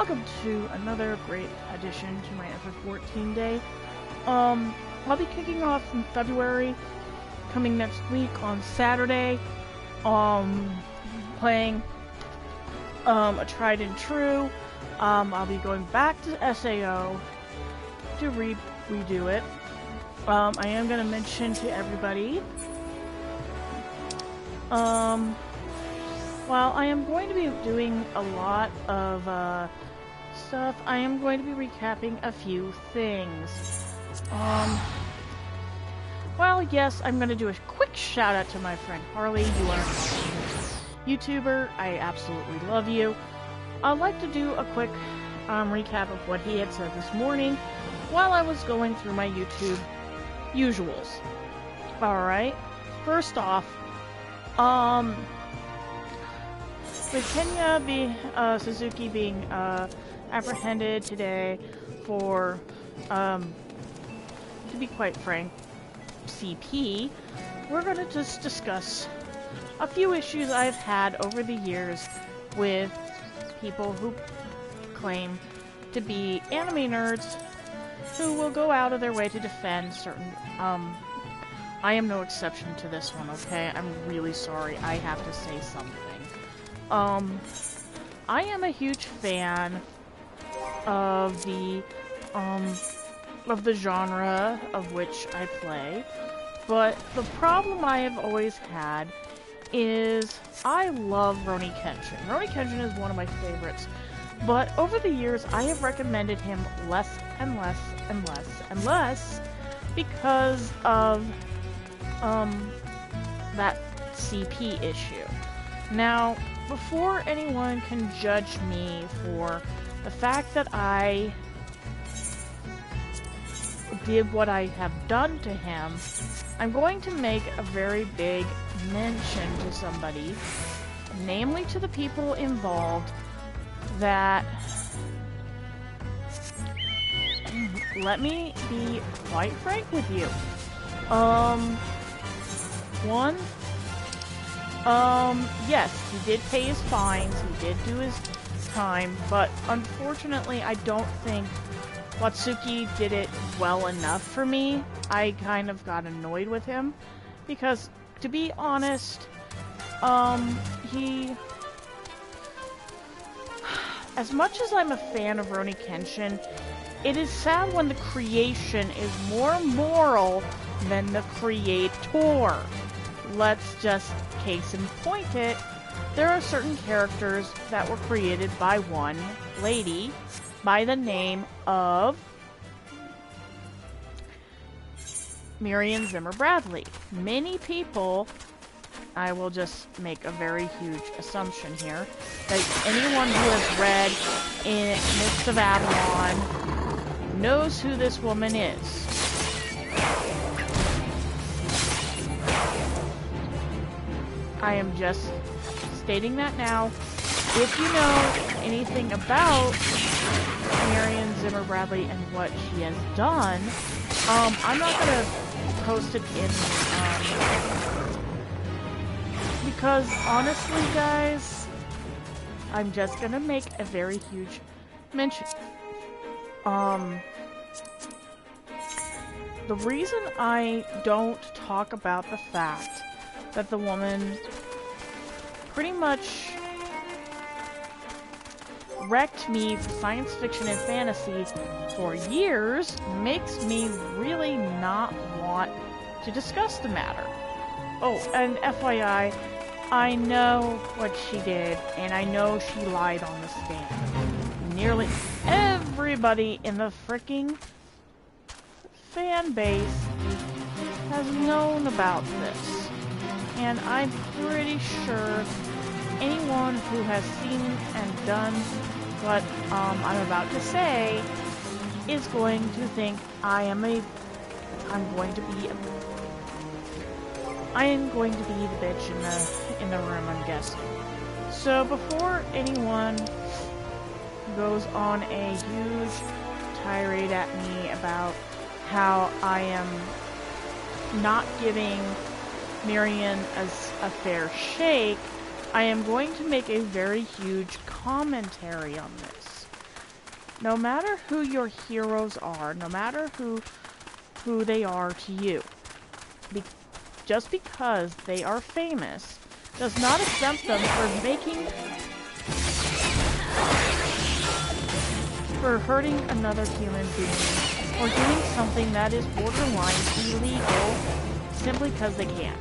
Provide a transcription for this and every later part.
Welcome to another great addition to my FF14 day. I'll be kicking off in February, coming next week on Saturday, playing, a tried and true. I'll be going back to SAO to redo it. I am gonna mention to everybody, while I am going to be doing a lot of, stuff, I am going to be recapping a few things. Well, yes, I'm going to do a quick shout out to my friend Harley. You are a YouTuber. I absolutely love you. I'd like to do a quick recap of what he had said this morning while I was going through my YouTube usuals. Alright, first off, with Kenya Suzuki being apprehended today for, to be quite frank, CP, we're going to just discuss a few issues I've had over the years with people who claim to be anime nerds who will go out of their way to defend certain, I am no exception to this one, okay? I'm really sorry. I have to say something. I am a huge fan of the genre of which I play, but the problem I have always had is I love Roni Kenshin. Roni Kenshin is one of my favorites, but over the years I have recommended him less and less and less and less because of that CP issue. Now, before anyone can judge me for the fact that I did what I have done to him, I'm going to make a very big mention to somebody, namely to the people involved, that, let me be quite frank with you. Yes, he did pay his fines, he did do his time, but unfortunately I don't think Watsuki did it well enough for me. I kind of got annoyed with him, because, to be honest, as much as I'm a fan of Roni Kenshin, it is sad when the creation is more moral than the creator. Let's just case in point it. There are certain characters that were created by one lady by the name of Miriam Zimmer Bradley. Many people, I will just make a very huge assumption here, that anyone who has read in Mists of Avalon knows who this woman is. I am just stating that now. If you know anything about Miriam Zimmer Bradley and what she has done, I'm not gonna post it in, because honestly, guys, I'm just gonna make a very huge mention. The reason I don't talk about the fact that the woman pretty much wrecked me for science fiction and fantasy for years makes me really not want to discuss the matter. Oh, and FYI, I know what she did, and I know she lied on the stand. Nearly everybody in the freaking fan base has known about this, and I'm pretty sure anyone who has seen and done what I'm about to say is going to think I am going to be the bitch in the room, I'm guessing. So before anyone goes on a huge tirade at me about how I am not giving Miriam a fair shake, I am going to make a very huge commentary on this. no matter who your heroes are, no matter who they are to you, just because they are famous does not exempt them for hurting another human being or doing something that is borderline illegal simply because they can.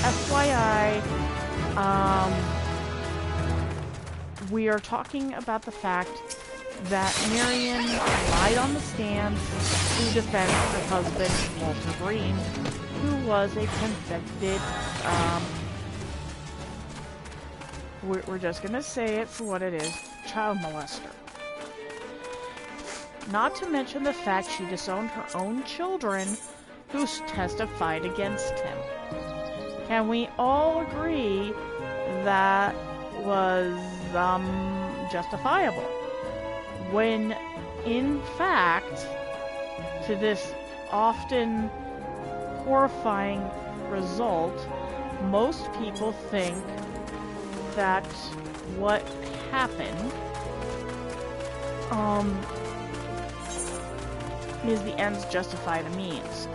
FYI, we are talking about the fact that Marion lied on the stand to defend her husband, Walter Green, who was a convicted, we're just gonna say it for what it is, child molester. Not to mention the fact she disowned her own children who testified against him. Can we all agree that was, justifiable? When, in fact, to this often horrifying result, most people think that what happened, is the ends justify the means.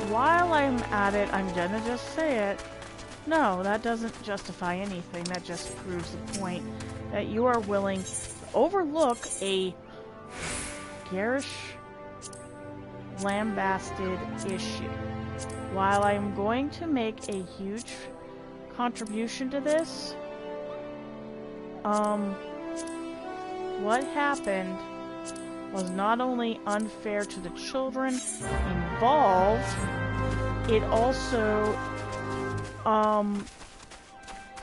While I'm at it, I'm gonna just say it. No, that doesn't justify anything. That just proves the point that you are willing to overlook a garish, lambasted issue. While I'm going to make a huge contribution to this, what happened was not only unfair to the children involved, it also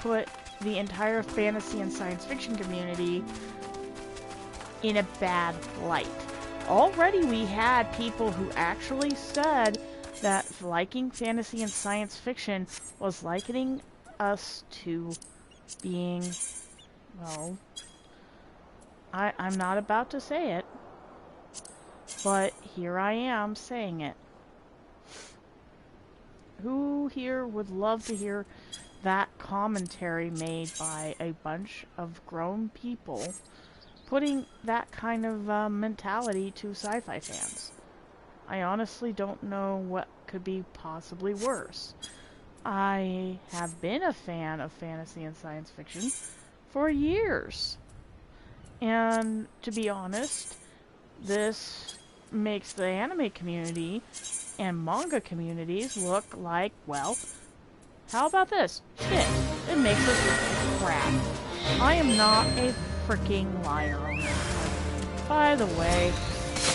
put the entire fantasy and science fiction community in a bad light. Already we had people who actually said that liking fantasy and science fiction was likening us to being, well, I'm not about to say it, but here I am saying it. Who here would love to hear that commentary made by a bunch of grown people putting that kind of mentality to sci-fi fans? I honestly don't know what could be possibly worse. I have been a fan of fantasy and science fiction for years. And to be honest, this makes the anime community and manga communities look like, well, how about this? Shit. It makes us look crap. I am not a freaking liar. By the way,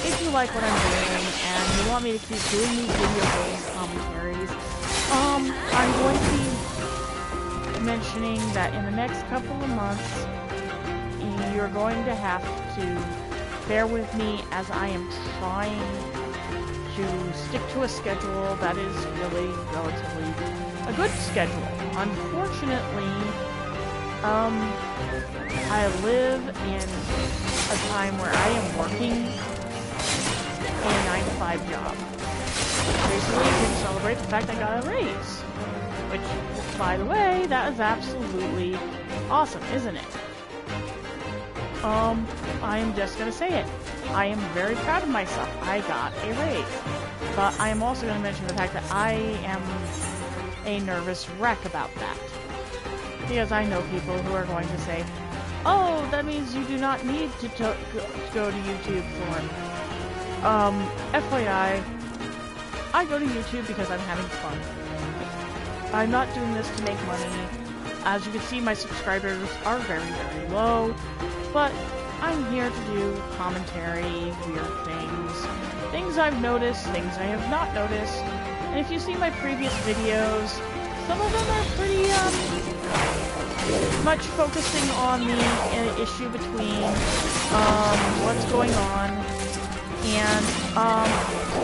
if you like what I'm doing and you want me to keep doing these video game commentaries, I'm going to be mentioning that in the next couple of months, you're going to have to bear with me as I am trying to stick to a schedule that is really relatively a good schedule. Unfortunately, I live in a time where I am working a 9-to-5 job. Basically, you can celebrate the fact I got a raise. Which, by the way, that is absolutely awesome, isn't it? I am just gonna say it. I am very proud of myself. I got a raise. But I am also going to mention the fact that I am a nervous wreck about that. Because I know people who are going to say, oh, that means you do not need to go to YouTube for FYI, I go to YouTube because I'm having fun. I'm not doing this to make money. As you can see, my subscribers are very, very low. But I'm here to do commentary, weird things I've noticed, things I have not noticed. And if you see my previous videos, some of them are pretty, much focusing on the issue between, what's going on, and,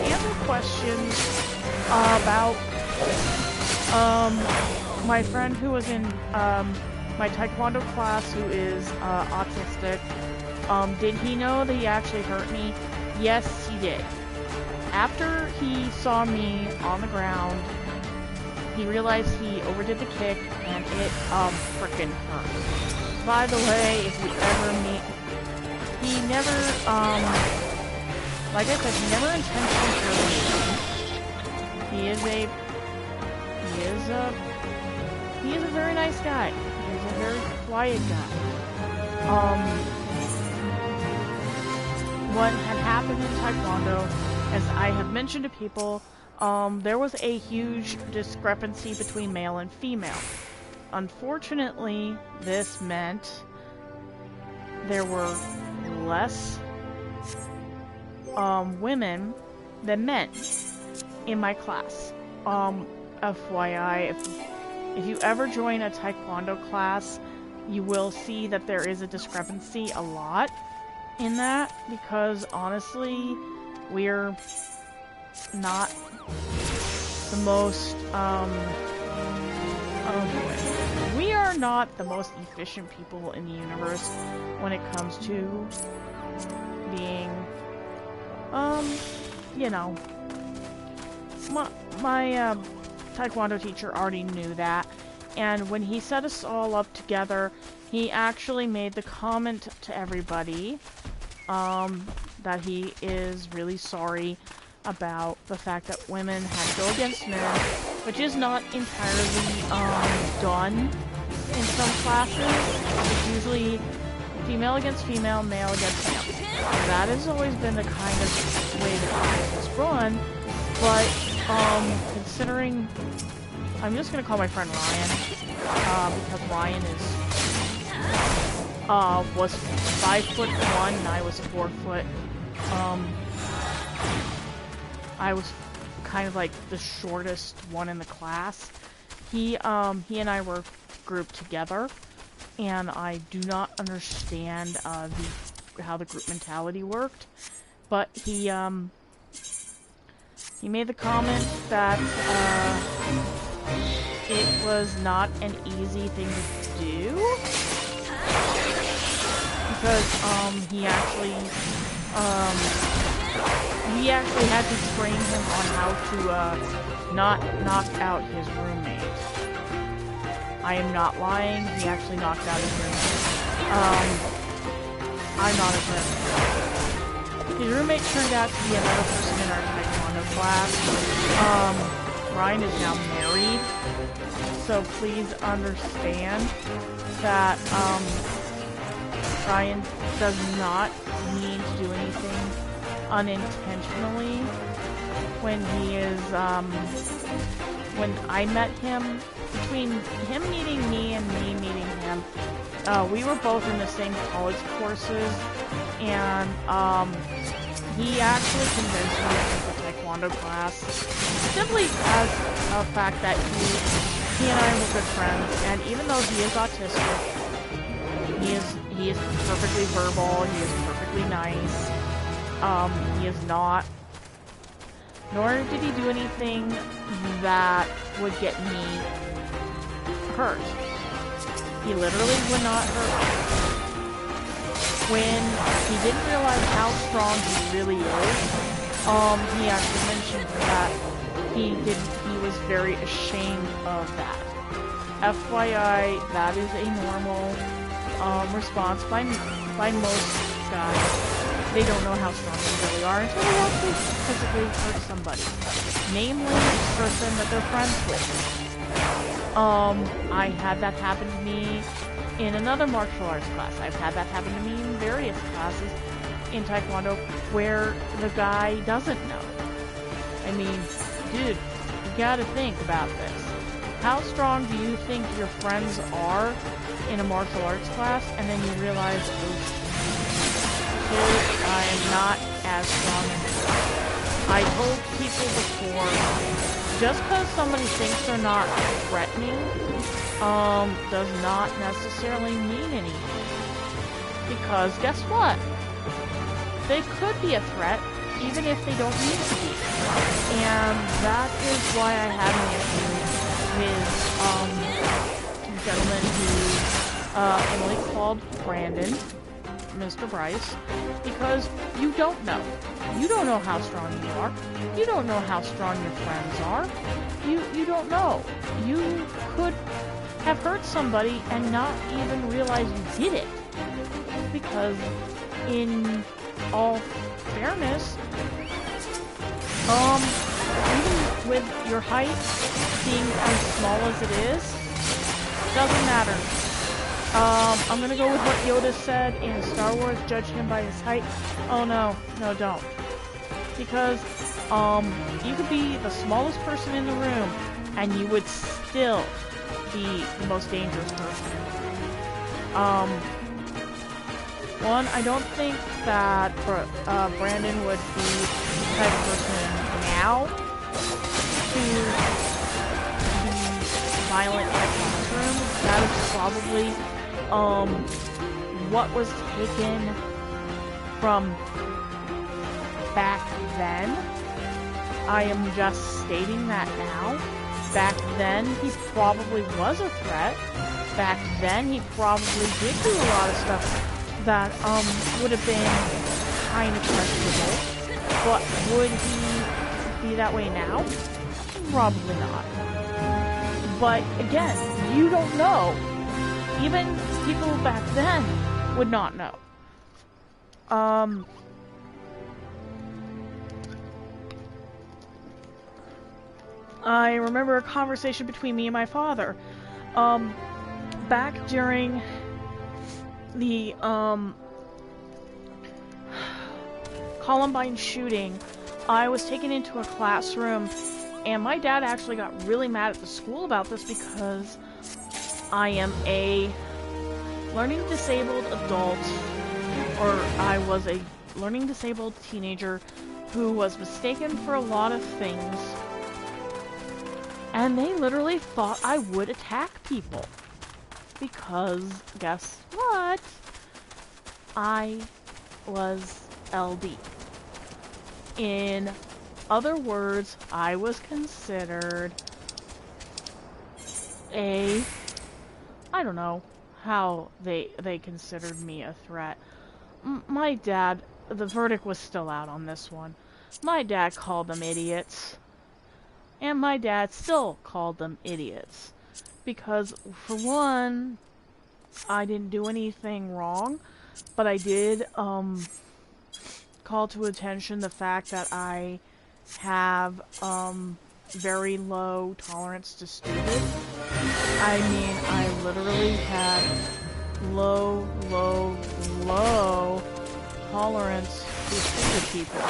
answer questions about, my friend who was in, my Taekwondo class who is, autistic. Did he know that he actually hurt me? Yes, he did. After he saw me on the ground, he realized he overdid the kick, and it, frickin' hurt. By the way, if you ever meet he never, like I said, he never intentionally hurt me. He is a very nice guy. He is a very quiet guy. What had happened in Taekwondo, as I have mentioned to people, there was a huge discrepancy between male and female. Unfortunately, this meant there were less women than men in my class. FYI, if you ever join a Taekwondo class, you will see that there is a discrepancy a lot in that, because honestly, we're not the most, we are not the most efficient people in the universe when it comes to being, you know, my Taekwondo teacher already knew that, and when he set us all up together, he actually made the comment to everybody, that he is really sorry about the fact that women had to go against men, which is not entirely, done in some classes. It's usually female against female, male against male. That has always been the kind of way the class is run, but, considering, I'm just gonna call my friend Ryan, because Ryan was 5'1" and I was 4 foot. I was kind of like the shortest one in the class. He and I were grouped together, and I do not understand how the group mentality worked. But he made the comment that it was not an easy thing to do, because he actually had to train him on how to not knock out his roommate. I am not lying. He actually knocked out his roommate. I'm not his roommate. His roommate turned out to be another person in our Taekwondo class. Ryan is now married, so please understand that Ryan does not mean to do anything unintentionally. When he is, when I met him, between him meeting me and me meeting him, we were both in the same college courses, and he actually convinced me to take the Taekwondo class, simply as a fact that he and I were good friends, and even though he is autistic, he is perfectly verbal, he is perfectly nice, he is not, nor did he do anything that would get me hurt. He literally would not hurt me. When he didn't realize how strong he really is, he actually mentioned that he was very ashamed of that. FYI, that is a normal response by most guys. They don't know how strong they really are until they actually physically hurt somebody. Namely, the person that they're friends with. I had that happen to me in another martial arts class. I've had that happen to me in various classes in Taekwondo where the guy doesn't know. I mean, dude, you gotta think about this. How strong do you think your friends are in a martial arts class, and then you realize, I am not as strong anymore. I told people before, just because somebody thinks they're not threatening, does not necessarily mean anything. Because guess what? They could be a threat, even if they don't mean to be. And that is why I had an issue with, a gentleman who, Emily called Brandon, Mr. Bryce, because you don't know. You don't know how strong you are. You don't know how strong your friends are. You don't know. You could have hurt somebody and not even realize you did it. Because in all fairness, even with your height being as small as it is, doesn't matter. I'm gonna go with what Yoda said in Star Wars, judge him by his height. Oh no, no don't. Because, you could be the smallest person in the room, and you would still be the most dangerous person. One, I don't think that Brandon would be the type of person now to be violent in a classroom. That is probably, what was taken from back then. I am just stating that now. Back then, he probably was a threat. Back then, he probably did do a lot of stuff that, would have been kind of questionable. But would he be that way now? Probably not. But again, you don't know. Even people back then would not know. I remember a conversation between me and my father. Back during the, Columbine shooting, I was taken into a classroom, and my dad actually got really mad at the school about this because I am a learning disabled adult, or I was a learning disabled teenager who was mistaken for a lot of things. And they literally thought I would attack people. Because, guess what? I was LD. In other words, I was considered a... I don't know how they considered me a threat. My dad, the verdict was still out on this one. My dad called them idiots. And my dad still called them idiots. Because, for one, I didn't do anything wrong, but I did, call to attention the fact that I have, very low tolerance to stupid. I mean, I literally had low tolerance to stupid people.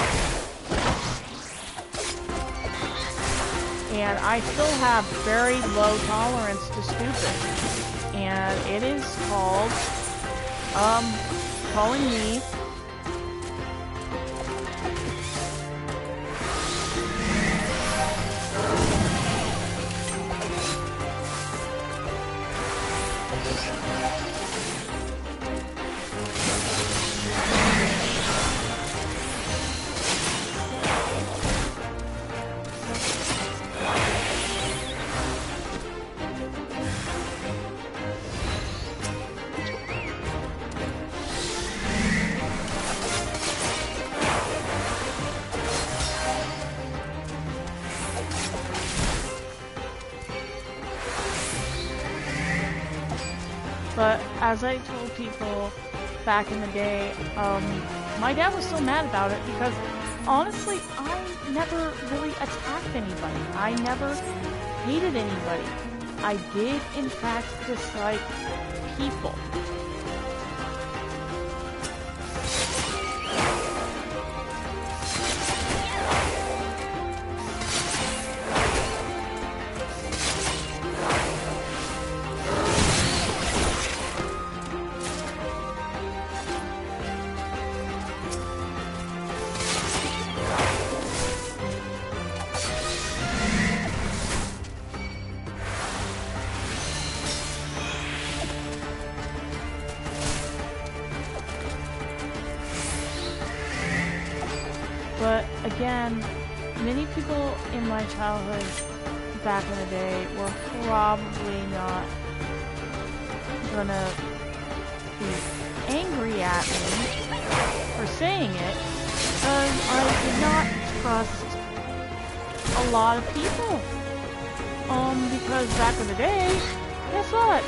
And I still have very low tolerance to stupid. And it is called, calling me But as I told people back in the day, my dad was so mad about it because honestly, I never really attacked anybody. I never hated anybody. I did, in fact, dislike people. But again, many people in my childhood back in the day were probably not gonna be angry at me for saying it, because I did not trust a lot of people. Because back in the day, guess what?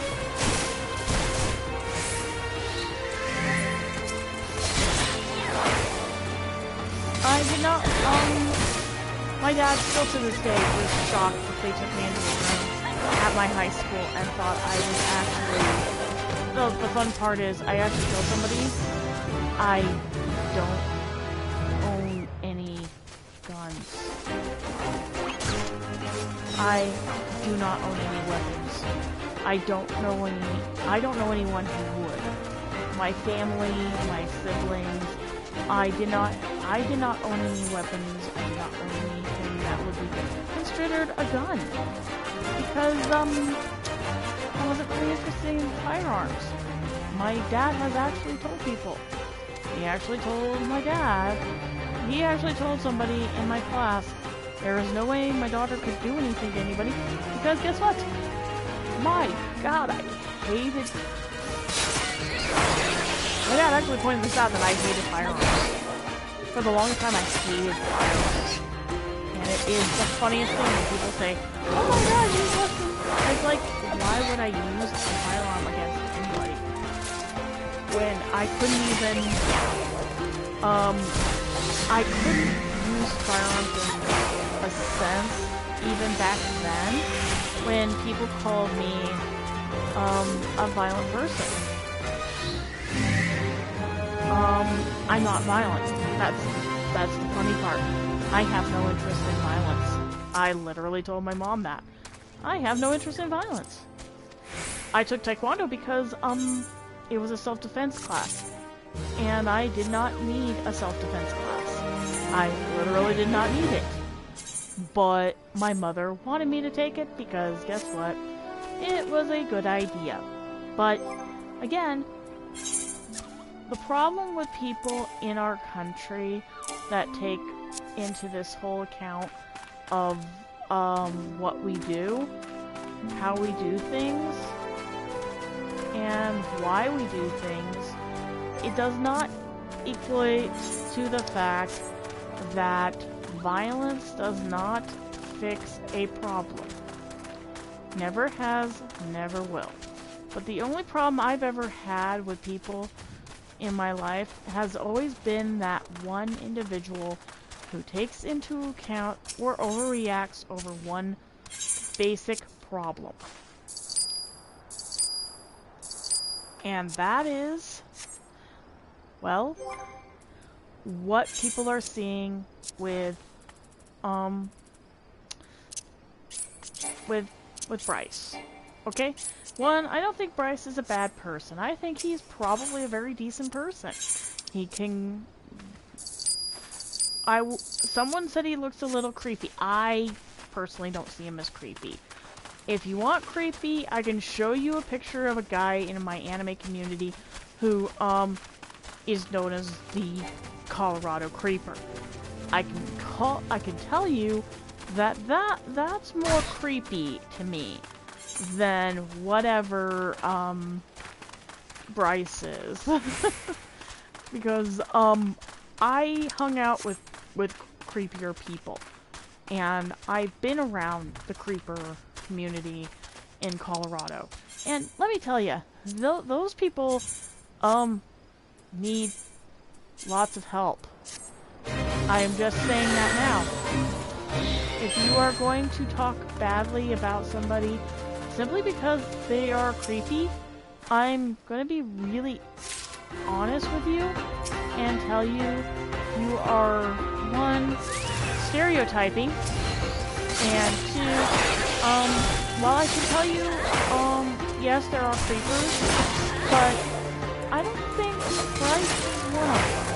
I did not, my dad still to this day was shocked that they took me into a room at my high school and thought I was actually, the fun part is I actually killed somebody. I don't own any guns. I do not own any weapons. I don't know anyone who would. My family, my siblings, I did not own any weapons. I did not own anything that would be considered a gun. Because, I wasn't really interested in firearms. My dad has actually told people. He actually told somebody in my class, there is no way my daughter could do anything to anybody, because guess what? My God, I hated... My dad actually pointed this out that I hated firearms. For the longest time, I hated firearms. And it is the funniest thing when people say, oh my God, you must have... It's like, why would I use a firearm against anybody? When I couldn't even... I couldn't use firearms in a sense, even back then, when people called me, a violent person. I'm not violent. That's the funny part. I have no interest in violence. I literally told my mom that. I have no interest in violence. I took Taekwondo because, it was a self-defense class. And I did not need a self-defense class. I literally did not need it. But my mother wanted me to take it because, guess what? It was a good idea. But, again, the problem with people in our country that take into this whole account of, what we do, how we do things, and why we do things, it does not equate to the fact that violence does not fix a problem. Never has, never will. But the only problem I've ever had with people in my life has always been that one individual who takes into account or overreacts over one basic problem. And that is, well, what people are seeing with Bryce. Okay? One, I don't think Bryce is a bad person. I think he's probably a very decent person. He can... Someone said he looks a little creepy. I personally don't see him as creepy. If you want creepy, I can show you a picture of a guy in my anime community who, is known as the Colorado Creeper. I can tell you that's more creepy to me than whatever, Bryce is. Because, I hung out with creepier people. And I've been around the creeper community in Colorado. And let me tell you, those people, need lots of help. I am just saying that now. If you are going to talk badly about somebody simply because they are creepy, I'm going to be really honest with you and tell you you are, one, stereotyping, and two, while I can tell you, yes, there are creepers, but I don't think Bryce is one of them.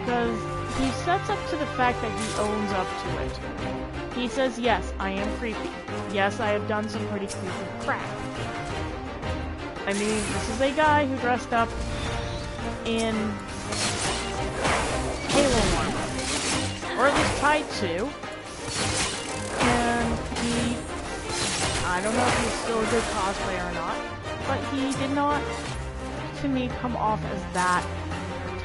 Because he sets up to the fact that he owns up to it. He says, yes, I am creepy. Yes, I have done some pretty creepy crap. I mean, this is a guy who dressed up in Halo armor. Or at least tried to. And he... I don't know if he's still a good cosplayer or not, but he did not, to me, come off as that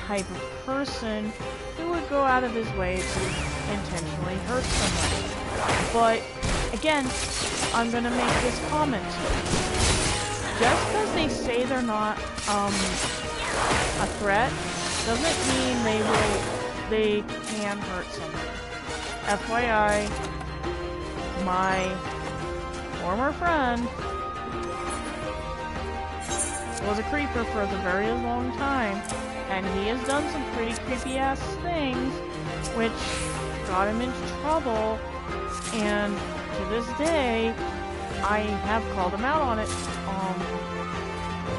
type of person who would go out of his way to intentionally hurt somebody. But, again, I'm gonna make this comment. Just because they say they're not, a threat, doesn't mean they will they can hurt somebody. FYI, my former friend was a creeper for a very long time, and he has done some pretty creepy-ass things, which got him into trouble, and to this day, I have called him out on it,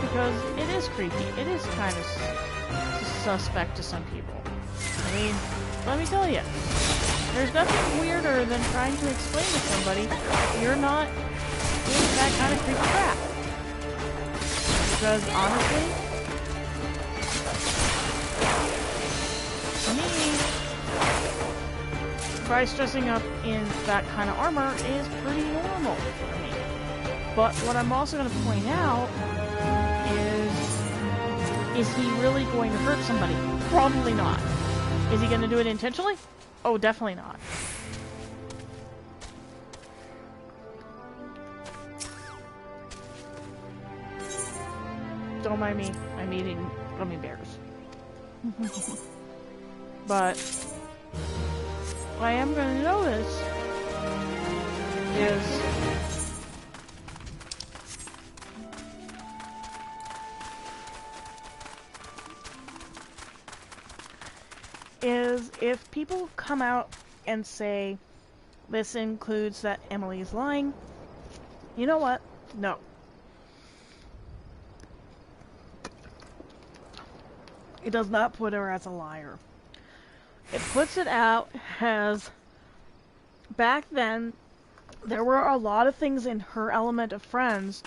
because it is creepy. It is kind of suspect to some people. I mean, let me tell you, there's nothing weirder than trying to explain to somebody you're not doing that kind of creepy crap. Because honestly, to me, Bryce dressing up in that kind of armor is pretty normal for me. But what I'm also going to point out is he really going to hurt somebody? Probably not. Is he going to do it intentionally? Oh, definitely not. Don't mind me. I'm eating gummy bears. But what I am going to notice is if people come out and say this includes that Emily is lying, you know what? No. It does not put her as a liar. It puts it out as, back then, there were a lot of things in her element of friends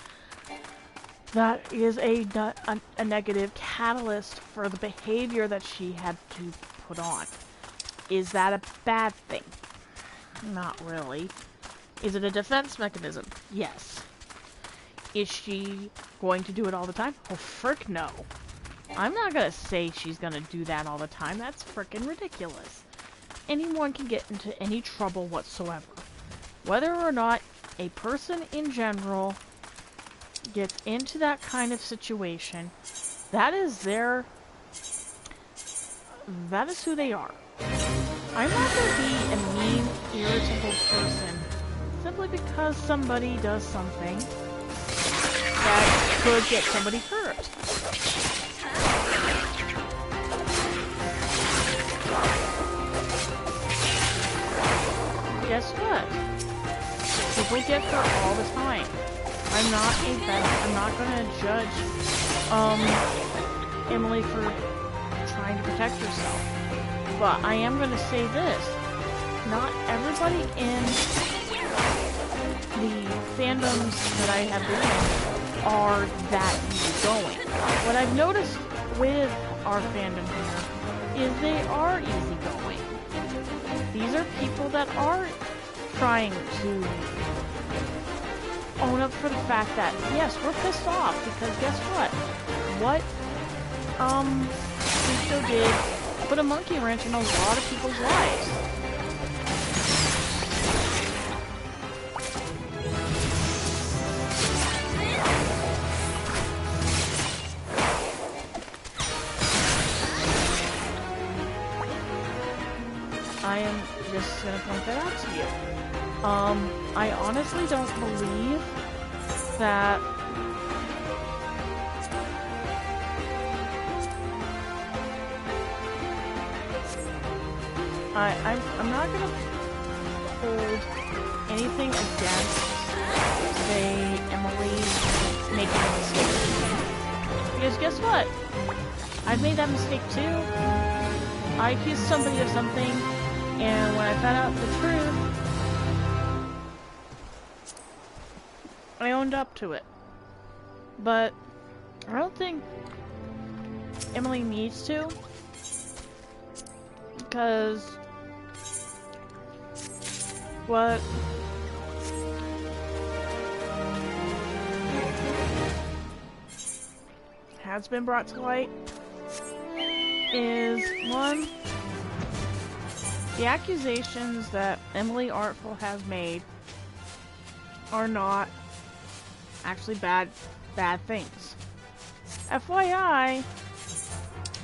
that is a negative catalyst for the behavior that she had to put on. Is that a bad thing? Not really. Is it a defense mechanism? Yes. Is she going to do it all the time? Oh, frick no. I'm not gonna say she's gonna do that all the time. That's frickin' ridiculous. Anyone can get into any trouble whatsoever. Whether or not a person in general gets into that kind of situation, that is who they are. I'm not gonna be a mean, irritable person simply because somebody does something that could get somebody hurt. Guess what? People get hurt all the time. I'm not gonna judge Emily for trying to protect herself. But I am gonna say this. Not everybody in the fandoms that I have been in are that easygoing. What I've noticed with our fandom here is they are easygoing. These are people that are trying to own up for the fact that, yes, we're pissed off, because guess what? What Rico did put a monkey wrench in a lot of people's lives. I am just gonna point that out to you. I honestly don't believe that I'm not gonna hold anything against, say, Emily making a mistake. Because guess what? I've made that mistake too. I accused somebody of something, and when I found out the truth, I owned up to it. But I don't think Emily needs to, because what has been brought to light is, one, the accusations that Emily Artful has made are not actually bad things. FYI,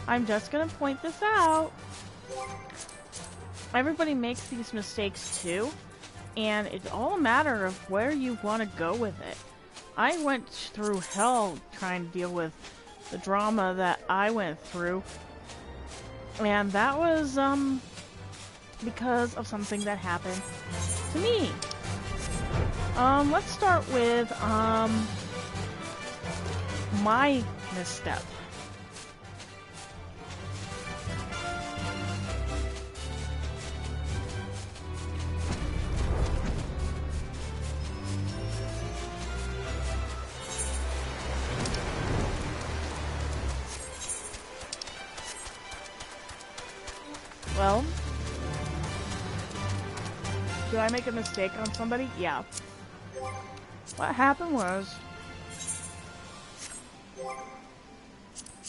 I'm just gonna point this out. everybody makes these mistakes too, and it's all a matter of where you want to go with it. I went through hell trying to deal with the drama that I went through, and that was, because of something that happened to me. Let's start with, my misstep. Well, did I make a mistake on somebody? Yeah. What happened was,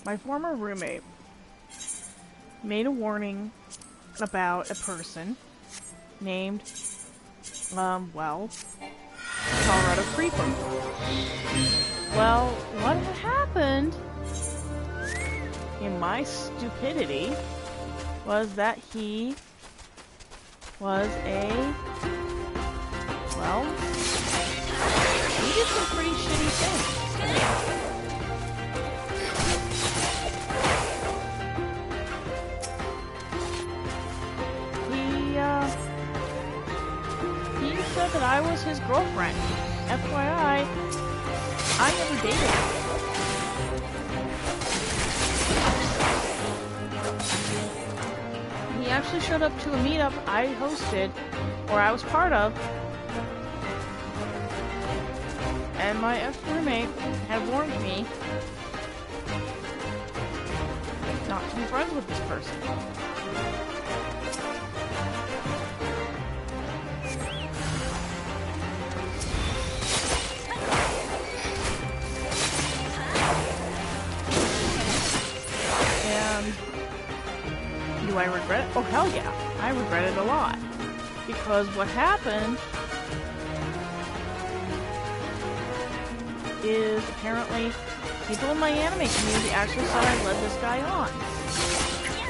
my former roommate made a warning about a person named, well, Colorado Creeper. Well, what had happened, in my stupidity, was that he was well, he did some pretty shitty things. He said that I was his girlfriend. FYI, I never dated him. He actually showed up to a meetup I hosted, or I was part of, and my ex-roommate had warned me not to be friends with this person. And do I regret it? Oh, hell yeah. I regret it a lot. Because what happened is apparently people in my anime community actually said I led this guy on.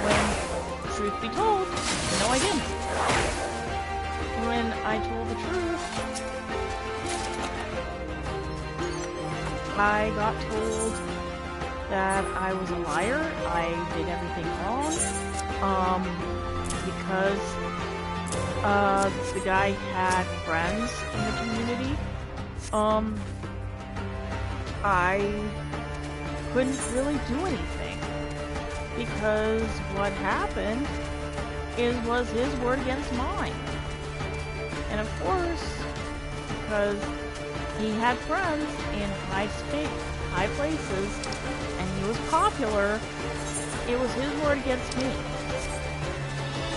When, truth be told, no I didn't. When I told the truth, I got told that I was a liar, I did everything wrong, because the guy had friends in the community. I couldn't really do anything, because what happened was his word against mine. And of course, because he had friends in high places, and he was popular, it was his word against me.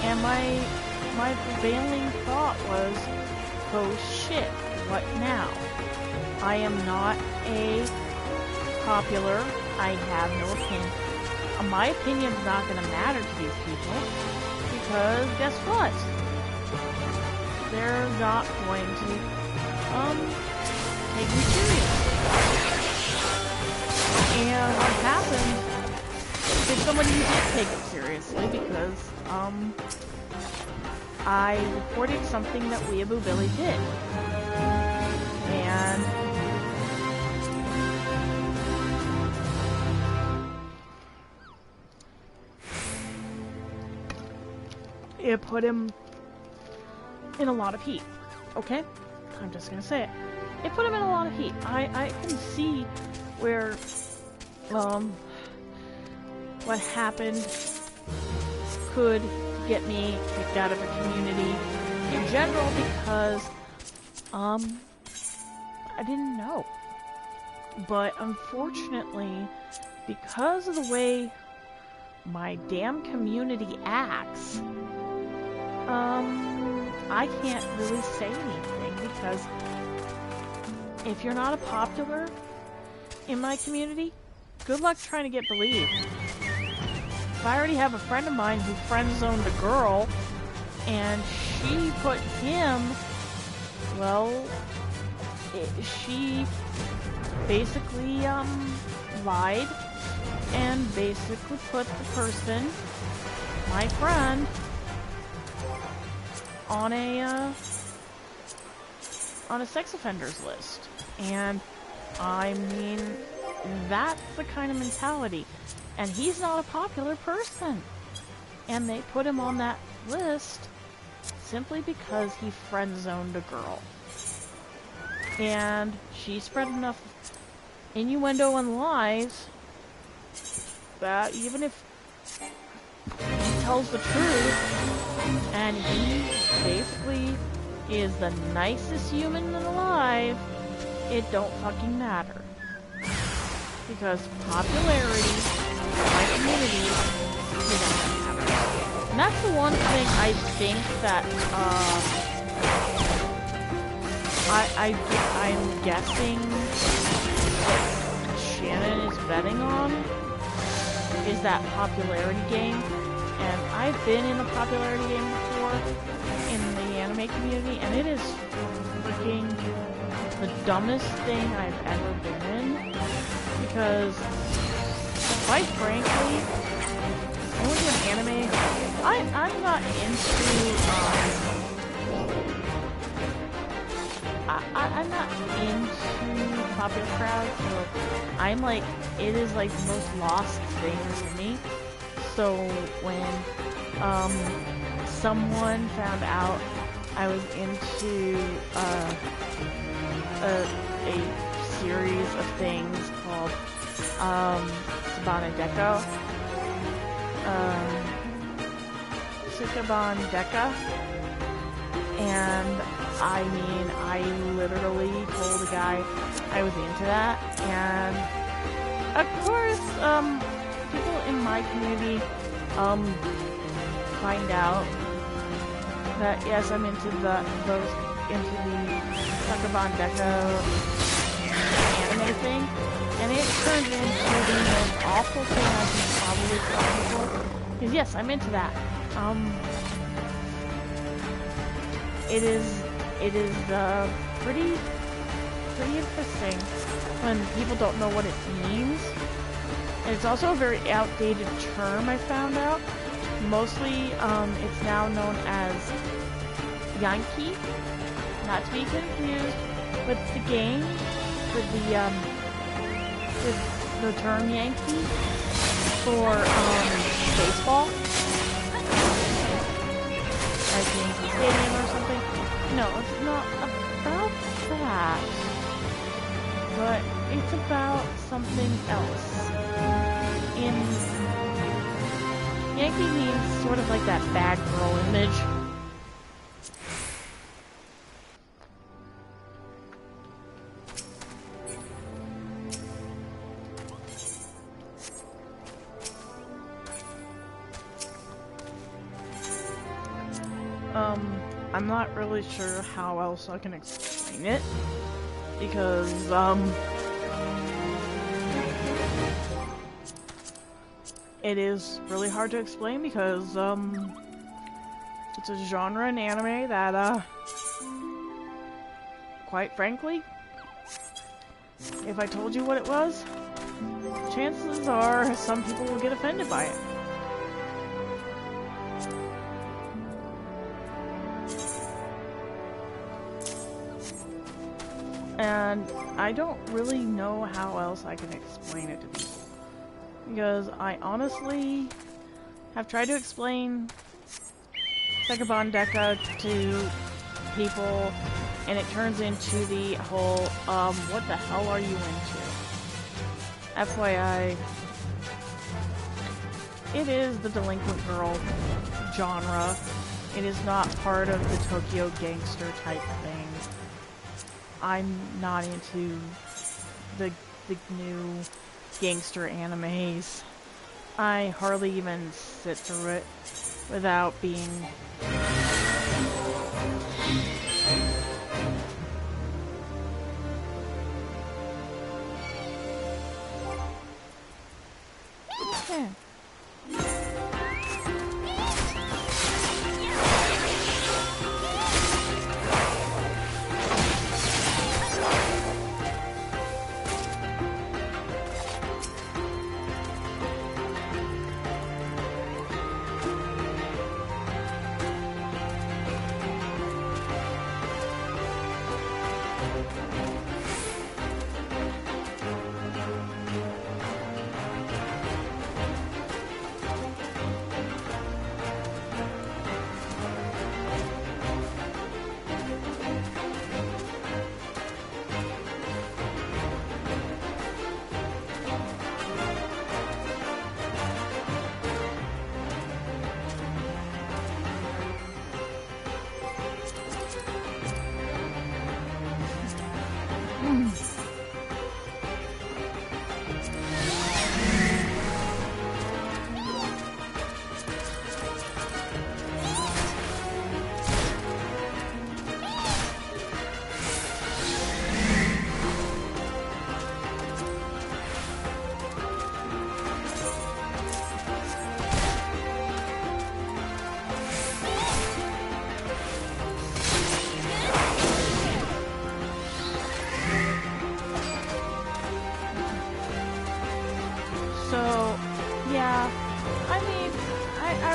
And my prevailing thought was, oh shit, what now? I am not a popular, I have no opinion. My opinion's not going to matter to these people, because guess what? They're not going to, take me seriously. And what happened is somebody who did take it seriously, because, I reported something that Weeaboo Billy did. And it put him in a lot of heat. Okay? I'm just gonna say it. It put him in a lot of heat. I can see where, what happened could get me kicked out of a community in general, because, I didn't know. But unfortunately, because of the way my damn community acts, I can't really say anything, because if you're not a popular in my community, good luck trying to get believed. I already have a friend of mine who friend-zoned a girl, and she put him, well, she basically, lied, and basically put the person, my friend on a sex offenders list. And I mean, that's the kind of mentality. And he's not a popular person. And they put him on that list simply because he friend-zoned a girl. And she spread enough innuendo and lies that even if he tells the truth, and he basically is the nicest human alive, it don't fucking matter. Because popularity in my community doesn't matter. And that's the one thing I think that, I'm guessing that Shannon is betting on is that popularity game. And I've been in a popularity game before in the anime community, and it is freaking the dumbest thing I've ever been in. Because, quite frankly, I went to an anime. I'm not into, I'm not into popular crowds, so I'm like, it is like the most lost thing to me. So when someone found out I was into a series of things called Sukaban Deka, and I mean, I literally told a guy I was into that, and of course, people in my community, find out that yes, I'm into the Sukaban Deka anime thing, and it turned into the most awful thing I can probably tell people, because yes, I'm into that. It is pretty interesting when people don't know what it means. And it's also a very outdated term, I found out. Mostly, it's now known as Yankee, not to be confused with the game, with the term Yankee for, baseball. Like Yankee Stadium or something. No, it's not about that. But it's about something else. Yankee means sort of like that bad girl image. I'm not really sure how else I can explain it, because, it is really hard to explain because, it's a genre in anime that, quite frankly, if I told you what it was, chances are some people will get offended by it. And I don't really know how else I can explain it to people. Because I honestly have tried to explain Sukaban Deka to people, and it turns into the whole, what the hell are you into? FYI, it is the delinquent girl genre. It is not part of the Tokyo gangster type thing. I'm not into the new gangster animes. I hardly even sit through it without being... Yeah.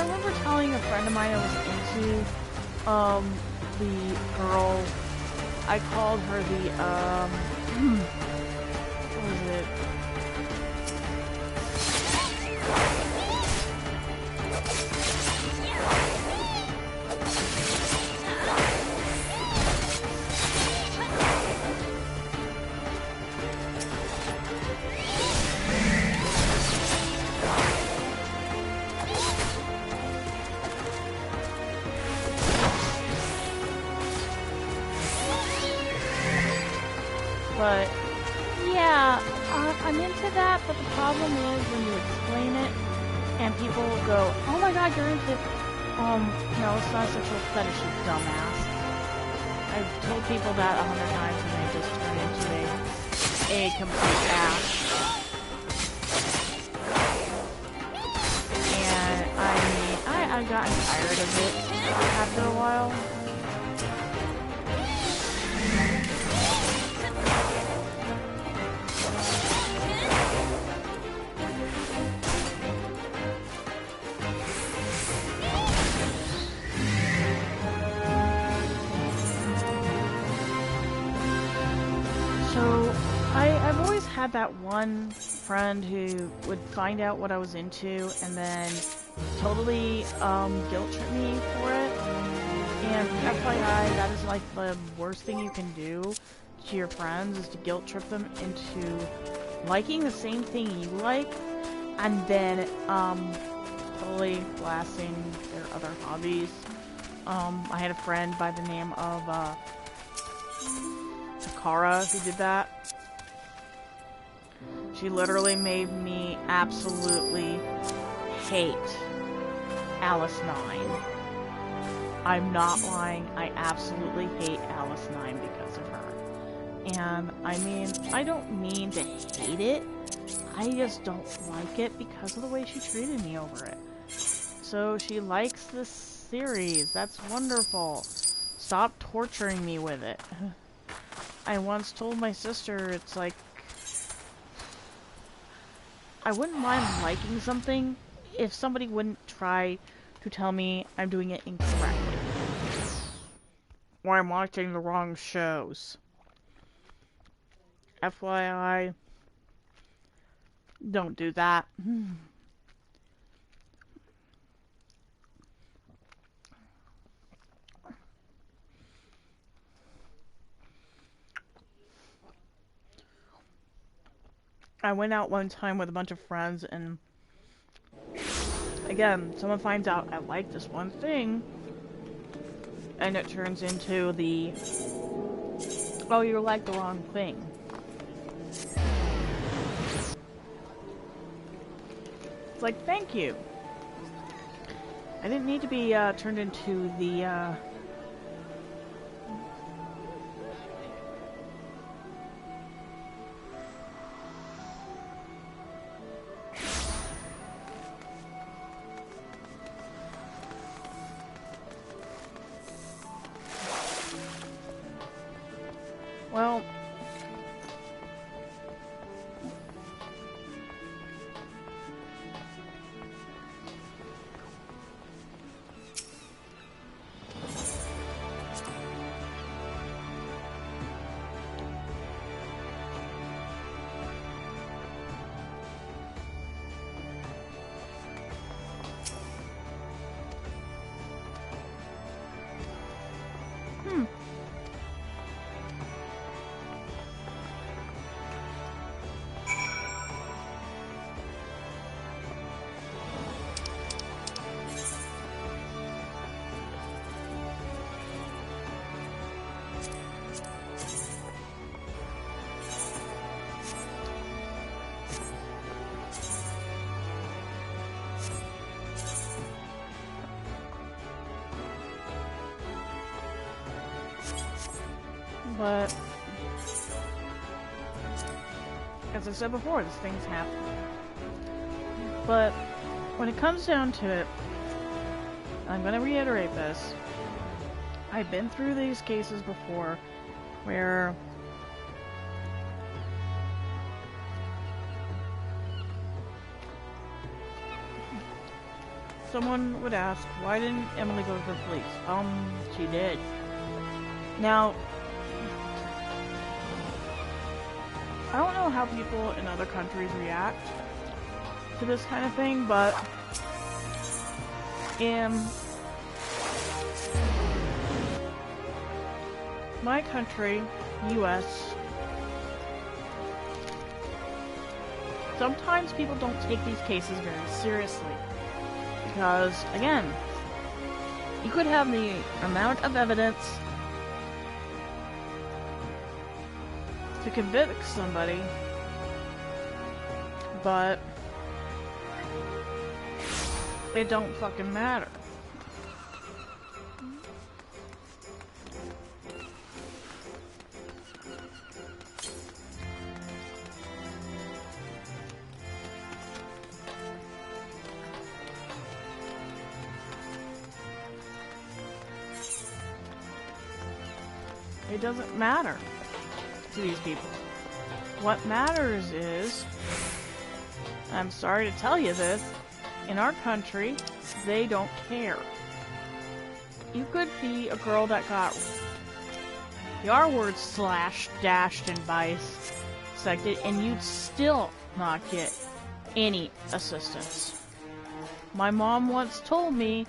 I remember telling a friend of mine I was into, the girl, I called her the, what was it? But, yeah, I'm into that, but the problem is when you explain it, and people go, oh my god, you're into, no, it's not a sexual fetish, you dumbass. I've told people that 100 times and they just turn into a complete ass. And, I mean, I've gotten tired of it after a while. So, I've always had that one friend who would find out what I was into and then totally guilt trip me for it. And FYI, that is like the worst thing you can do to your friends, is to guilt trip them into liking the same thing you like and then totally blasting their other hobbies. I had a friend by the name of Takara who did that. She literally made me absolutely hate Alice 9. I'm not lying, I absolutely hate Alice 9 because of her. And, I mean, I don't mean to hate it, I just don't like it because of the way she treated me over it. So she likes this series, that's wonderful. Stop torturing me with it. I once told my sister, it's like, I wouldn't mind liking something if somebody wouldn't try to tell me I'm doing it incorrectly. Or I'm watching the wrong shows. FYI, don't do that. I went out one time with a bunch of friends and again, someone finds out I like this one thing and it turns into the, oh, you like the wrong thing. It's like, thank you. I didn't need to be turned into the well, but as I said before, these things happen. But when it comes down to it, I'm going to reiterate this. I've been through these cases before where someone would ask, why didn't Emily go to the police? She did. Now, I don't know how people in other countries react to this kind of thing, but in my country, US, sometimes people don't take these cases very seriously. Because, again, you could have the amount of evidence to convict somebody, but it don't fucking matter. It doesn't matter to these people. What matters is, I'm sorry to tell you this, in our country, they don't care. You could be a girl that got the R word slashed, dashed, and bisected, and you'd still not get any assistance. My mom once told me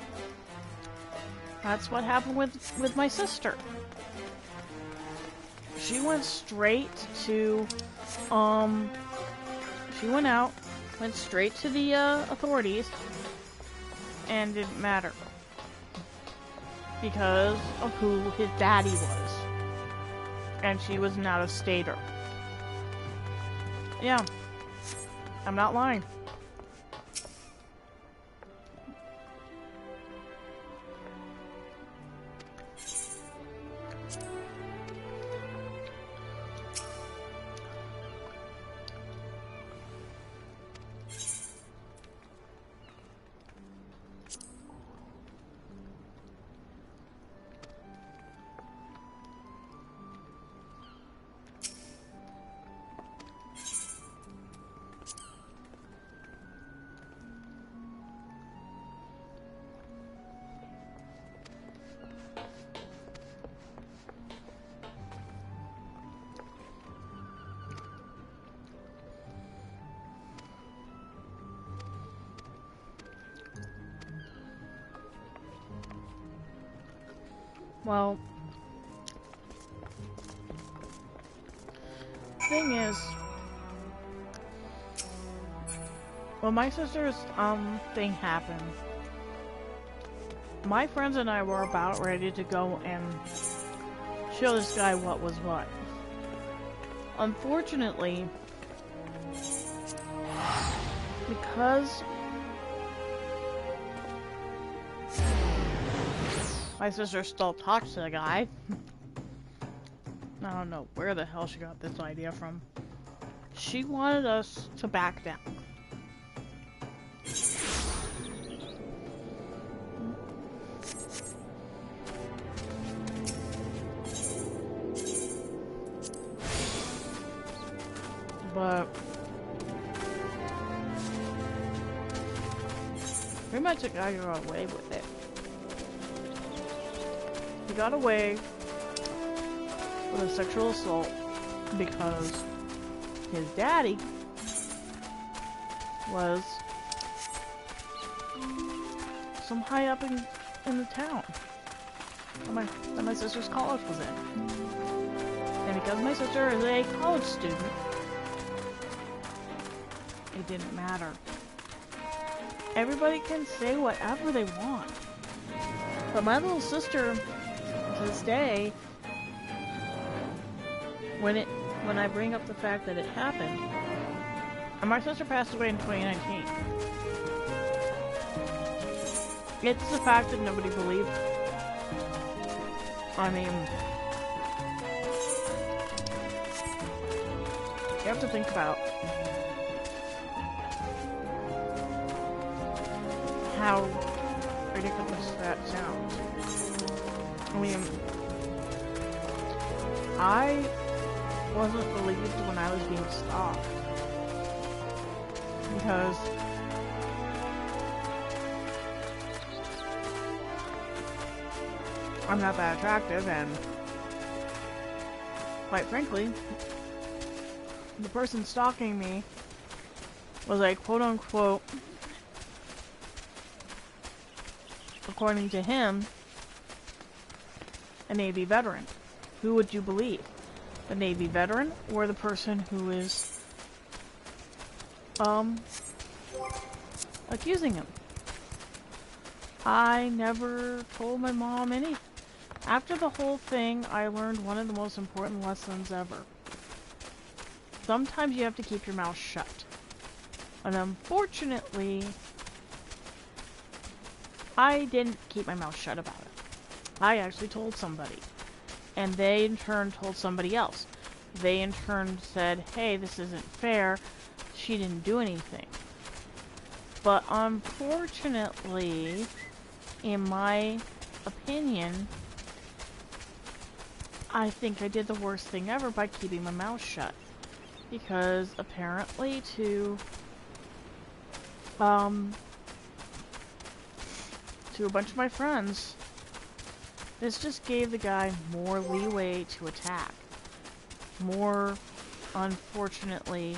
that's what happened with my sister. She went straight to, she went out, went straight to the authorities, and didn't matter. Because of who his daddy was. And she was an out-of-stater. Yeah. I'm not lying. Well, thing is, when my sister's thing happened, my friends and I were about ready to go and show this guy what was what. Unfortunately, because my sister still talks to the guy. I don't know where the hell she got this idea from. She wanted us to back down. But pretty much the guy got away with it. He got away with a sexual assault because his daddy was some high up in the town that my sister's college was in. And because my sister is a college student, it didn't matter. Everybody can say whatever they want. But my little sister, to this day, when I bring up the fact that it happened, and my sister passed away in 2019. It's the fact that nobody believed. I mean, you have to think about how ridiculous that sounds. I mean, I wasn't believed when I was being stalked. Because I'm not that attractive, and quite frankly, the person stalking me was a quote-unquote, according to him, a Navy veteran. Who would you believe? The Navy veteran or the person who is accusing him? I never told my mom anything. After the whole thing, I learned one of the most important lessons ever. Sometimes you have to keep your mouth shut. And unfortunately, I didn't keep my mouth shut about it. I actually told somebody. And they in turn told somebody else. They in turn said, hey, this isn't fair. She didn't do anything. But unfortunately, in my opinion, I think I did the worst thing ever by keeping my mouth shut. Because apparently to a bunch of my friends, this just gave the guy more leeway to attack. More, unfortunately,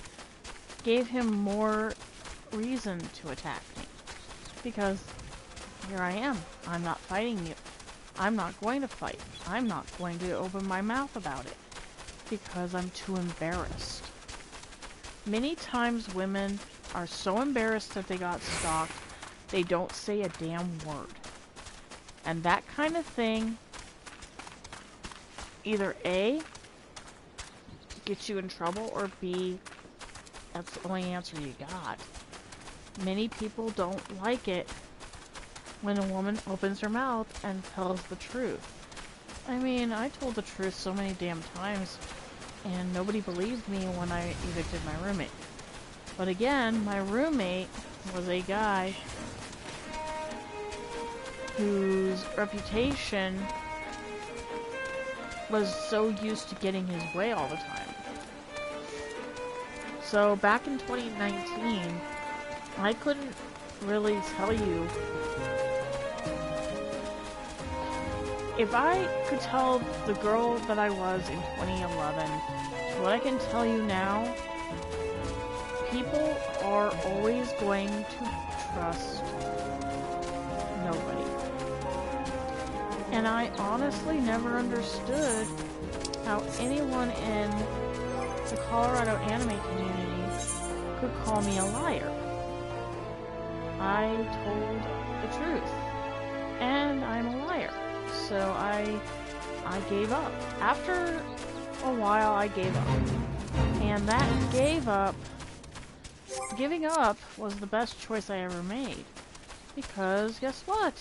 gave him more reason to attack me. Because here I am. I'm not fighting you. I'm not going to fight. I'm not going to open my mouth about it. Because I'm too embarrassed. Many times women are so embarrassed that they got stalked, they don't say a damn word. And that kind of thing, either A, gets you in trouble, or B, that's the only answer you got. Many people don't like it when a woman opens her mouth and tells the truth. I mean, I told the truth so many damn times, and nobody believed me when I evicted my roommate. But again, my roommate was a guy whose reputation was so used to getting his way all the time. So back in 2019, I couldn't really tell you. If I could tell the girl that I was in 2011 what I can tell you now, people are always going to trust nobody. And I honestly never understood how anyone in the Colorado anime community could call me a liar. I told the truth, and I'm a liar. So I gave up. After a while, I gave up. And that giving up was the best choice I ever made. Because guess what?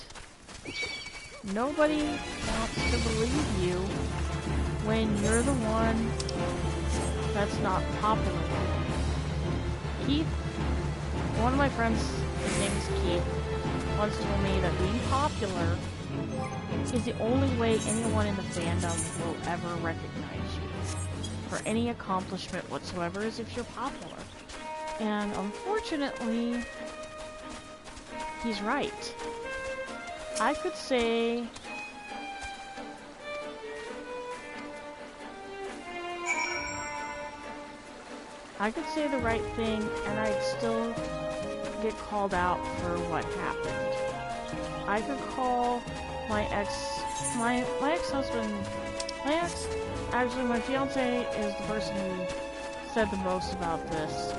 Nobody wants to believe you when you're the one that's not popular. Keith, one of my friends, his name is Keith, once told me that being popular is the only way anyone in the fandom will ever recognize you for any accomplishment whatsoever, is if you're popular. And unfortunately, he's right. I could say the right thing, and I'd still get called out for what happened. I could call my ex-husband, actually my fiance is the person who said the most about this.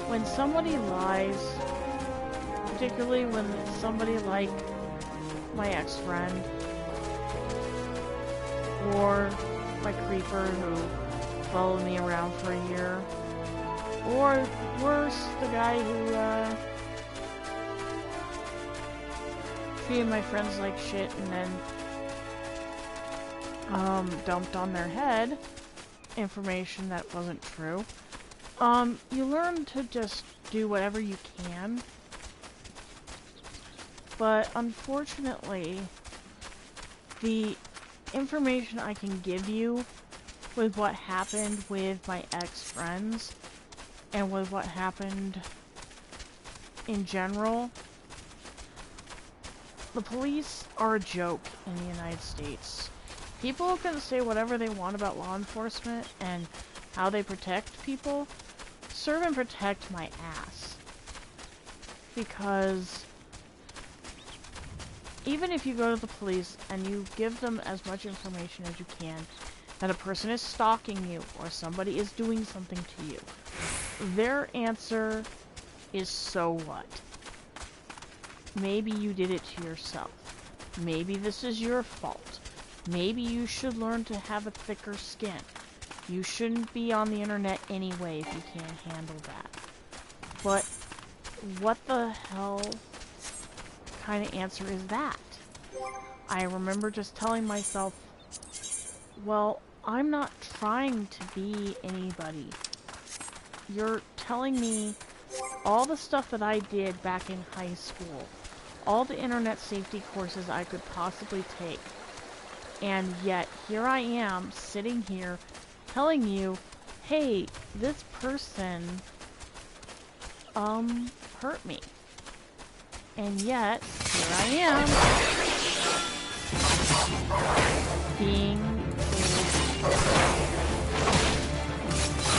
When somebody lies, particularly when somebody like my ex-friend, or my creeper who followed me around for a year, or worse, the guy who treated my friends like shit and then dumped on their head information that wasn't true. You learn to just do whatever you can. But unfortunately, the information I can give you with what happened with my ex-friends and with what happened in general, the police are a joke in the United States. People can say whatever they want about law enforcement and how they protect people. Serve and protect my ass. Because even if you go to the police and you give them as much information as you can, that a person is stalking you or somebody is doing something to you, their answer is, so what? Maybe you did it to yourself. Maybe this is your fault. Maybe you should learn to have a thicker skin. You shouldn't be on the internet anyway if you can't handle that. But what the hell kind of answer is that? I remember just telling myself, well, I'm not trying to be anybody. You're telling me all the stuff that I did back in high school, all the internet safety courses I could possibly take, and yet here I am sitting here telling you, hey, this person hurt me. And yet here I am being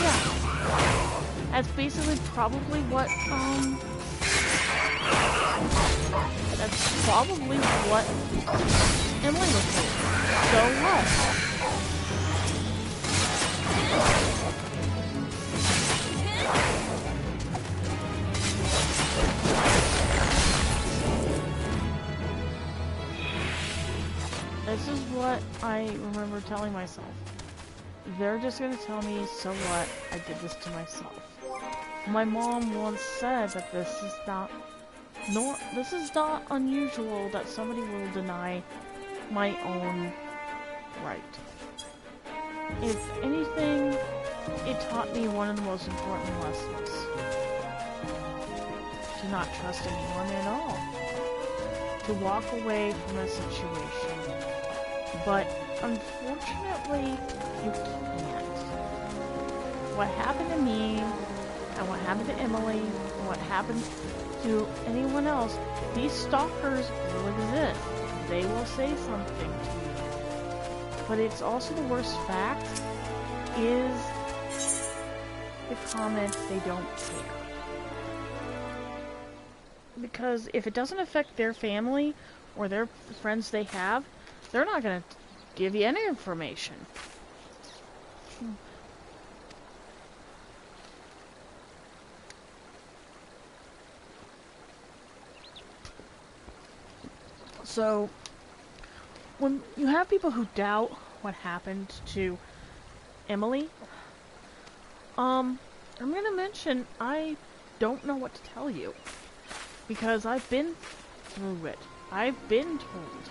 yeah. That's basically probably what that's probably what Emily was saying. So what? This is what I remember telling myself. They're just gonna tell me, so what? I did this to myself. My mom once said that this is not unusual that somebody will deny my own right. If anything, it taught me one of the most important lessons. To not trust anyone at all. To walk away from a situation. But unfortunately, you can't. What happened to me, and what happened to Emily, and what happened to anyone else, these stalkers will exist. They will say something to you. But it's also the worst fact is the comment, they don't care. Because if it doesn't affect their family or their friends they have, they're not going to give you any information. So, when you have people who doubt what happened to Emily, I'm going to mention I don't know what to tell you. Because I've been through it. I've been told.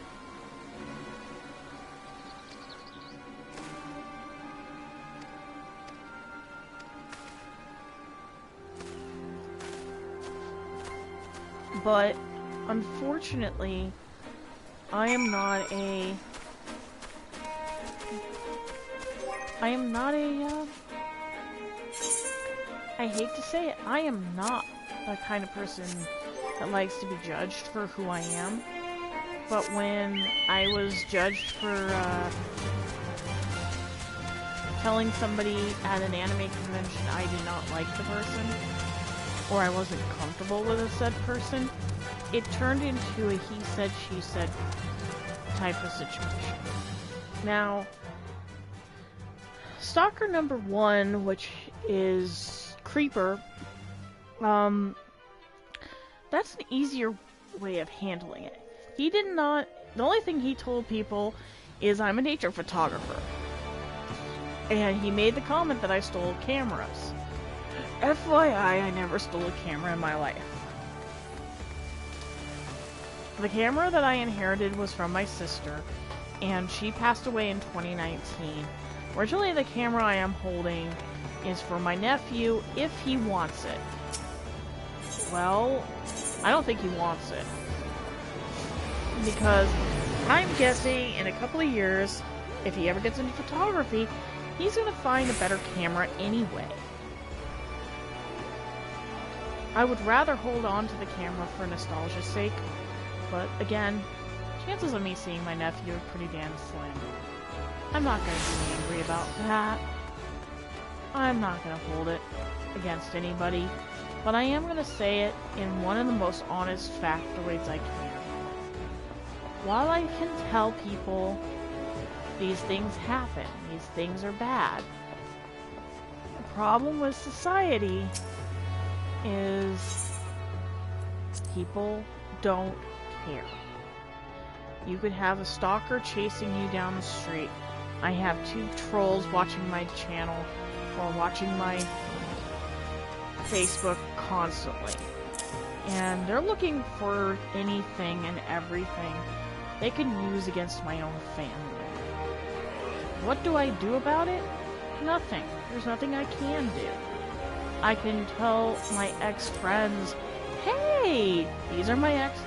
But, unfortunately, I am not a... I hate to say it, I am not the kind of person that likes to be judged for who I am. But when I was judged for telling somebody at an anime convention I did not like the person, or I wasn't comfortable with a said person, it turned into a he said, she said type of situation. Now, stalker number 1, which is Creeper, that's an easier way of handling it. He did not... The only thing he told people is, I'm a nature photographer. And he made the comment that I stole cameras. FYI, I never stole a camera in my life. The camera that I inherited was from my sister, and she passed away in 2019. Originally, the camera I am holding is for my nephew, if he wants it. Well, I don't think he wants it. Because I'm guessing in a couple of years, if he ever gets into photography, he's going to find a better camera anyway. I would rather hold on to the camera for nostalgia's sake, but again, chances of me seeing my nephew are pretty damn slim. I'm not gonna be angry about that. I'm not gonna hold it against anybody. But I am gonna say it in one of the most honest factoids I can. While I can tell people these things happen, these things are bad, the problem with society is people don't care. You could have a stalker chasing you down the street. I have 2 trolls watching my channel or watching my Facebook constantly. And they're looking for anything and everything they can use against my own family. What do I do about it? Nothing. There's nothing I can do. I can tell my ex-friends, hey, these are my ex.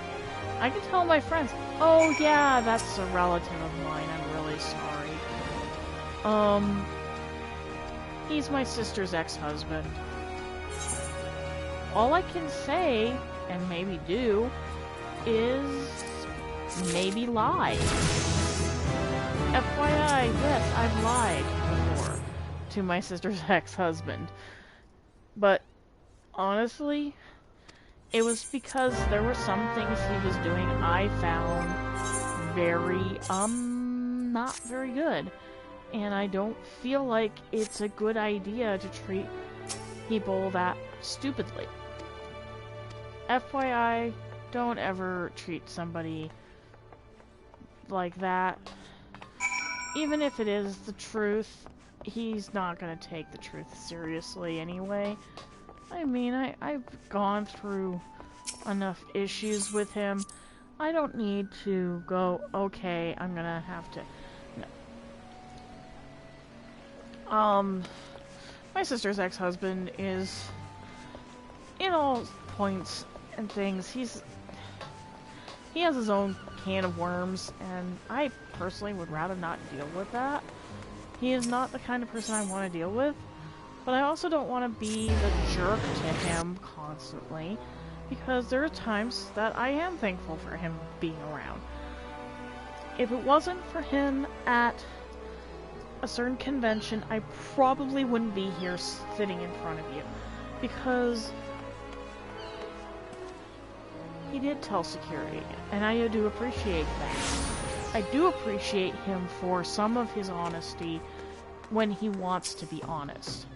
I can tell my friends, oh yeah, that's a relative of mine, I'm really sorry. He's my sister's ex-husband. All I can say, and maybe do, is maybe lie. FYI, yes, I've lied before to my sister's ex-husband. But, honestly, it was because there were some things he was doing I found very, not very good. And I don't feel like it's a good idea to treat people that stupidly. FYI, don't ever treat somebody like that. Even if it is the truth, he's not gonna take the truth seriously anyway. I mean, I've gone through enough issues with him. I don't need to go, okay, I'm gonna have to... No. My sister's ex-husband is, in all points and things, he has his own can of worms, and I personally would rather not deal with that. He is not the kind of person I want to deal with, but I also don't want to be the jerk to him constantly, because there are times that I am thankful for him being around. If it wasn't for him at a certain convention, I probably wouldn't be here sitting in front of you, because he did tell security, and I do appreciate that. I do appreciate him for some of his honesty when he wants to be honest.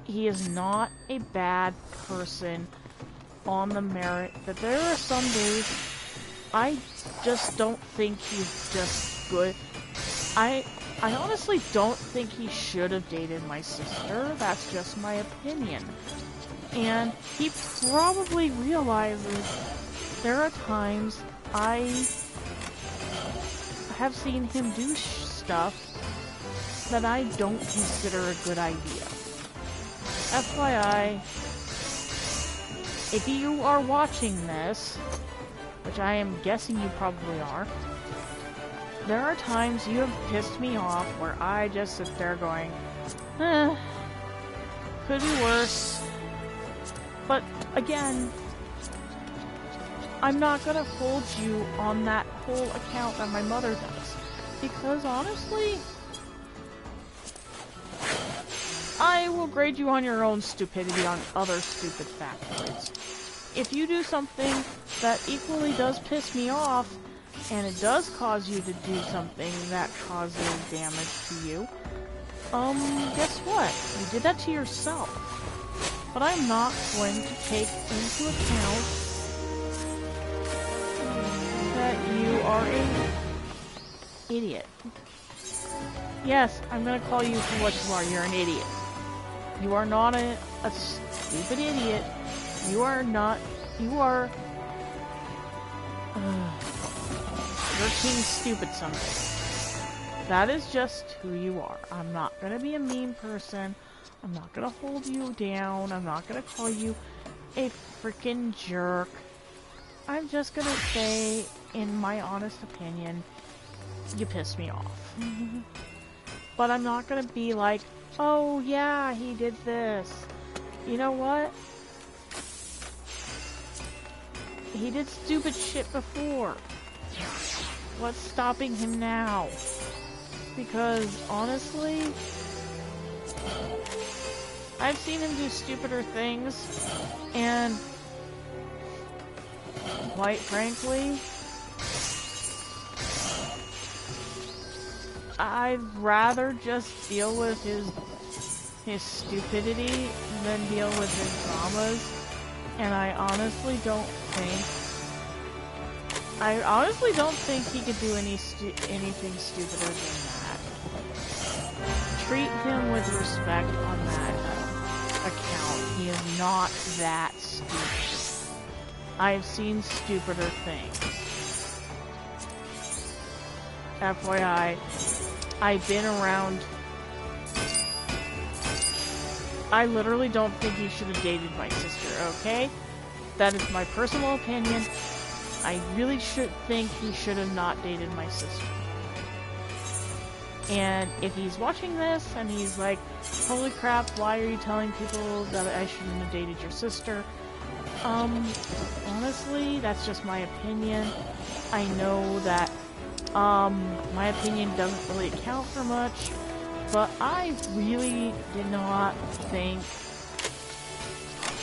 He is not a bad person on the merit that there are some days I just don't think he's just good. I honestly don't think he should have dated my sister. That's just my opinion. And he probably realizes there are times I have seen him do stuff that I don't consider a good idea. FYI, if you are watching this, which I am guessing you probably are, there are times you have pissed me off where I just sit there going, could be worse. But, again, I'm not gonna hold you on that whole account that my mother does. Because, honestly, I will grade you on your own stupidity on other stupid factoids. If you do something that equally does piss me off, and it does cause you to do something that causes damage to you, guess what? You did that to yourself. But I'm not going to take into account that you are an idiot. Yes, I'm gonna call you for what you are. You're an idiot. You are not a stupid idiot. You are not... You are... You're King Stupid someday. That is just who you are. I'm not gonna be a mean person. I'm not gonna hold you down. I'm not gonna call you a freaking jerk. I'm just gonna say, in my honest opinion, you piss me off. But I'm not gonna be like, oh yeah, he did this. You know what? He did stupid shit before. what's stopping him now? Because, honestly, I've seen him do stupider things, and quite frankly, I'd rather just deal with his stupidity than deal with his dramas, and I honestly don't think he could do anything stupider than that. Treat him with respect on that account. He is not that stupid. I've seen stupider things. FYI, I've been around. I literally don't think he should have dated my sister, okay? That is my personal opinion. I really think he should have not dated my sister. And if he's watching this and he's like, holy crap, why are you telling people that I shouldn't have dated your sister? Honestly, that's just my opinion. I know that my opinion doesn't really account for much, but I really did not think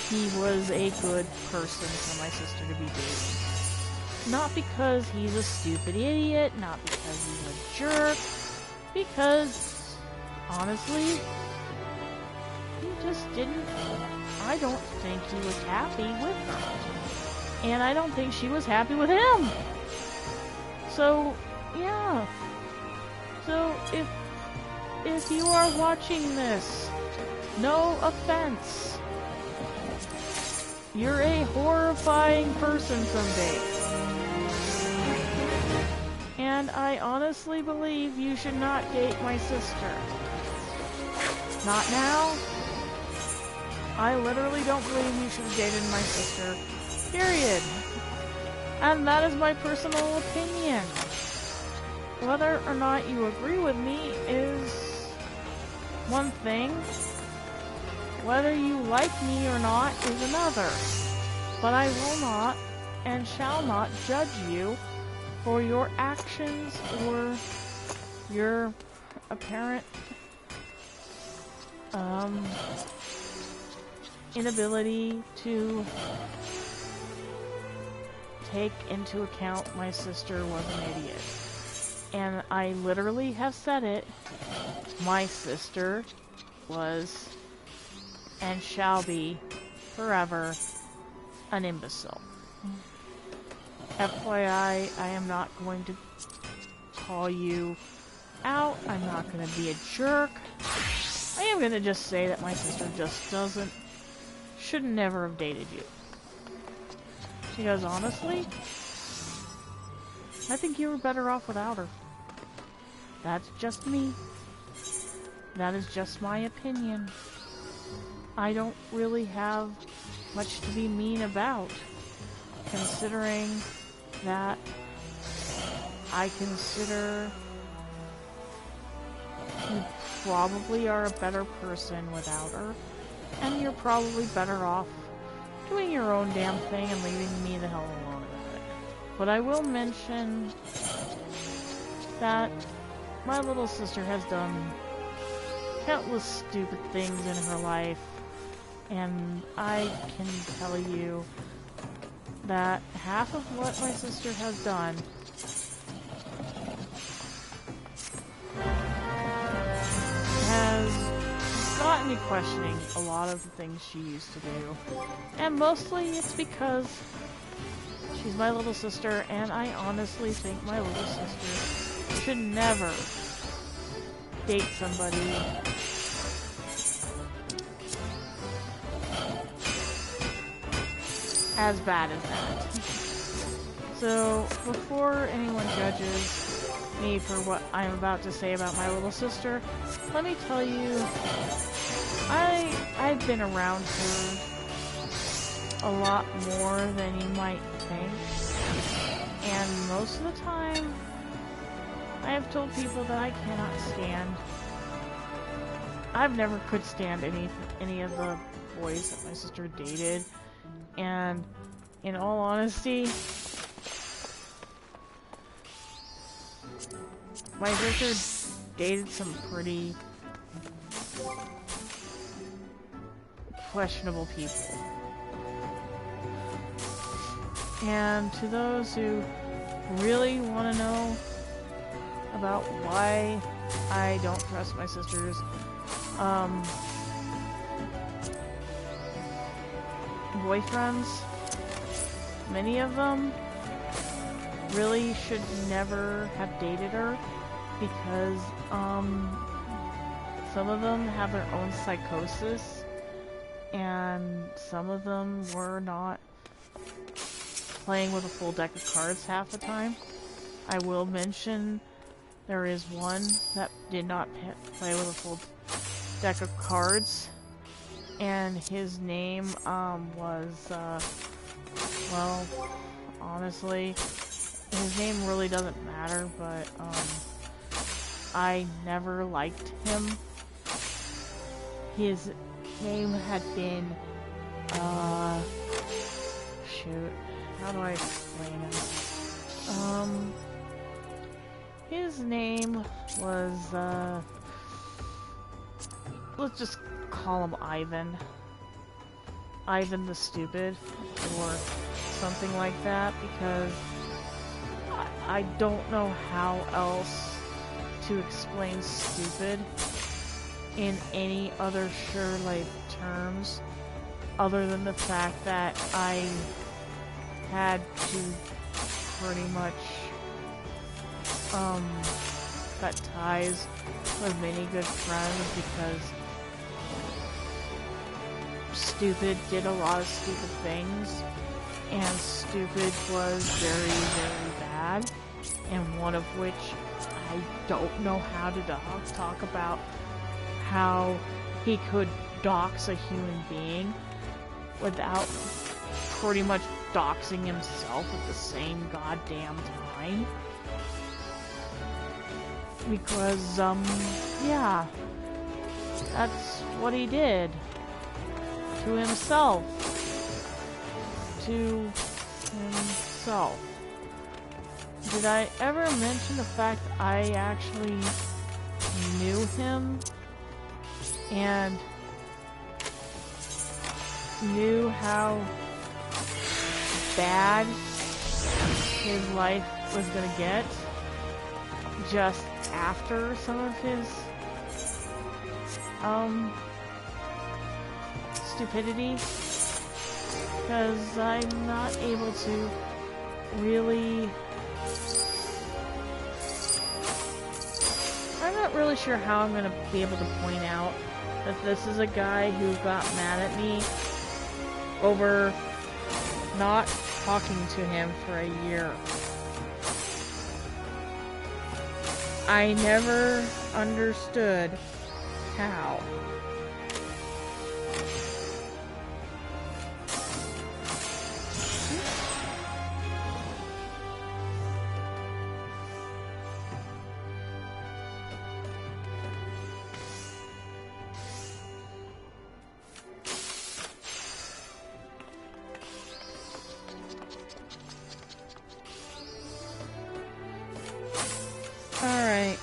he was a good person for my sister to be dating. Not because he's a stupid idiot, not because he's a jerk, because, honestly, he just didn't, I don't think he was happy with her. And I don't think she was happy with him. So, yeah. So, if you are watching this, no offense. You're a horrifying person someday. And I honestly believe you should not date my sister. Not now. I literally don't believe you should have dated my sister. Period. And that is my personal opinion. Whether or not you agree with me is one thing. Whether you like me or not is another. But I will not and shall not judge you for your actions or your apparent inability to take into account my sister was an idiot. And I literally have said it. My sister was and shall be forever an imbecile. FYI, I am not going to call you out. I'm not going to be a jerk. I am going to just say that my sister just should never have dated you. Because honestly, I think you were better off without her. That's just me. That is just my opinion. I don't really have much to be mean about, considering that I consider you probably are a better person without her, and you're probably better off doing your own damn thing and leaving me the hell alone about it. But I will mention that my little sister has done countless stupid things in her life, and I can tell you that half of what my sister has done has gotten me questioning a lot of the things she used to do. And mostly it's because she's my little sister, and I honestly think my little sister should never date somebody as bad as that. So, before anyone judges me for what I'm about to say about my little sister, let me tell you, I've been around her a lot more than you might think, and most of the time, I have told people that I cannot stand. I've never could stand any of the boys that my sister dated. And in all honesty, my sister dated some pretty questionable people. And to those who really want to know about why I don't trust my sisters, boyfriends, many of them really should never have dated her because, some of them have their own psychosis and some of them were not playing with a full deck of cards half the time. I will mention there is one that did not play with a full deck of cards, and his name was, well, honestly, his name really doesn't matter, but I never liked him. His name had been, shoot, how do I explain him? His name was, let's just call him Ivan. Ivan the Stupid, or something like that, because I don't know how else to explain stupid in any other sure-life terms, other than the fact that I had to pretty much cut ties with many good friends because Stupid did a lot of stupid things, and Stupid was very, very bad, and one of which I don't know how to talk about how he could dox a human being without pretty much doxing himself at the same goddamn time. Because, yeah, that's what he did. To himself. To himself. Did I ever mention the fact I actually knew him and knew how bad his life was gonna get just after some of his stupidity? Because I'm not able to really... I'm not really sure how I'm gonna be able to point out that this is a guy who got mad at me over not talking to him for a year. I never understood how. Alright.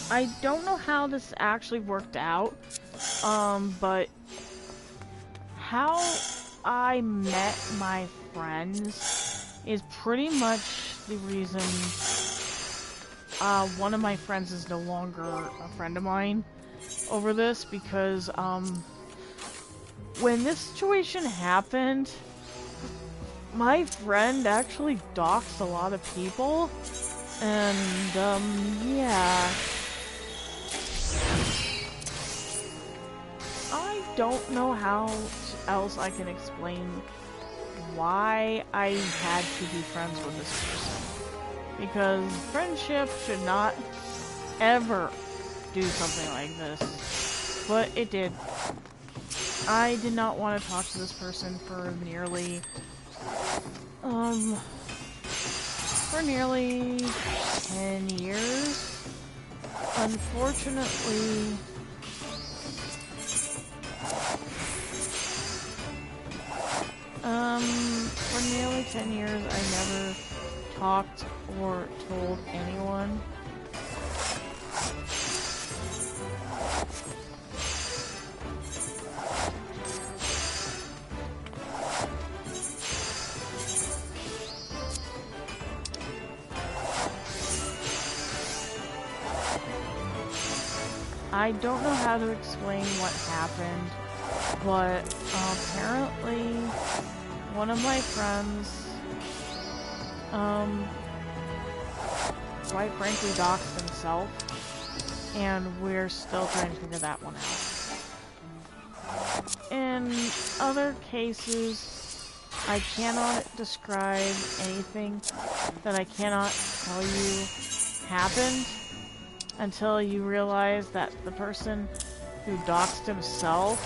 I don't know how this actually worked out, but how I met my friends is pretty much the reason one of my friends is no longer a friend of mine over this, because when this situation happened, my friend actually doxed a lot of people, and yeah. I don't know how else I can explain why I had to be friends with this person. Because friendship should not ever do something like this. But it did. I did not want to talk to this person for nearly 10 years. Unfortunately, for nearly 10 years, I never talked or told anyone. I don't know how to explain what happened, but apparently one of my friends, quite frankly doxed himself, and we're still trying to figure that one out. In other cases, I cannot describe anything that I cannot tell you happened until you realize that the person who doxed himself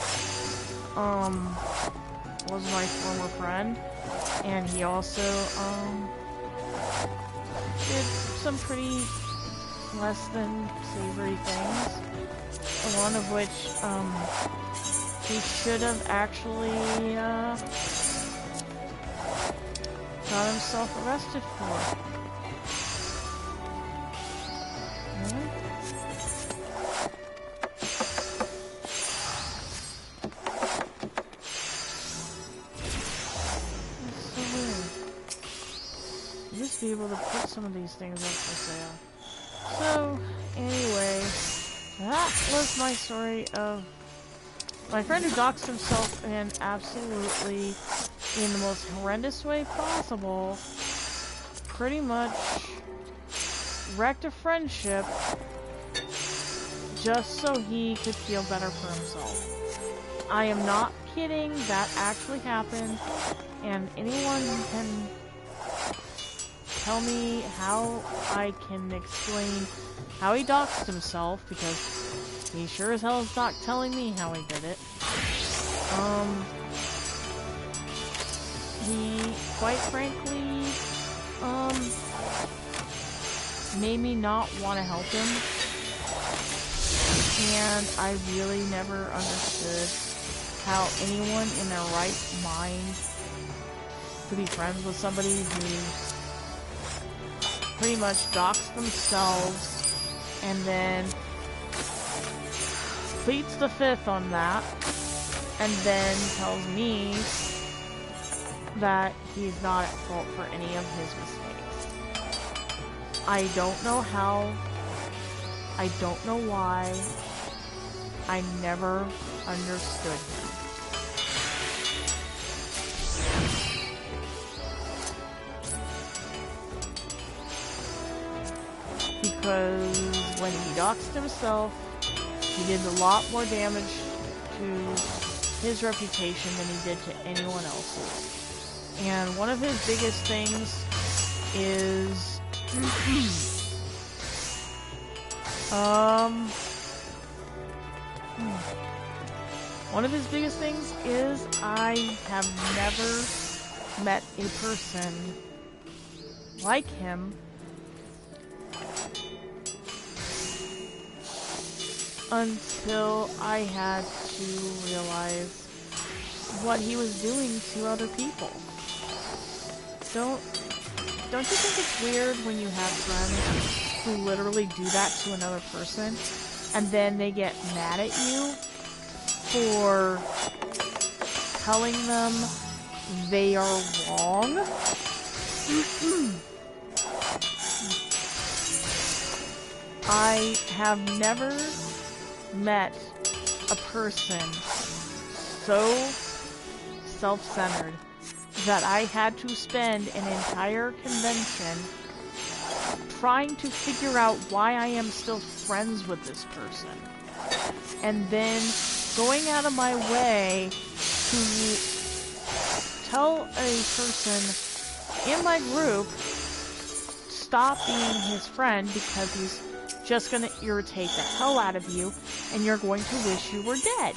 was my former friend, and he also did some pretty less than savory things, one of which he should have actually got himself arrested for. Be able to put some of these things up for sale. So, anyway, that was my story of my friend who doxed himself and absolutely, in the most horrendous way possible, pretty much wrecked a friendship just so he could feel better for himself. I am not kidding, that actually happened, and anyone can tell me how I can explain how he doxed himself, because he sure as hell is not telling me how he did it. He, quite frankly, made me not want to help him, and I really never understood how anyone in their right mind could be friends with somebody who pretty much doxed themselves and then pleads the fifth on that, and then tells me that he's not at fault for any of his mistakes. I don't know how, I don't know why, I never understood him. Because when he doxed himself, he did a lot more damage to his reputation than he did to anyone else's. And one of his biggest things is one of his biggest things is I have never met a person like him until I had to realize what he was doing to other people. Don't you think it's weird when you have friends who literally do that to another person, and then they get mad at you for telling them they are wrong? I have never met a person so self-centered that I had to spend an entire convention trying to figure out why I am still friends with this person, and then going out of my way to tell a person in my group stop being his friend because he's just gonna irritate the hell out of you and you're going to wish you were dead.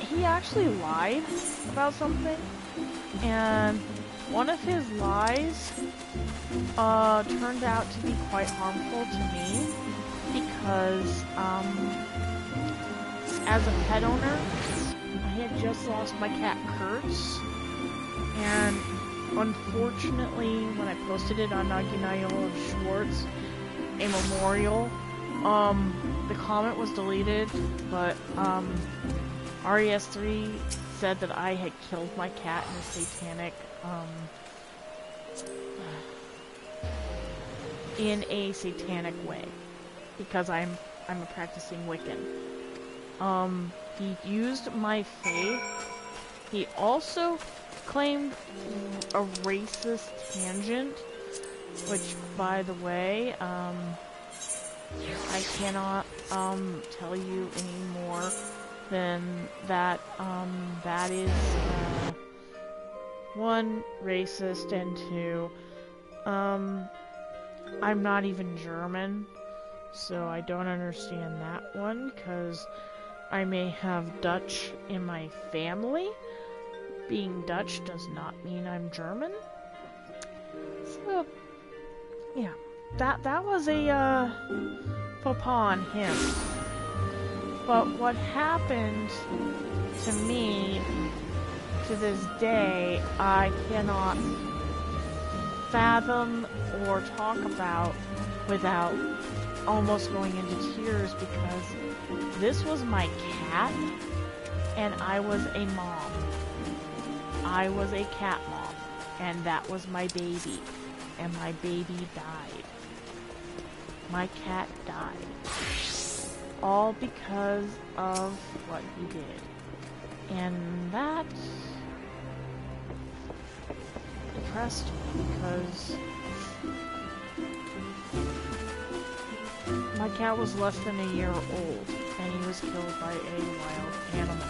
he actually lied about something, and one of his lies turned out to be quite harmful to me because as a pet owner, I had just lost my cat Kurtz, and unfortunately when I posted it on Nagunayo of Schwartz, a memorial, the comment was deleted, but RES3 said that I had killed my cat in a satanic way, because I'm a practicing Wiccan. He used my faith. He also claimed a racist tangent, which, by the way, I cannot tell you any more than that. That is one, racist, and two, I'm not even German, so I don't understand that one, because I may have Dutch in my family. Being Dutch does not mean I'm German. So, yeah, that was a faux pas on him. But what happened to me, to this day, I cannot fathom or talk about without almost going into tears, because this was my cat, and I was a mom. I was a cat mom, and that was my baby, and my baby died. My cat died. All because of what he did. And that depressed me, because my cat was less than a year old, and he was killed by a wild animal.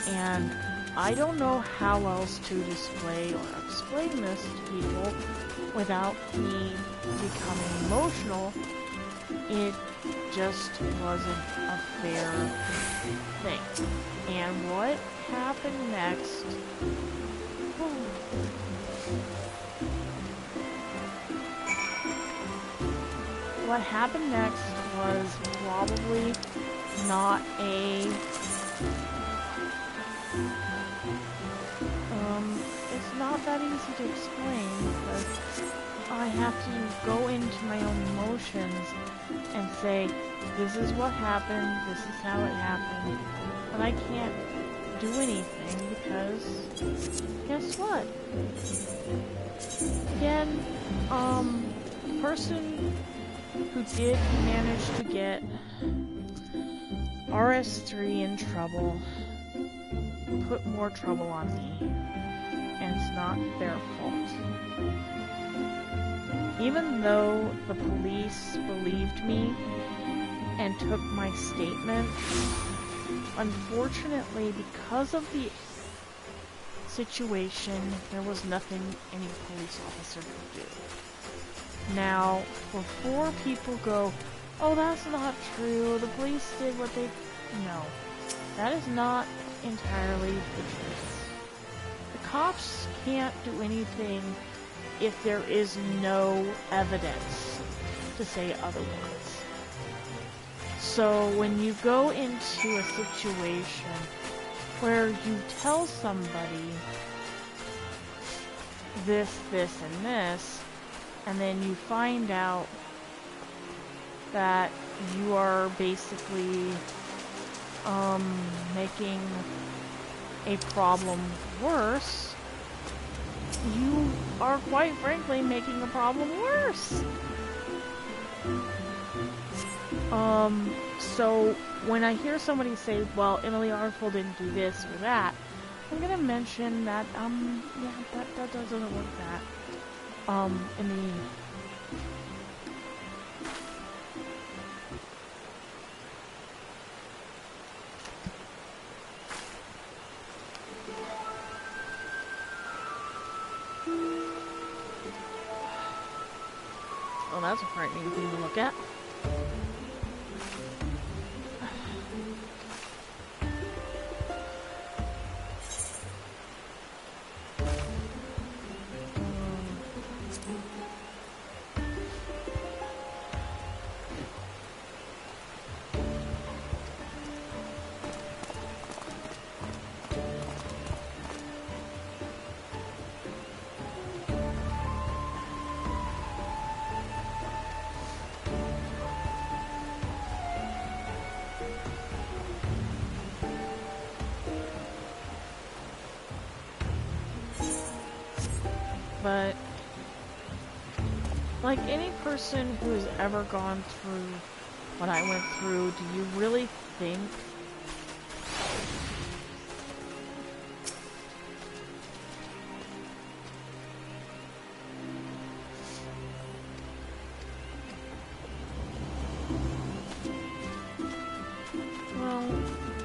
And I don't know how else to display or explain this to people without me becoming emotional. It just wasn't a fair thing. And what happened next? What happened next was probably not a... it's not that easy to explain, because I have to go into my own emotions and say, this is what happened, this is how it happened, but I can't do anything, because guess what? Again, the person who did manage to get RS3 in trouble put more trouble on me, and it's not their fault. Even though the police believed me and took my statement, unfortunately, because of the situation, there was nothing any police officer could do. Now, before people go, oh, that's not true, the police did what they... No, that is not entirely the truth. The cops can't do anything if there is no evidence to say otherwise. So when you go into a situation where you tell somebody this, and this, and then you find out that you are basically making a problem worse, you are quite frankly making a problem worse. So when I hear somebody say, well, Emily Artful didn't do this or that, I'm gonna mention that, yeah, that doesn't work that. In the... Well, that's a frightening thing to look at. But, like any person who has ever gone through what I went through, do you really think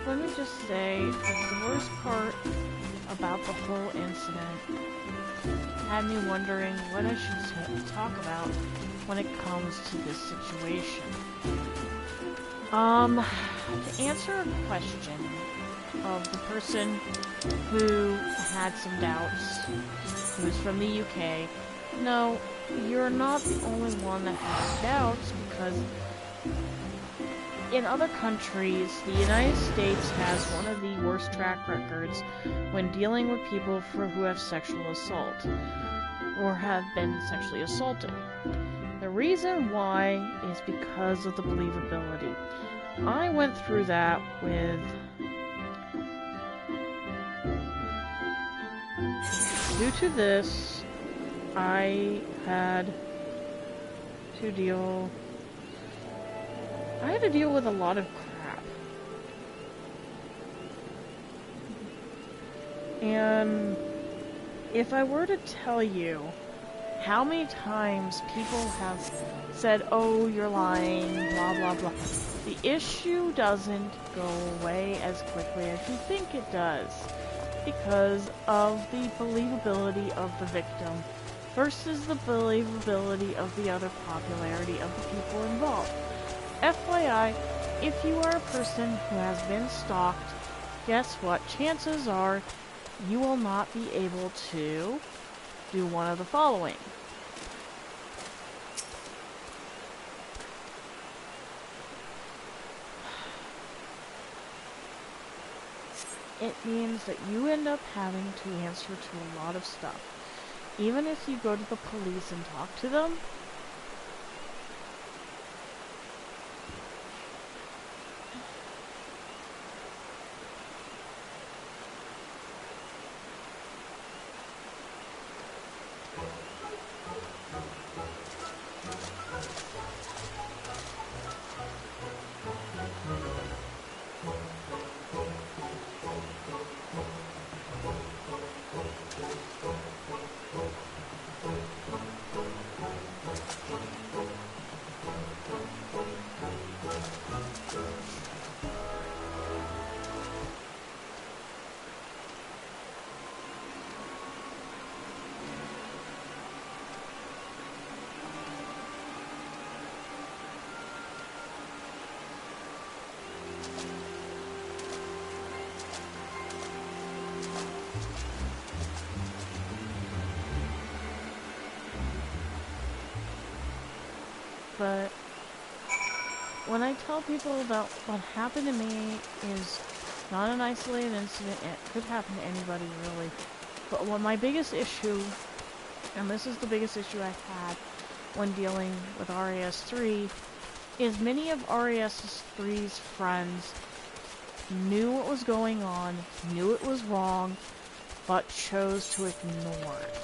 let me just say that the worst part about the whole incident had me wondering what I should talk about when it comes to this situation. To answer a question of the person who had some doubts, who is from the UK, no, you're not the only one that has doubts, because in other countries, the United States has one of the worst track records when dealing with people who have sexual assault or have been sexually assaulted. The reason why is because of the believability. I went through that with due to this, I had to deal with a lot of crap. And if I were to tell you how many times people have said, oh, you're lying, blah, blah, blah, the issue doesn't go away as quickly as you think it does, because of the believability of the victim versus the believability of the other popularity of the people involved. FYI, if you are a person who has been stalked, guess what? Chances are you will not be able to do one of the following. It means that you end up having to answer to a lot of stuff. Even if you go to the police and talk to them, but when I tell people about what happened to me is not an isolated incident, it could happen to anybody really, but what my biggest issue, and this is the biggest issue I've had when dealing with RAS3, is many of RAS3's friends knew what was going on, knew it was wrong, but chose to ignore it.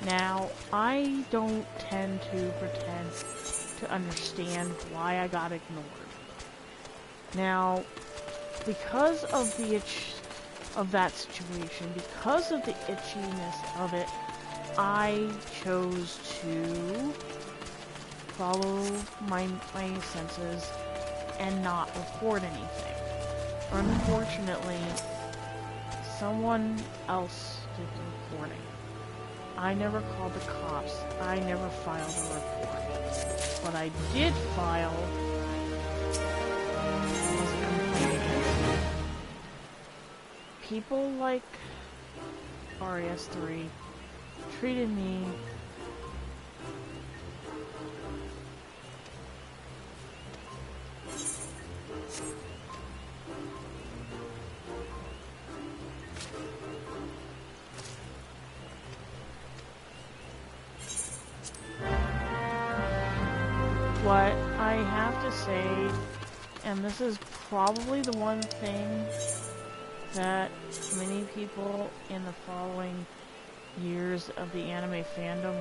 Now, I don't tend to pretend to understand why I got ignored. Now, because of the that situation, because of the itchiness of it, I chose to follow my senses and not report anything. Unfortunately, someone else did the reporting. I never called the cops. I never filed a report. What I did file was a complaint. People like RAS3 treated me what I have to say, and this is probably the one thing that many people in the following years of the anime fandom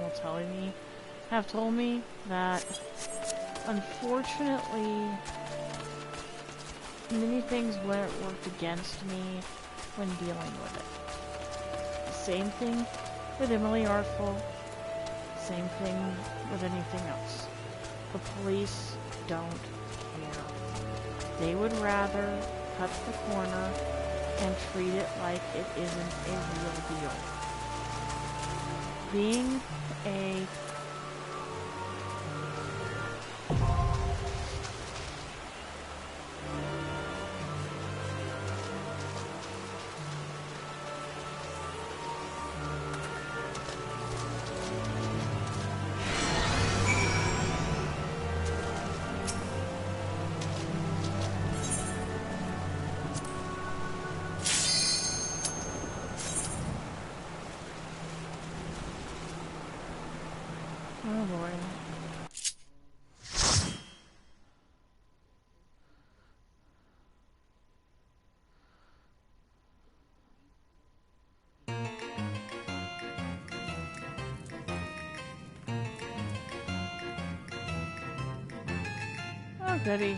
have told me that unfortunately many things worked against me when dealing with it. Same thing with Emily Artful, same thing with anything else. The police don't care. They would rather cut the corner and treat it like it isn't a real deal. Being a oh boy. Oh goody.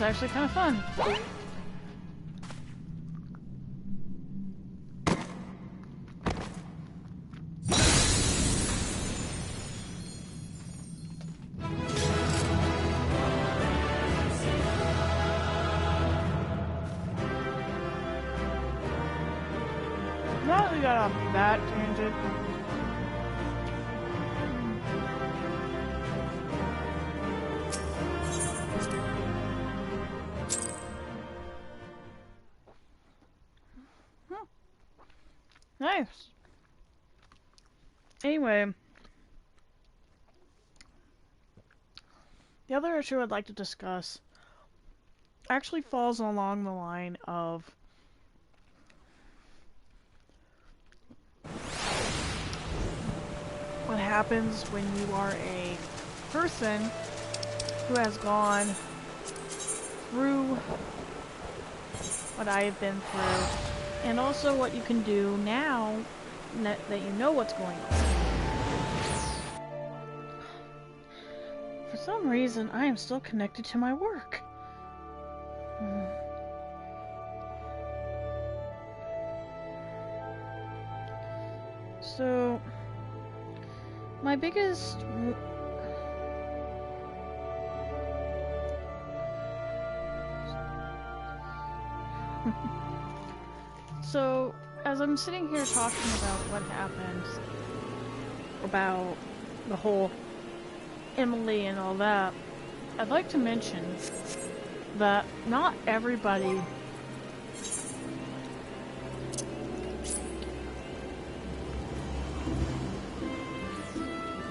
actually kind of fun. Now that we got off that tangent. Nice. Anyway, the other issue I'd like to discuss actually falls along the line of what happens when you are a person who has gone through what I have been through, and also what you can do now that you know what's going on. For some reason, I am still connected to my work. So, my biggest... So, as I'm sitting here talking about what happened, about the whole Emily and all that, I'd like to mention that not everybody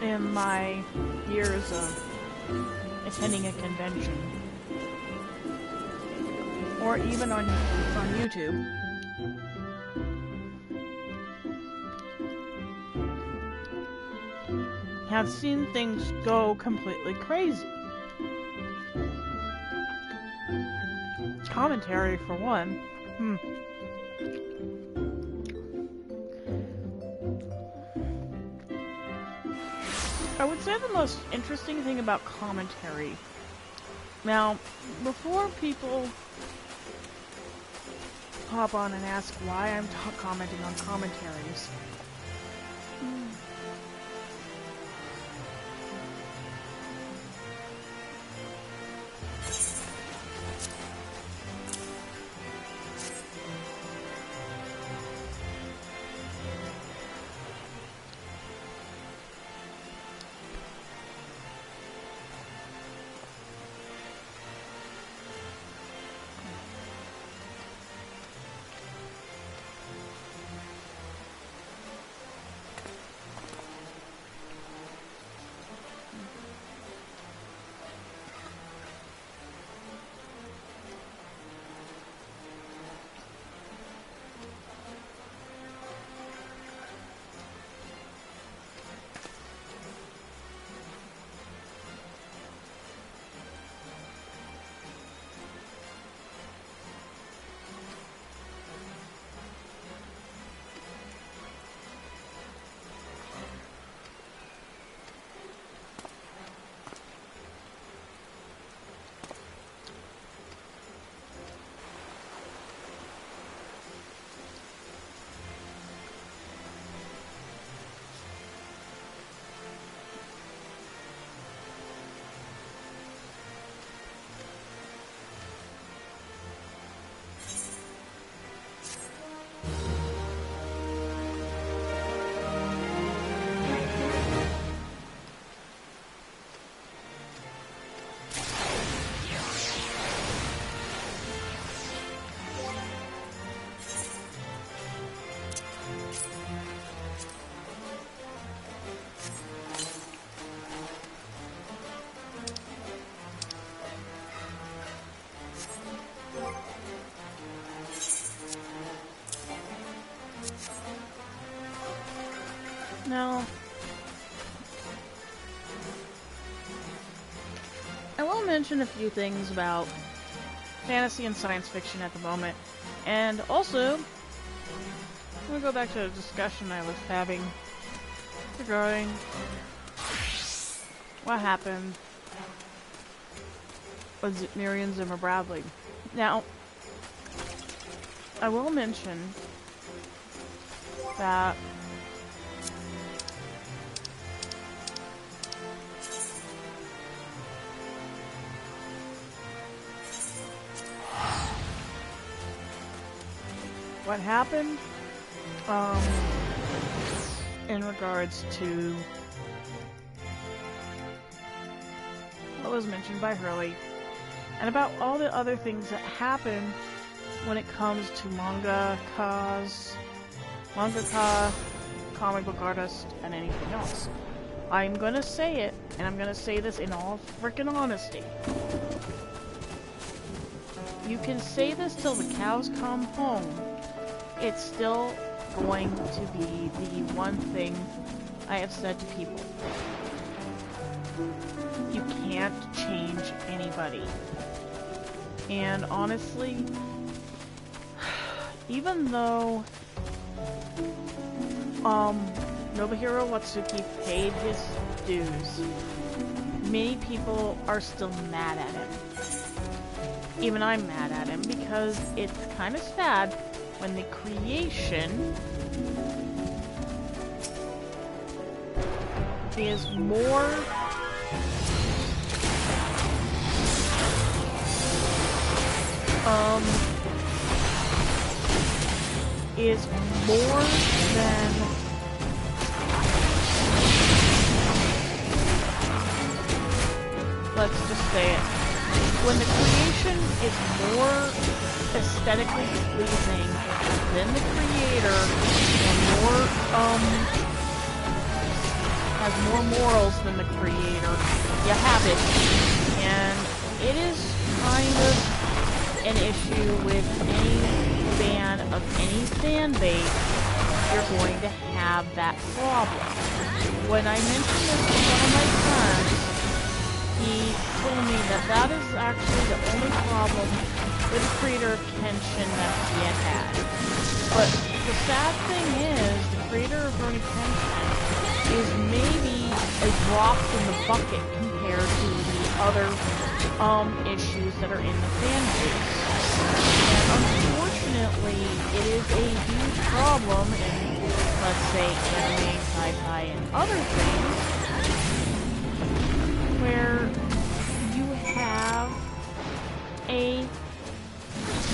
in my years of attending a convention, or even on YouTube, have seen things go completely crazy. Commentary, for one. I would say the most interesting thing about commentary. Now, before people hop on and ask why I'm commenting on commentaries, now, I will mention a few things about fantasy and science fiction at the moment, and also, I'm going to go back to a discussion I was having regarding what happened Marion Zimmer Bradley. Now, I will mention that what happened in regards to what was mentioned by Hurley and about all the other things that happen when it comes to mangaka, comic book artists, and anything else. I'm gonna say it, and I'm gonna say this in all frickin' honesty. You can say this till the cows come home. It's still going to be the one thing I have said to people. You can't change anybody. And honestly, even though Nobuhiro Watsuki paid his dues, many people are still mad at him. Even I'm mad at him because it's kind of sad when the creation is more than let's just say it. When the creation is more aesthetically pleasing than the creator and more has more morals than the creator, you have it. And it is kind of an issue with any fan of any fan base. You're going to have that problem. When I mentioned this to one of my friends, he told me that that is actually the only problem with the creator of Kenshin that he had. But the sad thing is, the creator of Rurouni Kenshin is maybe a drop in the bucket compared to the other issues that are in the fan base. And unfortunately, it is a huge problem in, let's say, anime, sci-fi, and other things, where you have a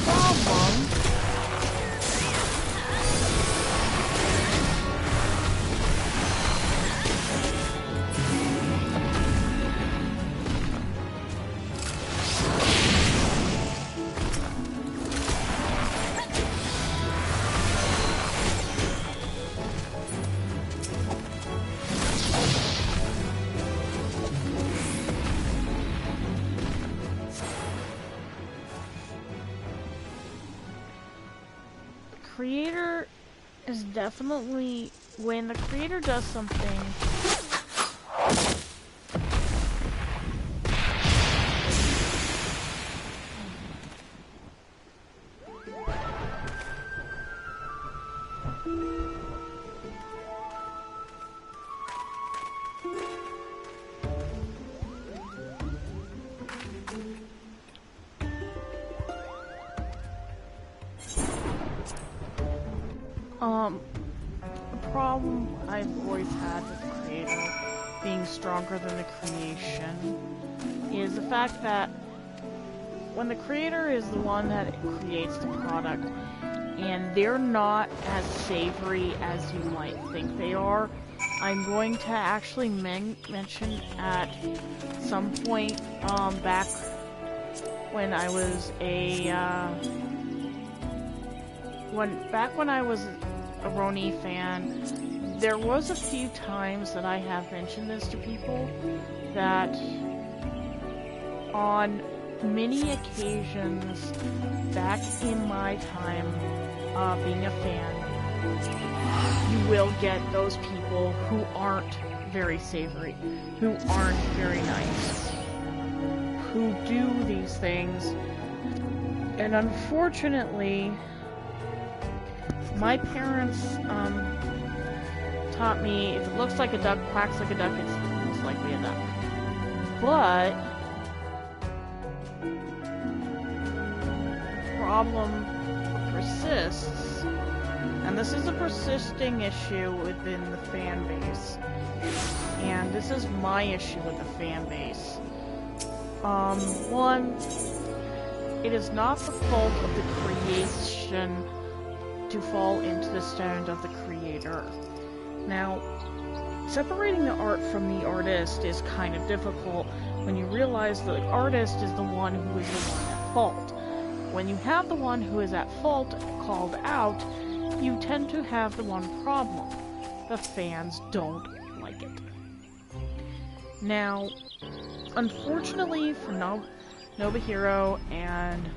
problem creator is definitely, when the creator does something the problem I've always had with the creator being stronger than the creation is the fact that when the creator is the one that creates the product and they're not as savory as you might think they are, I'm going to actually mention at some point back when I was when I was a Roni fan, there was a few times that I have mentioned this to people, that on many occasions back in my time being a fan, you will get those people who aren't very savory, who aren't very nice, who do these things. And unfortunately, my parents taught me, if it looks like a duck, quacks like a duck, it's most likely a duck. But problem persists, and this is a persisting issue within the fan base, and this is my issue with the fan base. One, it is not the fault of the creation to fall into the stand of the creator. Now, separating the art from the artist is kind of difficult when you realize that the artist is the one who is the one at fault. When you have the one who is at fault called out, you tend to have the one problem. The fans don't like it. Now, unfortunately for Nobuhiro and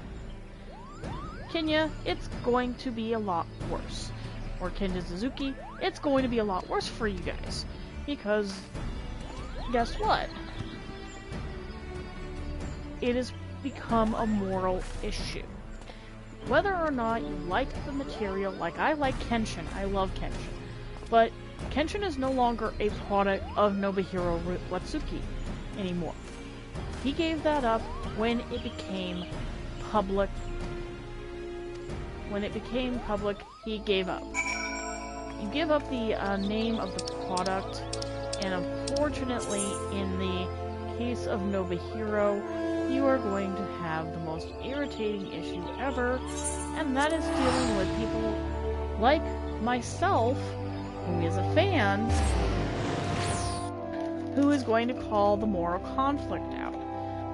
Kenya, it's going to be a lot worse. Or Kenya Suzuki, it's going to be a lot worse for you guys. Because, guess what? It has become a moral issue. Whether or not you like the material, like I like Kenshin, I love Kenshin, but Kenshin is no longer a product of Nobuhiro Watsuki anymore. He gave that up when it became public. When it became public, he gave up. You give up the name of the product, and unfortunately, in the case of Nobuhiro, you are going to have the most irritating issue ever, and that is dealing with people like myself, who is a fan, who is going to call the moral conflict out.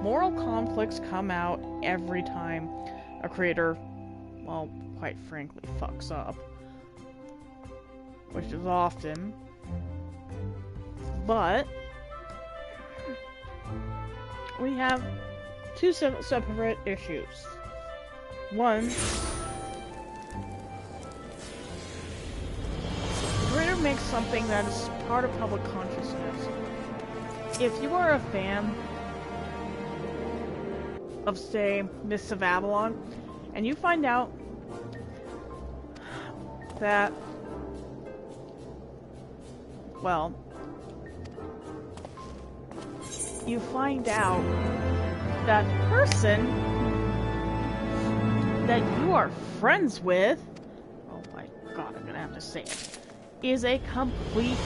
Moral conflicts come out every time a creator, well, quite frankly, fucks up. Which is often. But we have two separate issues. One, the creator makes something that is part of public consciousness. If you are a fan of, say, Mists of Avalon, and you find out that, well, you find out that person that you are friends with, oh my god, I'm gonna have to say it, is a complete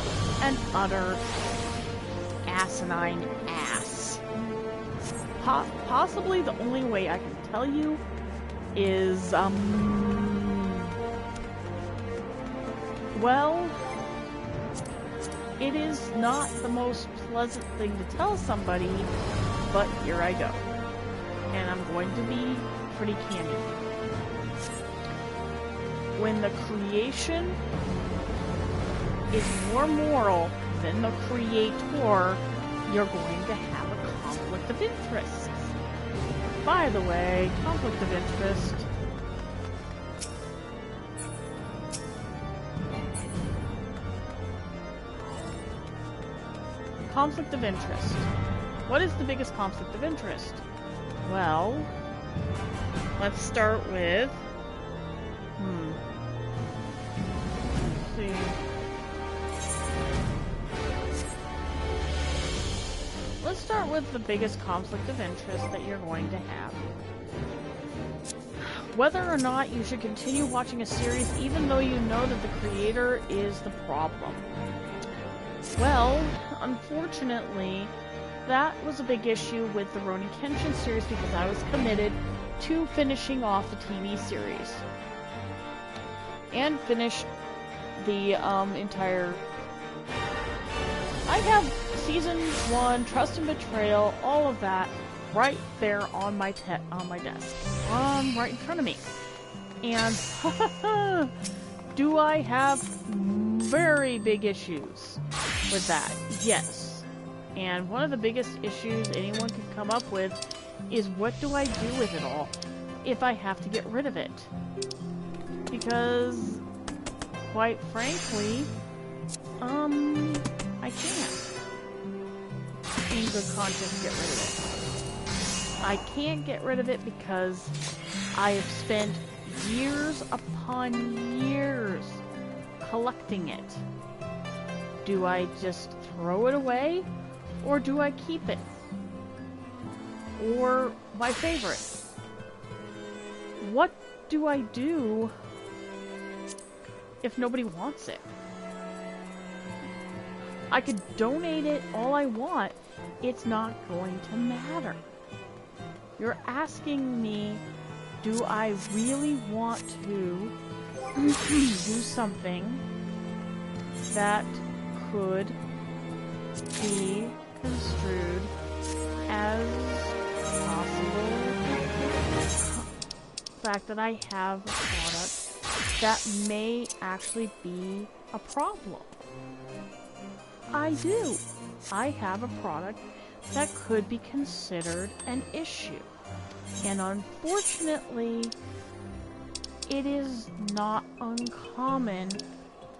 and utter asinine ass. Possibly the only way I can tell you is, well, it is not the most pleasant thing to tell somebody, but here I go. And I'm going to be pretty candid. When the creation is more moral than the creator, you're going to have a conflict of interest. By the way, conflict of interest. Conflict of interest. What is the biggest conflict of interest? Well, let's start with... Let's see. Let's start with the biggest conflict of interest that you're going to have. Whether or not you should continue watching a series even though you know that the creator is the problem. Well, unfortunately, that was a big issue with the Rurouni Kenshin series because I was committed to finishing off the TV series. And finish the entire... I have Season 1, Trust and Betrayal, all of that right there on my desk. Right in front of me. And do I have very big issues with that? Yes. And one of the biggest issues anyone can come up with is what do I do with it all if I have to get rid of it? Because, quite frankly, I can't. In good conscience, get rid of it. I can't get rid of it because I have spent years upon years collecting it. Do I just throw it away? Or do I keep it? Or my favorite. What do I do if nobody wants it? I could donate it all I want. It's not going to matter. You're asking me, do I really want to do something that could be construed as possible fact that I have a product that may actually be a problem. I do. I have a product that could be considered an issue. And unfortunately, it is not uncommon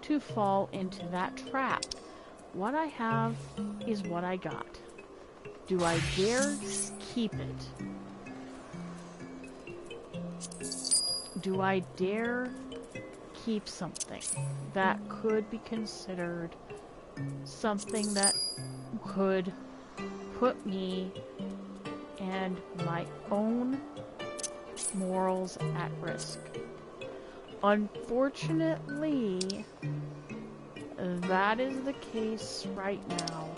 to fall into that trap. What I have is what I got. Do I dare keep it? Do I dare keep something that could be considered something that could put me and my own morals at risk? Unfortunately, that is the case right now,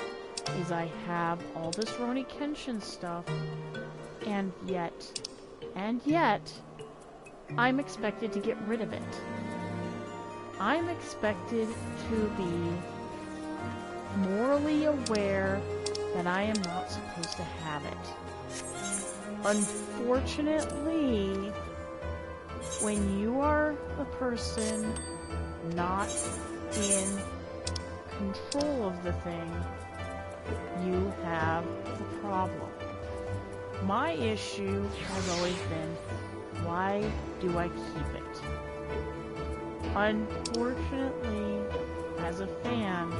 is I have all this Roni Kenshin stuff, and yet, I'm expected to get rid of it. I'm expected to be morally aware that I am not supposed to have it. Unfortunately, when you are a person not in control of the thing, you have a problem. My issue has always been, why do I keep it? Unfortunately, as a fan,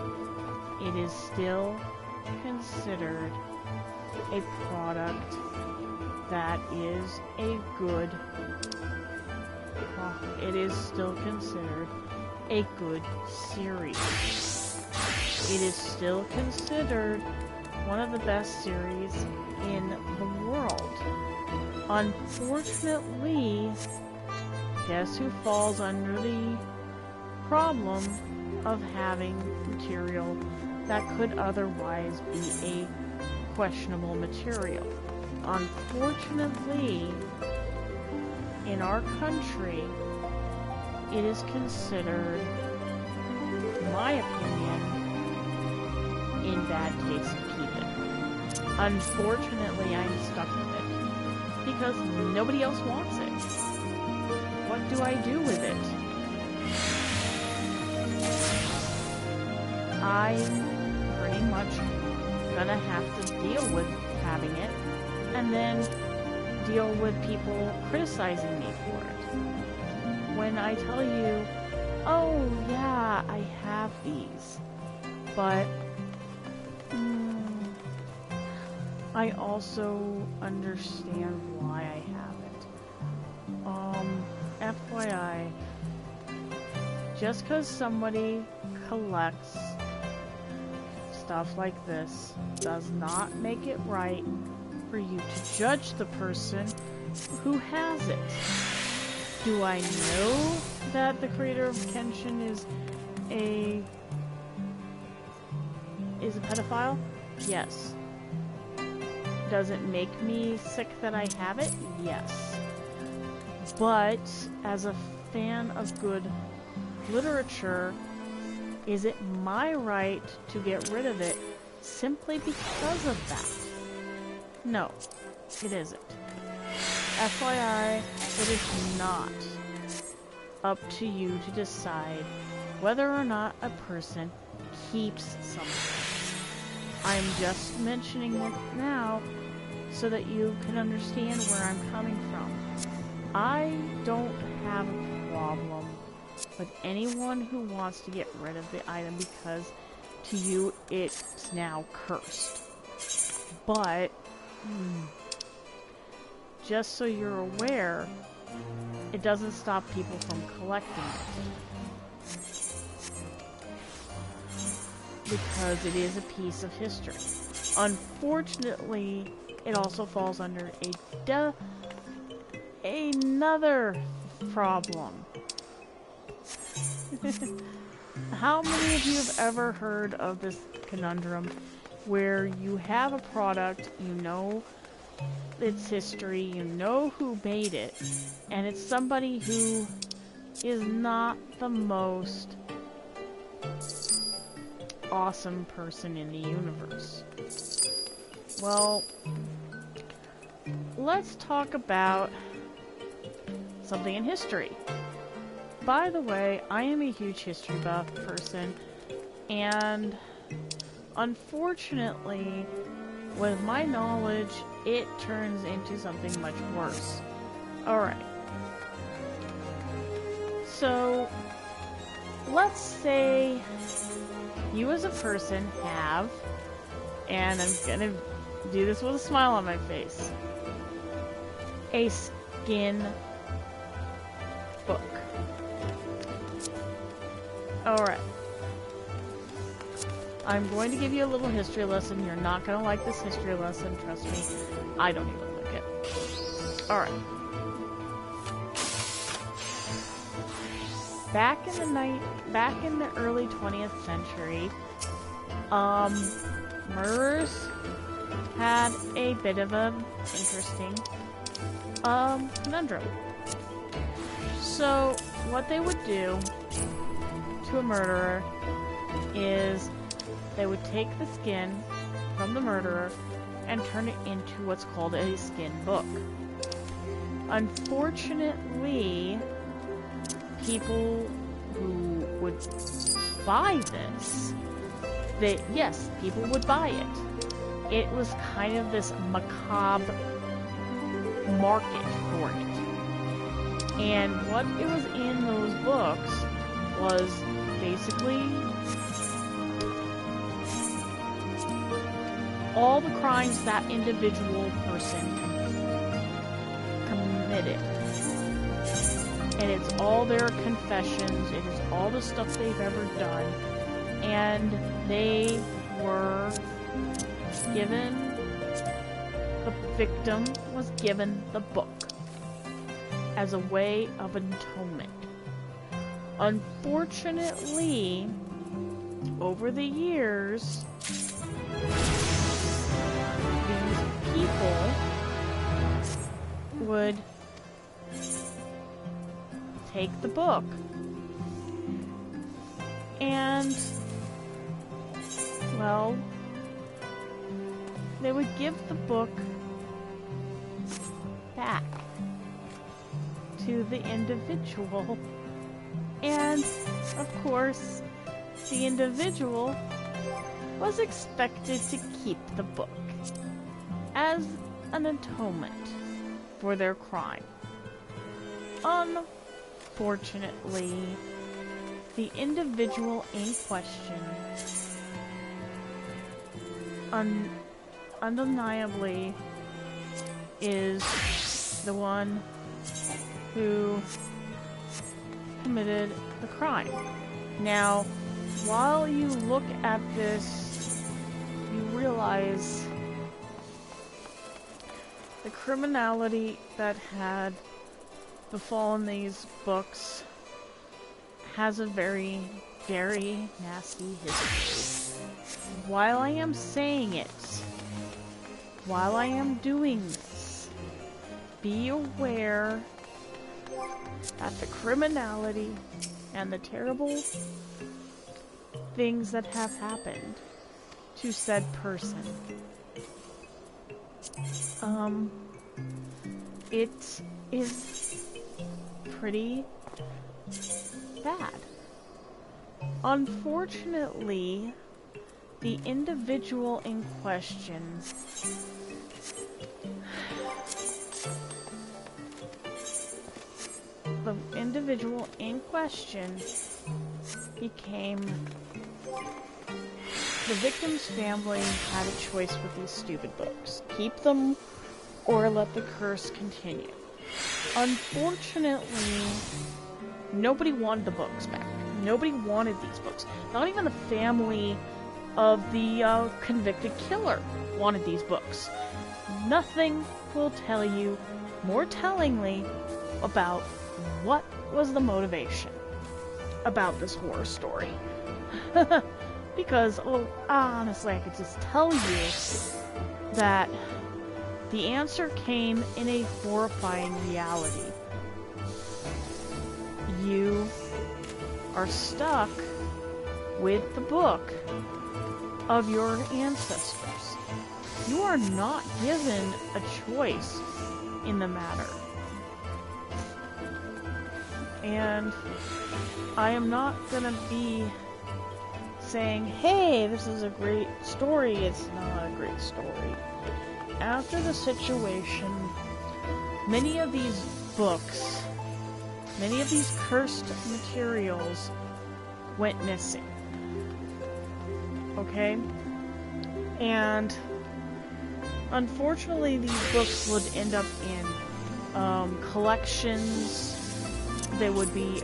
it is still considered a product that is a good it is still considered a good series. It is still considered one of the best series in the world. Unfortunately, guess who falls under the problem of having material that could otherwise be a questionable material? Unfortunately, in our country, it is considered, in my opinion, in bad taste to keep it. Unfortunately, I'm stuck with it because nobody else wants it. What do I do with it? I'm pretty much gonna have to deal with having it, and then deal with people criticizing me for it. When I tell you, oh yeah, I have these, but I also understand why I have it. FYI, just because somebody collects stuff like this does not make it right for you to judge the person who has it. Do I know that the creator of Kenshin is a pedophile? Yes. Does it make me sick that I have it? Yes. But as a fan of good literature, is it my right to get rid of it simply because of that? No, it isn't. FYI, it is not up to you to decide whether or not a person keeps something. I'm just mentioning it now so that you can understand where I'm coming from. I don't have a problem with anyone who wants to get rid of the item because to you it's now cursed. But just so you're aware, it doesn't stop people from collecting it. Because it is a piece of history. Unfortunately, it also falls under another problem. How many of you have ever heard of this conundrum where you have a product, you know its history, you know who made it, and it's somebody who is not the most awesome person in the universe? Well, let's talk about something in history. By the way, I am a huge history buff person, and unfortunately, with my knowledge, it turns into something much worse. Alright. So, let's say you as a person have, and I'm gonna do this with a smile on my face, a skin book. Alright. I'm going to give you a little history lesson. You're not going to like this history lesson, trust me. I don't even like it. Alright. Back in the early 20th century, murderers had a bit of an interesting conundrum. So, what they would do to a murderer is they would take the skin from the murderer and turn it into what's called a skin book. Unfortunately, people who would buy this, yes, people would buy it. It was kind of this macabre market for it. And what it was in those books was basically all the crimes that individual person committed. And it's all their confessions, it is all the stuff they've ever done. And they were given, the victim was given the book as a way of atonement. Unfortunately, over the years, these people would take the book and, well, they would give the book back to the individual. And, of course, the individual was expected to keep the book as an atonement for their crime. Unfortunately, the individual in question undeniably is the one who committed the crime. Now, while you look at this, you realize the criminality that had befallen these books has a very, very nasty history. While I am saying it, while I am doing this, be aware that the criminality and the terrible things that have happened to said person, it is pretty bad. Unfortunately, the individual in question became, the victim's family had a choice with these stupid books. Keep them or let the curse continue. Unfortunately, nobody wanted the books back. Nobody wanted these books. Not even the family of the convicted killer wanted these books. Nothing will tell you more tellingly about what was the motivation about this horror story? Because, well, honestly, I could just tell you that the answer came in a horrifying reality. You are stuck with the book of your ancestors. You are not given a choice in the matter. And I am not gonna be saying, hey, this is a great story. It's not a great story. After the situation, many of these books, many of these cursed materials went missing. Okay? And unfortunately, these books would end up in collections. They would be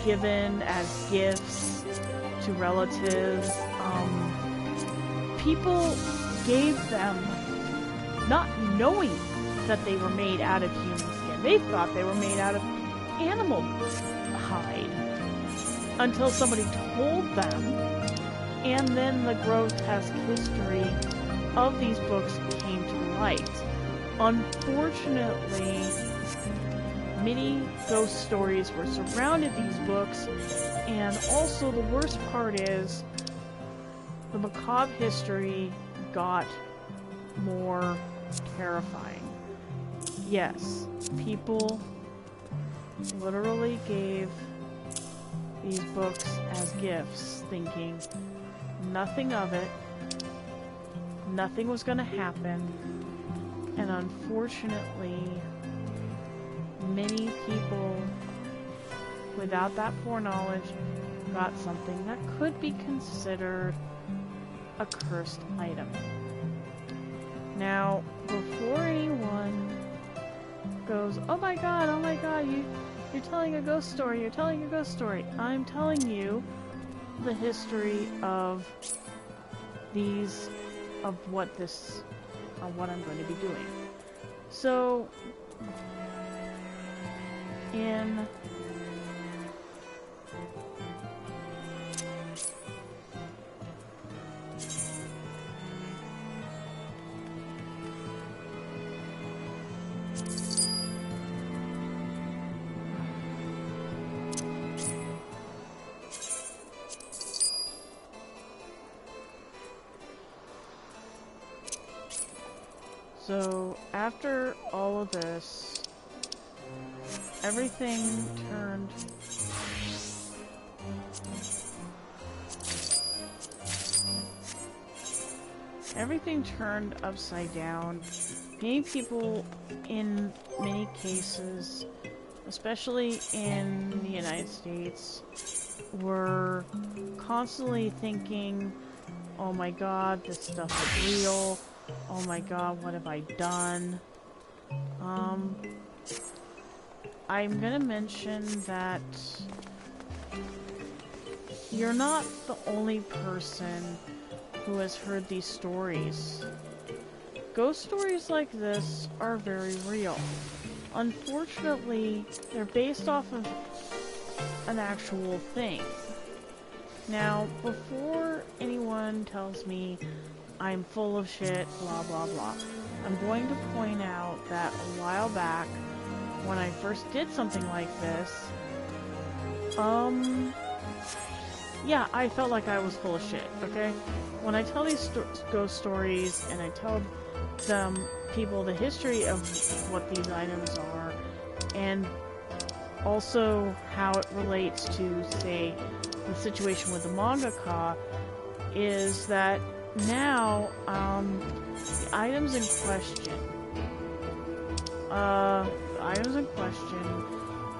given as gifts to relatives. People gave them not knowing that they were made out of human skin. They thought they were made out of animal hide until somebody told them, and then the grotesque history of these books came to light. Unfortunately, many ghost stories were surrounded these books, and also the worst part is the macabre history got more terrifying. Yes, people literally gave these books as gifts, thinking nothing of it, nothing was going to happen, and unfortunately, many people without that foreknowledge got something that could be considered a cursed item. Now, before anyone goes, oh my god, you're telling a ghost story, you're telling a ghost story, I'm telling you the history of these, of what I'm going to be doing. So, So, after all of this, everything turned upside down. Many people, in many cases, especially in the United States, were constantly thinking, oh my god, this stuff is real. Oh my god, what have I done? I'm gonna mention that you're not the only person who has heard these stories. Ghost stories like this are very real. Unfortunately, they're based off of an actual thing. Now, before anyone tells me I'm full of shit, blah blah blah, I'm going to point out that a while back, when I first did something like this, yeah, I felt like I was full of shit, okay? When I tell these ghost stories, and I tell people the history of what these items are, and also how it relates to, say, the situation with the mangaka, is that now, the items in question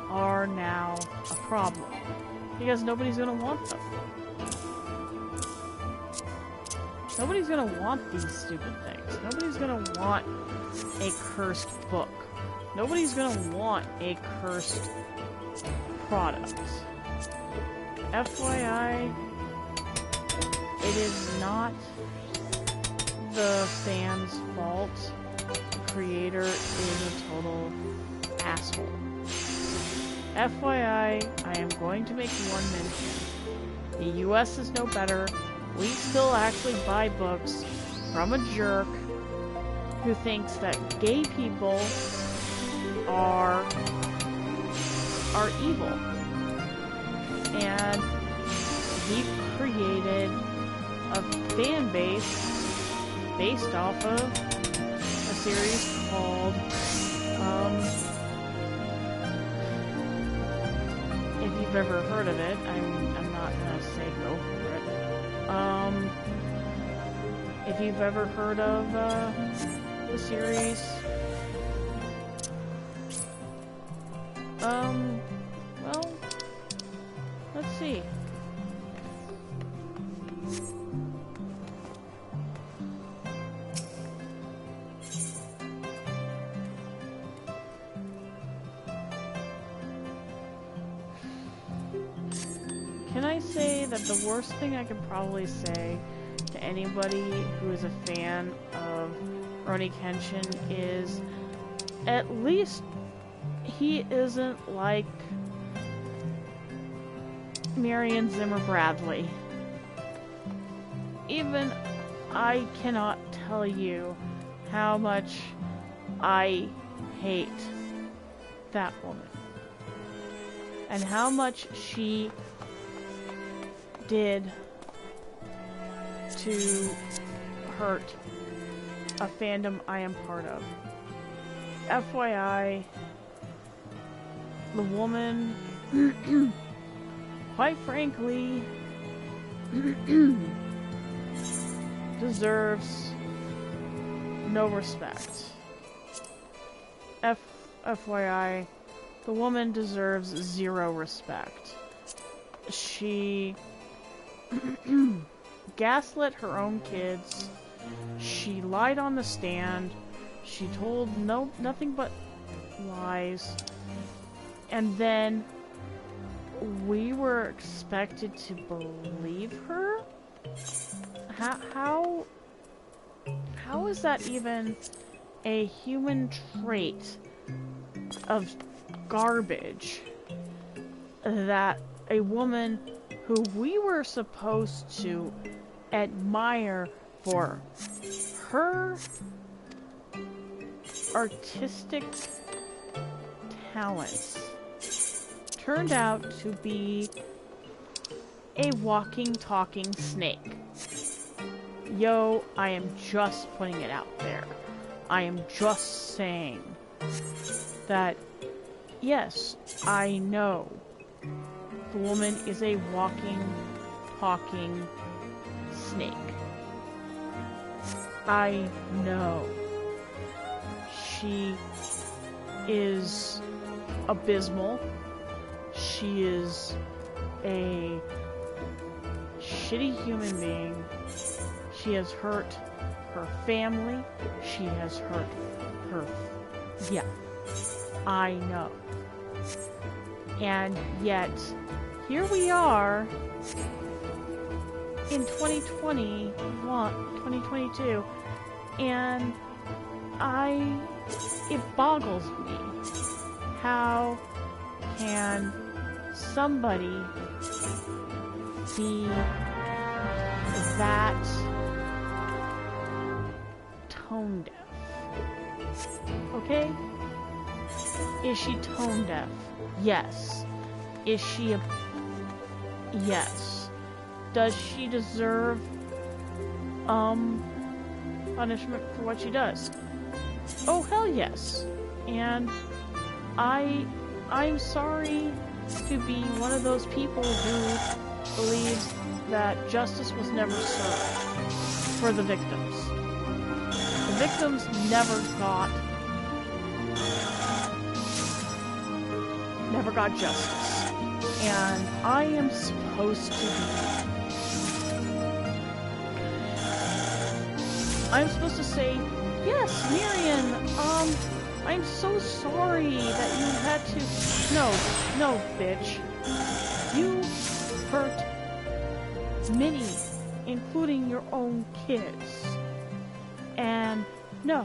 are now a problem, because nobody's gonna want them. Nobody's gonna want these stupid things. Nobody's gonna want a cursed book. Nobody's gonna want a cursed product. FYI, it is not the fan's fault. The creator is a total asshole. FYI, I am going to make one mention. The US is no better. We still actually buy books from a jerk who thinks that gay people are evil. And he created a fan base based off of a series called, if you've ever heard of it, I'm not gonna say go for it. If you've ever heard of, the series, well, let's see. Can I say that the worst thing I could probably say to anybody who is a fan of Rurouni Kenshin is, at least he isn't like Marion Zimmer Bradley. Even I cannot tell you how much I hate that woman. And how much she did to hurt a fandom I am part of. FYI, the woman, quite frankly, deserves no respect. FYI, the woman deserves zero respect. She gaslit her own kids. She lied on the stand. She told nothing but lies. And then we were expected to believe her? How is that even a human trait of garbage that a woman who we were supposed to admire for her artistic talents turned out to be a walking, talking snake? Yo, I am just putting it out there. I am just saying that, yes, I know the woman is a walking, talking snake. I know she is abysmal. She is a shitty human being. She has hurt her family. She has hurt her... Yeah, I know. And yet, here we are in 2022, and it boggles me. How can somebody be that tone deaf? Okay? Is she tone deaf? Yes. Is she a... Yes. Does she deserve, punishment for what she does? Oh, hell yes. And I'm sorry to be one of those people who believes that justice was never served for the victims. The victims never got justice. And I am supposed to I'm supposed to say, yes, Miriam, I'm so sorry that you had to... No, bitch. You hurt many, including your own kids. And no,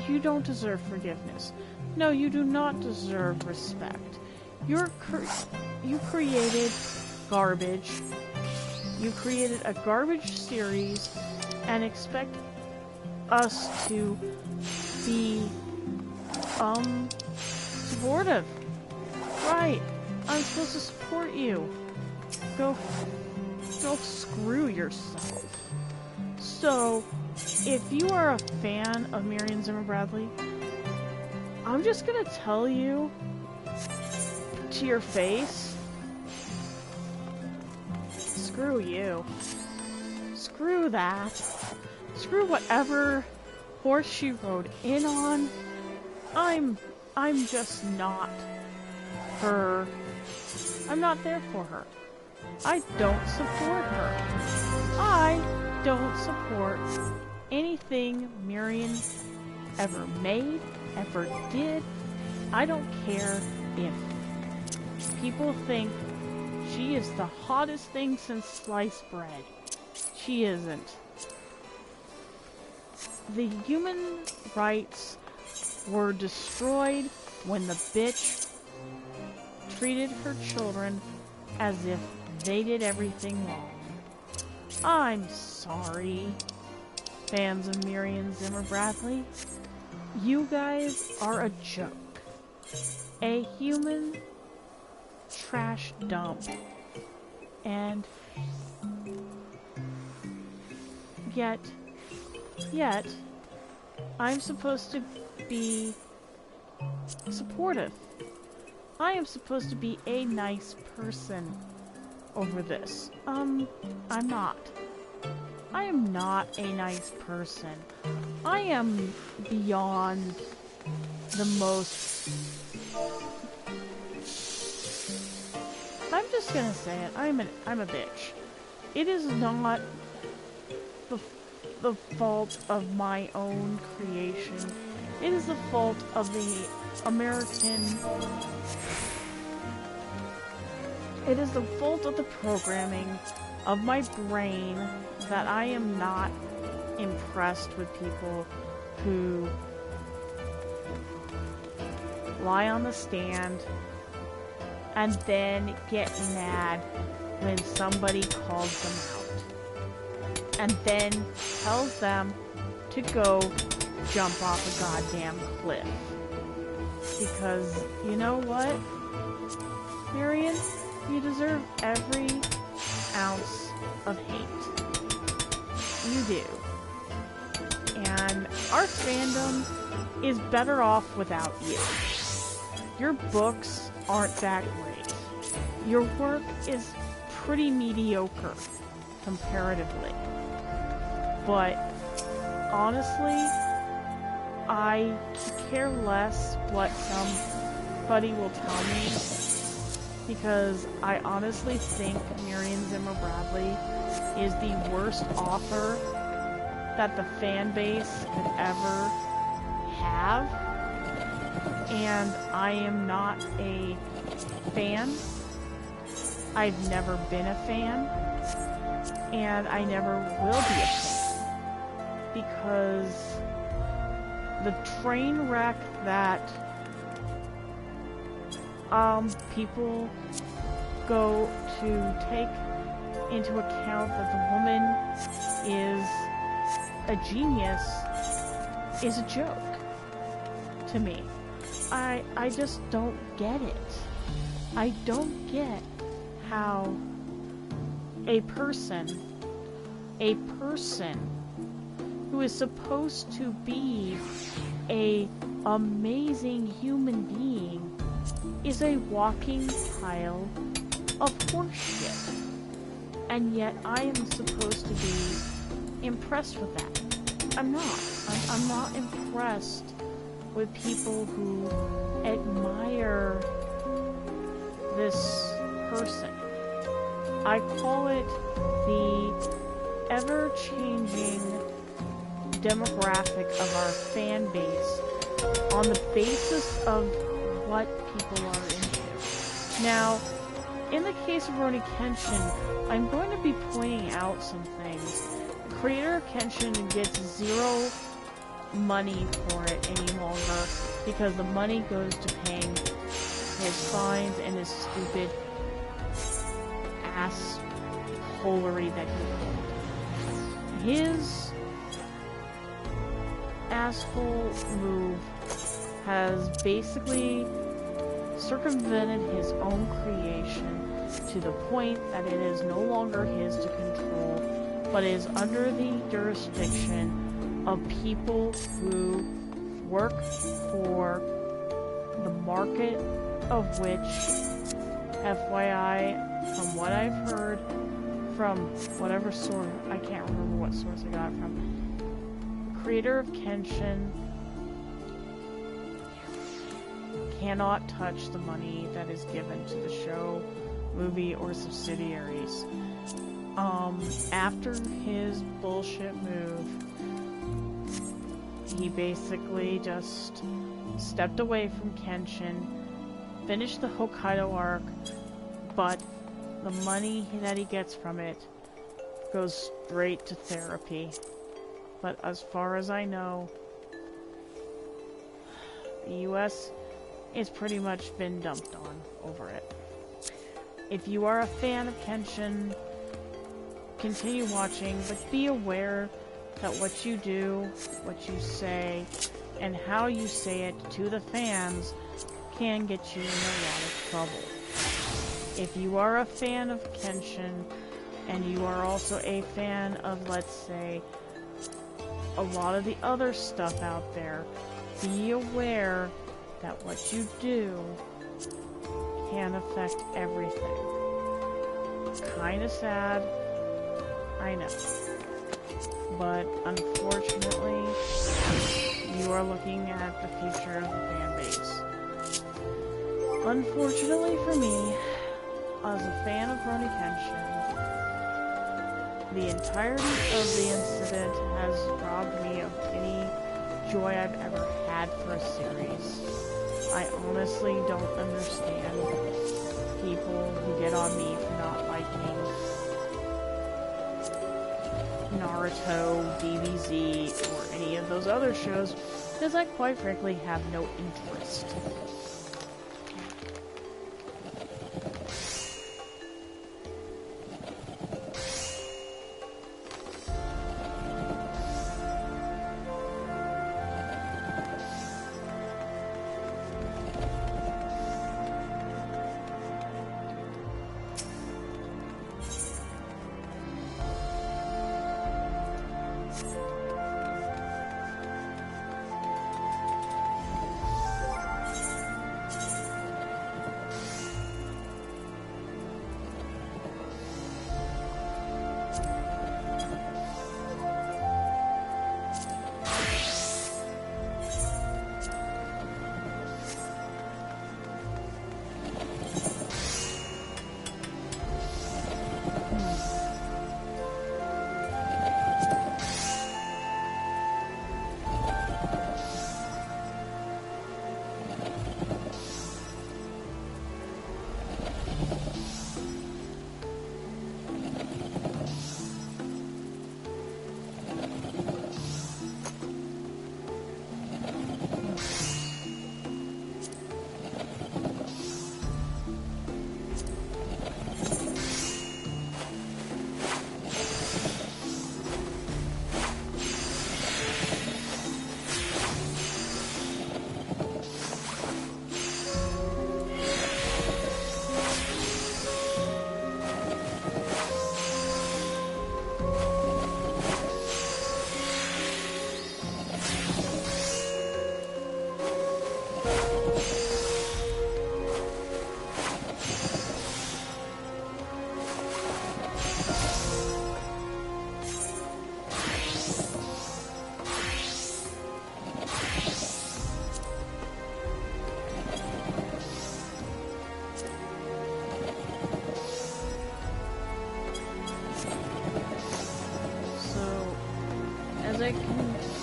you don't deserve forgiveness. No, you do not deserve respect. You created garbage. You created a garbage series and expect us to be, supportive. Right. I'm supposed to support you. Go screw yourself. So, if you are a fan of Marion Zimmer Bradley, I'm just gonna tell you to your face, screw you. Screw that. Screw whatever horse she rode in on. I'm just not her. I'm not there for her. I don't support her. I don't support anything Marion ever made, ever did. I don't care if people think she is the hottest thing since sliced bread. She isn't. The human rights were destroyed when the bitch treated her children as if they did everything wrong. I'm sorry, fans of Marion Zimmer Bradley. You guys are a joke. A human trash dump. And yet, I'm supposed to be supportive. I am supposed to be a nice person over this. I'm not. I am not a nice person. I am beyond the most... I'm just gonna say it. I'm a bitch. It is not the fault of my own creation. It is the fault of the American... It is the fault of the programming of my brain that I am not impressed with people who lie on the stand and then get mad when somebody calls them out and then tells them to go jump off a goddamn cliff. Because, you know what, Marion? You deserve every ounce of hate. You do. And our fandom is better off without you. Your books aren't that great. Your work is pretty mediocre, comparatively. But, honestly, I care less what somebody will tell me, because I honestly think Marion Zimmer Bradley is the worst author that the fan base could ever have. And I am not a fan. I've never been a fan. And I never will be a fan. Because the train wreck that people go to take into account that the woman is a genius is a joke to me. I just don't get it. I don't get how a person who is supposed to be a amazing human being is a walking pile of horseshit. And yet I am supposed to be impressed with that. I'm not. I'm not impressed with people who admire this person. I call it the ever-changing demographic of our fan base on the basis of what people are into. Now, in the case of Rurouni Kenshin, I'm going to be pointing out some things. The creator of Kenshin gets zero money for it any longer because the money goes to paying his fines and his stupid ass holery that he pulled. His asshole move has basically circumvented his own creation to the point that it is no longer his to control, but is under the jurisdiction of people who work for the market, of which, FYI, from what I've heard, from whatever source, I can't remember what source I got it from, the creator of Kenshin cannot touch the money that is given to the show, movie, or subsidiaries. After his bullshit move, he basically just stepped away from Kenshin, finished the Hokkaido arc, but the money that he gets from it goes straight to therapy. But as far as I know, the US is pretty much been dumped on over it. If you are a fan of Kenshin, continue watching, but be aware that what you do, what you say, and how you say it to the fans can get you in a lot of trouble. If you are a fan of Kenshin, and you are also a fan of, let's say, a lot of the other stuff out there, be aware that what you do can affect everything. Kinda sad, I know. But unfortunately, you are looking at the future of the fan base. Unfortunately for me, as a fan of Rurouni Kenshin, the entirety of the incident has robbed me of any joy I've ever had for a series. I honestly don't understand people who get on me for not liking Naruto, DBZ, or any of those other shows, because I quite frankly have no interest.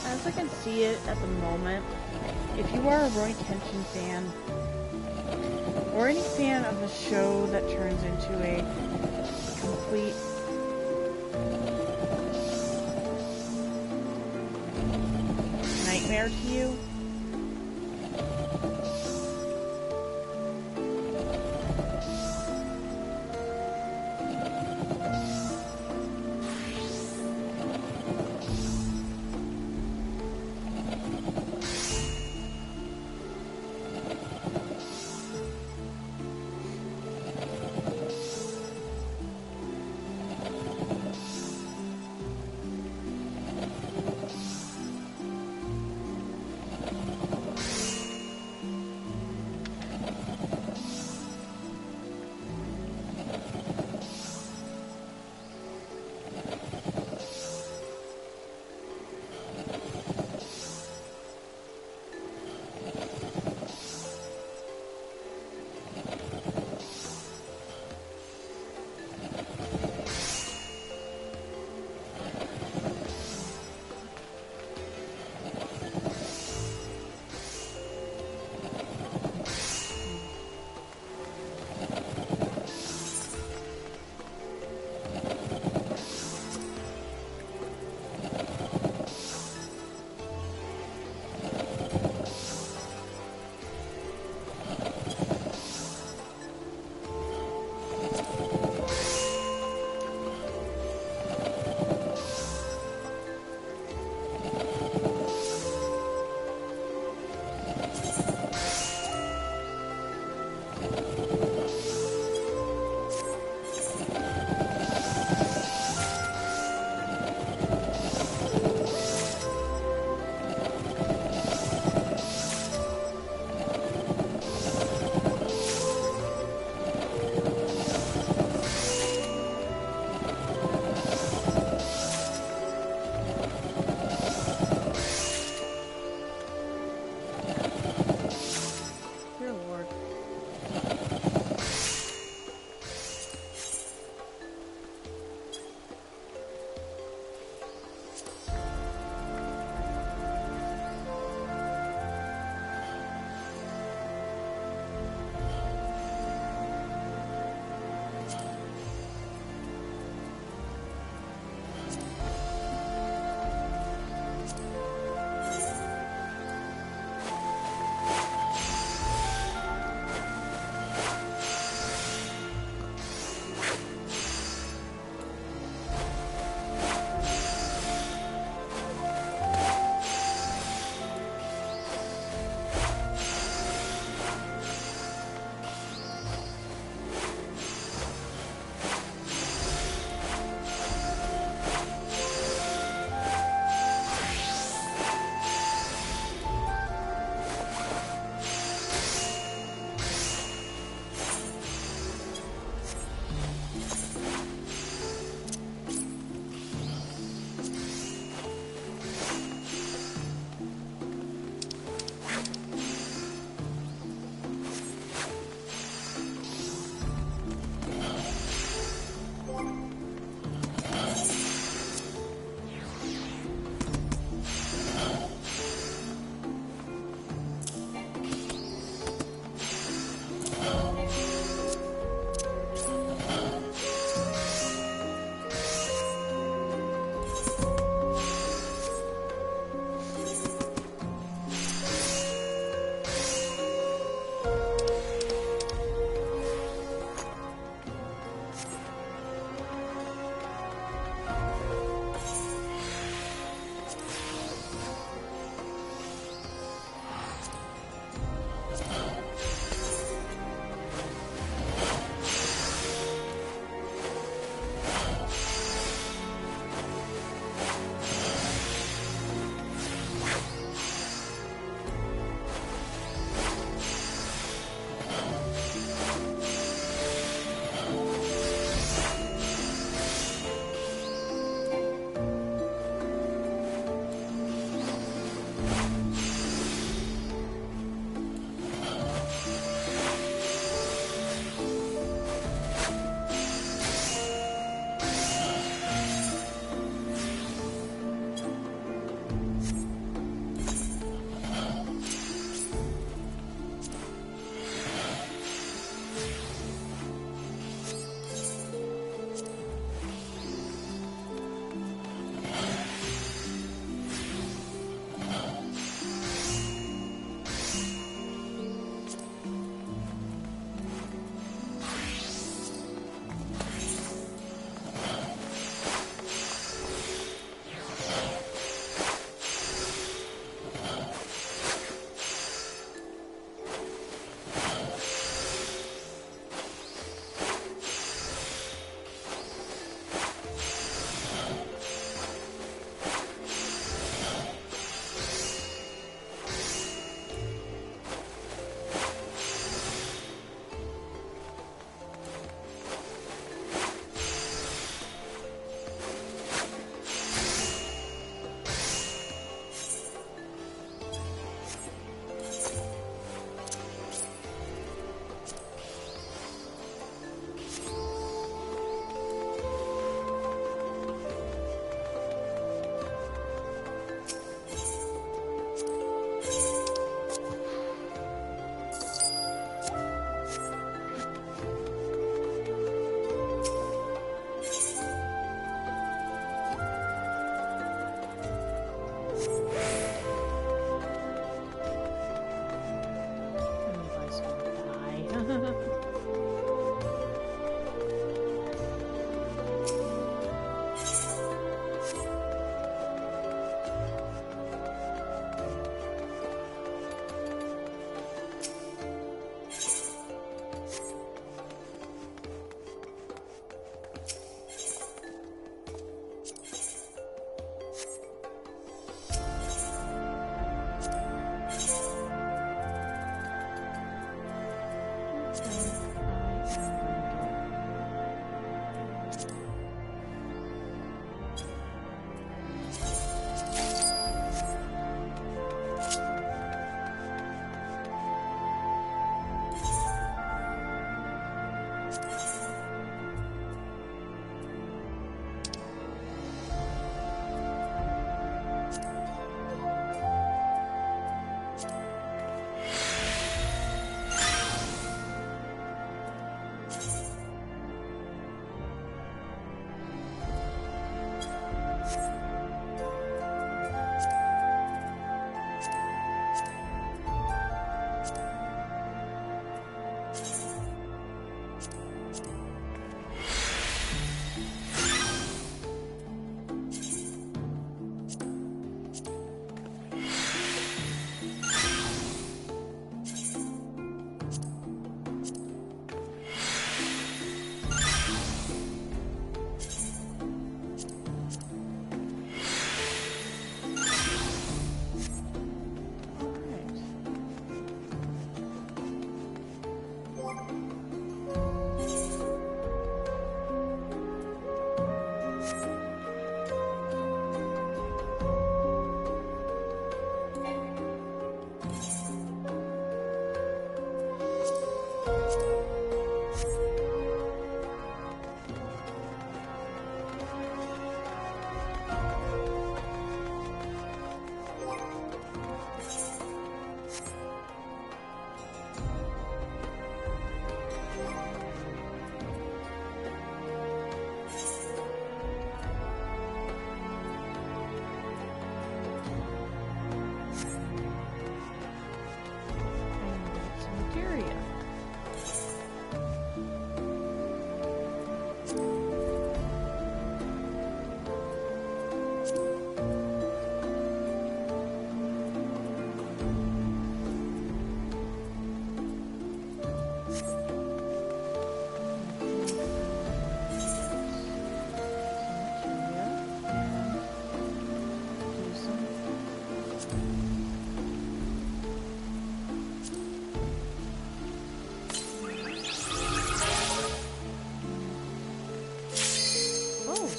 As I can see it at the moment, if you are a Rurouni Kenshin fan, or any fan of the show that turns into a complete nightmare to you,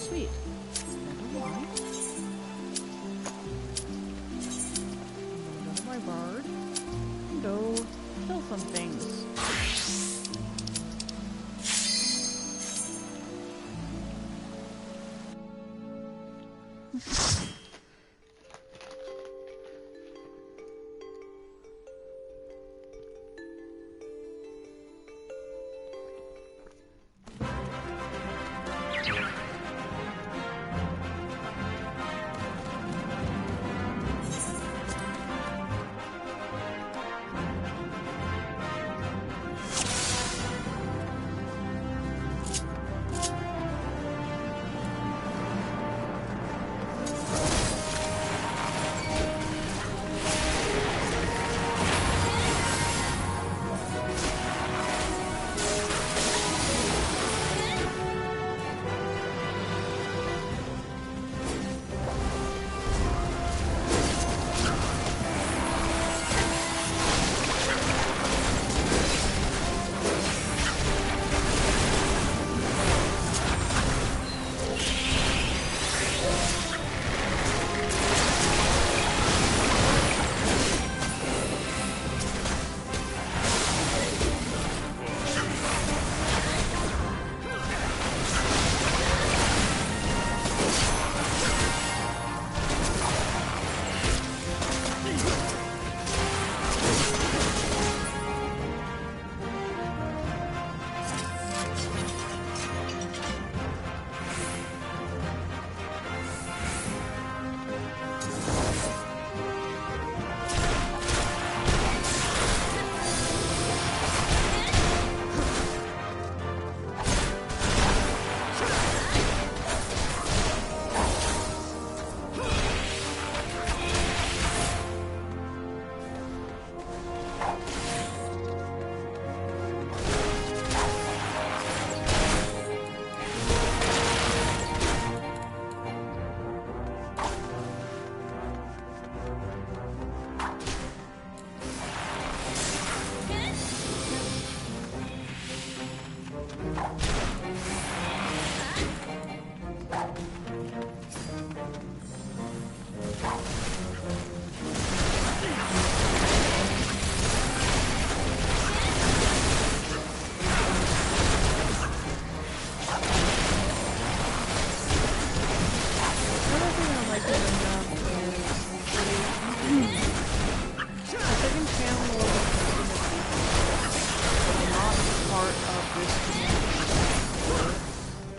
sweet. Never mind. I'm gonna go to my bard and go kill some things.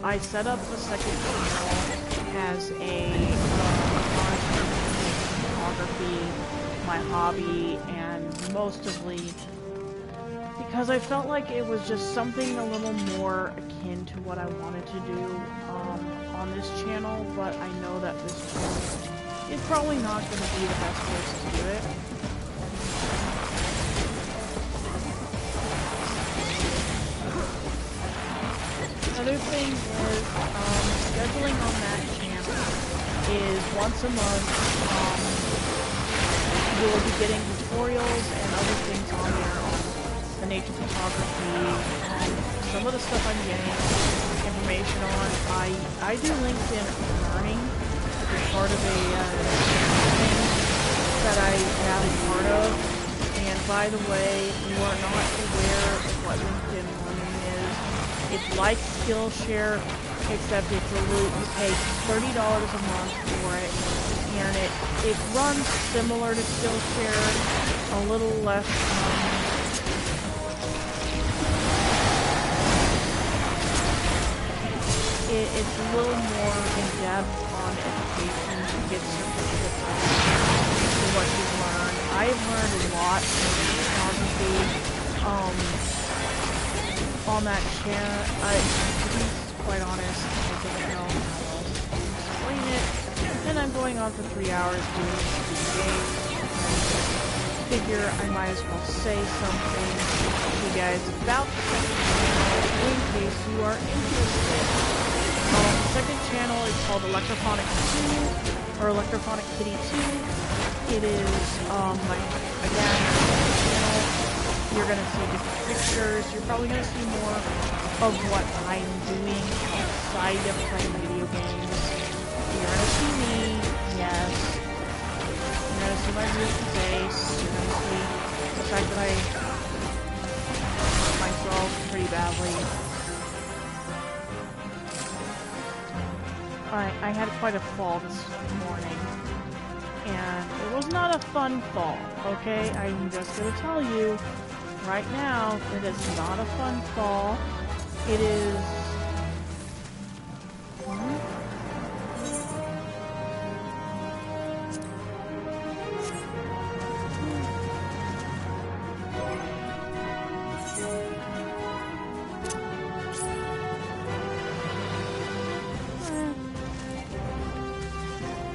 I set up the second channel as a photography, my hobby, and mostly because I felt like it was just something a little more akin to what I wanted to do on this channel, but I know that this channel is probably not going to be the best place to do it. Another thing is, scheduling on that channel is once a month. You will be getting tutorials and other things on there on the nature photography and some of the stuff I'm getting information on. I do LinkedIn Learning, which is part of a thing that I have a part of. And by the way, if you are not aware of what LinkedIn Learning is, it's like Skillshare, except it's you pay $30 a month for it, and it runs similar to Skillshare, a little less. It's a little more in depth on education to get certificates to what you've learned. I've learned a lot in photography. On that channel, to be quite honest, I don't know how else to explain it, and I'm going on for 3 hours doing these games. Figure I might as well say something to you guys about the second channel in case you are interested. The second channel is called Electrophonic 2, or Electrophonic Kitty 2. It is, again, channel. You're going to see different pictures. You're probably going to see more of what I'm doing. outside of playing video games. You're gonna see me, yes. You're gonna see my beautiful face. You're gonna see the fact that I hurt myself pretty badly. I had quite a fall this morning. And it was not a fun fall, okay? I'm just gonna tell you right now, it is not a fun fall. It is...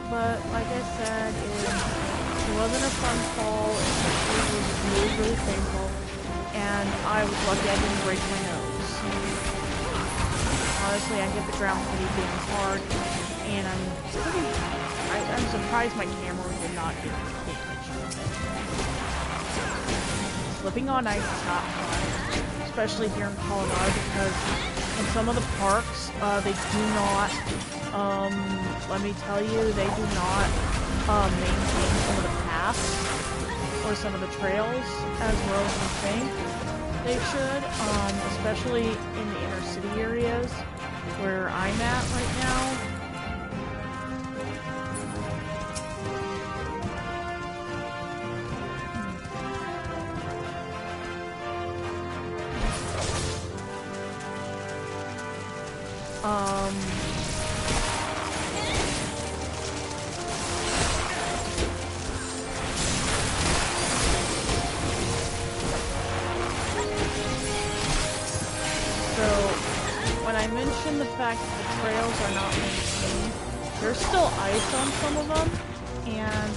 But, like I said, it wasn't a fun fall. It was really, really painful. And I was lucky I didn't break my nose. Honestly, I hit the ground pretty damn hard. And I'm surprised my camera did not get damaged. Slipping on ice is not fun. Especially here in Colorado, because in some of the parks, they do not... let me tell you, they do not maintain some of the paths or some of the trails as well as we think they should, especially in the inner city areas where I'm at right now. I mentioned the fact that the trails are not maintained. There's still ice on some of them, and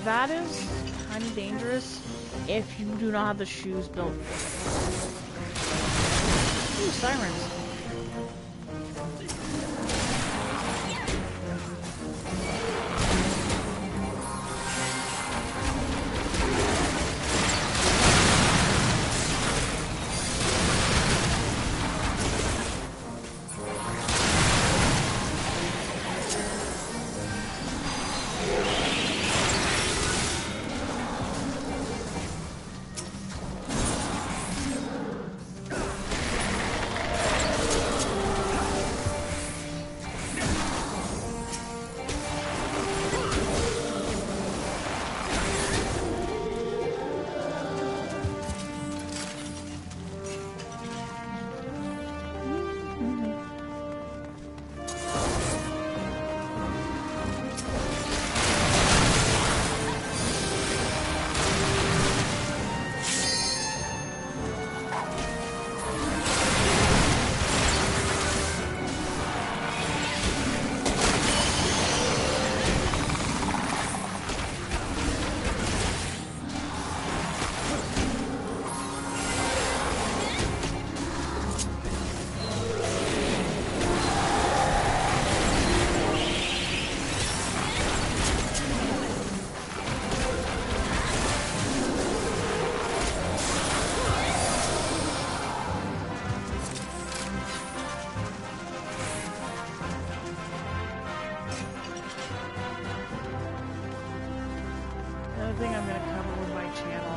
that is kind of dangerous if you do not have the shoes built for it. Ooh, sirens. Thing I'm going to cover with my channel.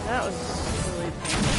That was really painful.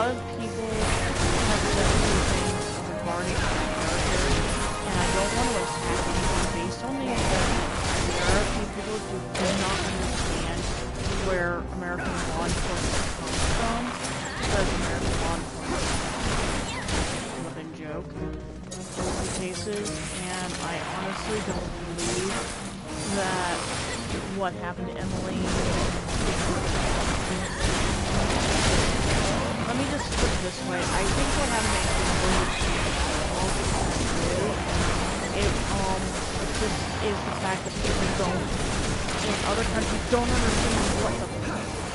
lot of people have said some things regarding my character, and I don't want to attack anyone based on the fact there are people who do not understand where American law enforcement comes from, because American law enforcement is a joke in most cases, and I honestly don't believe that what happened to Emily. Let me just put it this way. I think what happened to Emily is the fact that people in other countries don't understand what the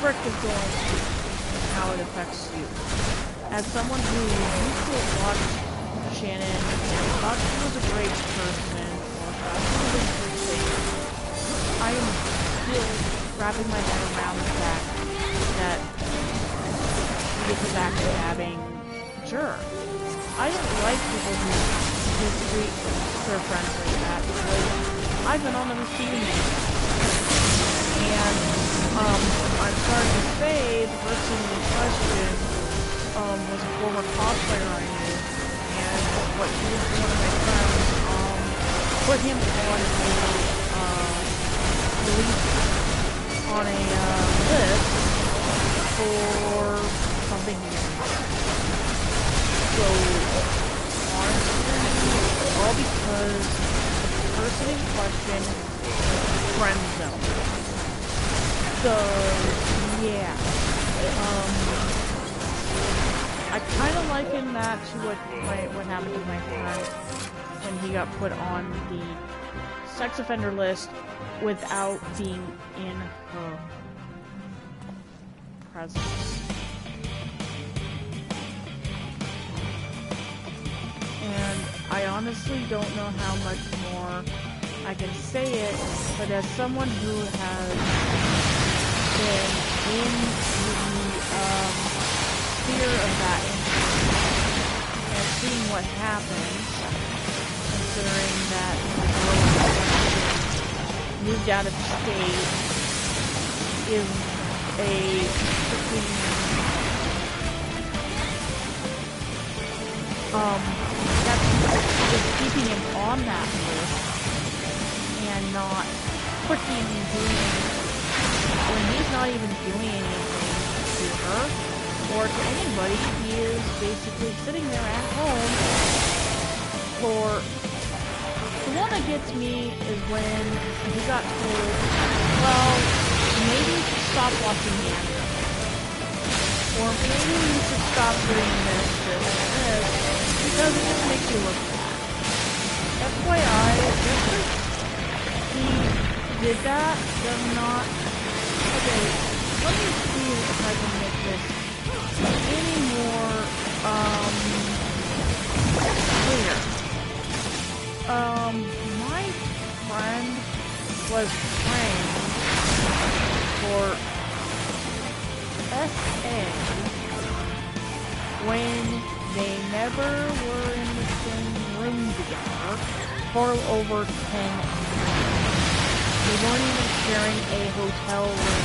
frick is going on and how it affects you. As someone who used to watch Shannon and thought she was a great person, or thought she was a great thing, I am still wrapping my head around the fact that this is actually having juror. I don't like people who treat their friends like that, because I've been on the receiving end. And I'm sorry to say the person in question was a former cosplayer I knew, and what he was one of my friends put him on a list for something he didn't do. So honestly, all because the person in question friend zone. So yeah, I kind of liken that to what happened to my friend when he got put on the sex offender list without being in her presence. And I honestly don't know how much more I can say it, but as someone who has been in the sphere of that and seeing what happens, considering that the girl moved out of state, is a that's just keeping him on that list and not freaking doing, when he's not even doing anything to her or to anybody. He is basically sitting there at home. For the one that gets me is when he got told, well, maybe you should stop watching the anime, or maybe you should stop doing this, because it just makes you look bad. FYI, just because he did that does not... Okay, let me see if I can make this any more, clear. My friend was trained for SA when they never were in the same room together for over 10 years. They weren't even sharing a hotel room.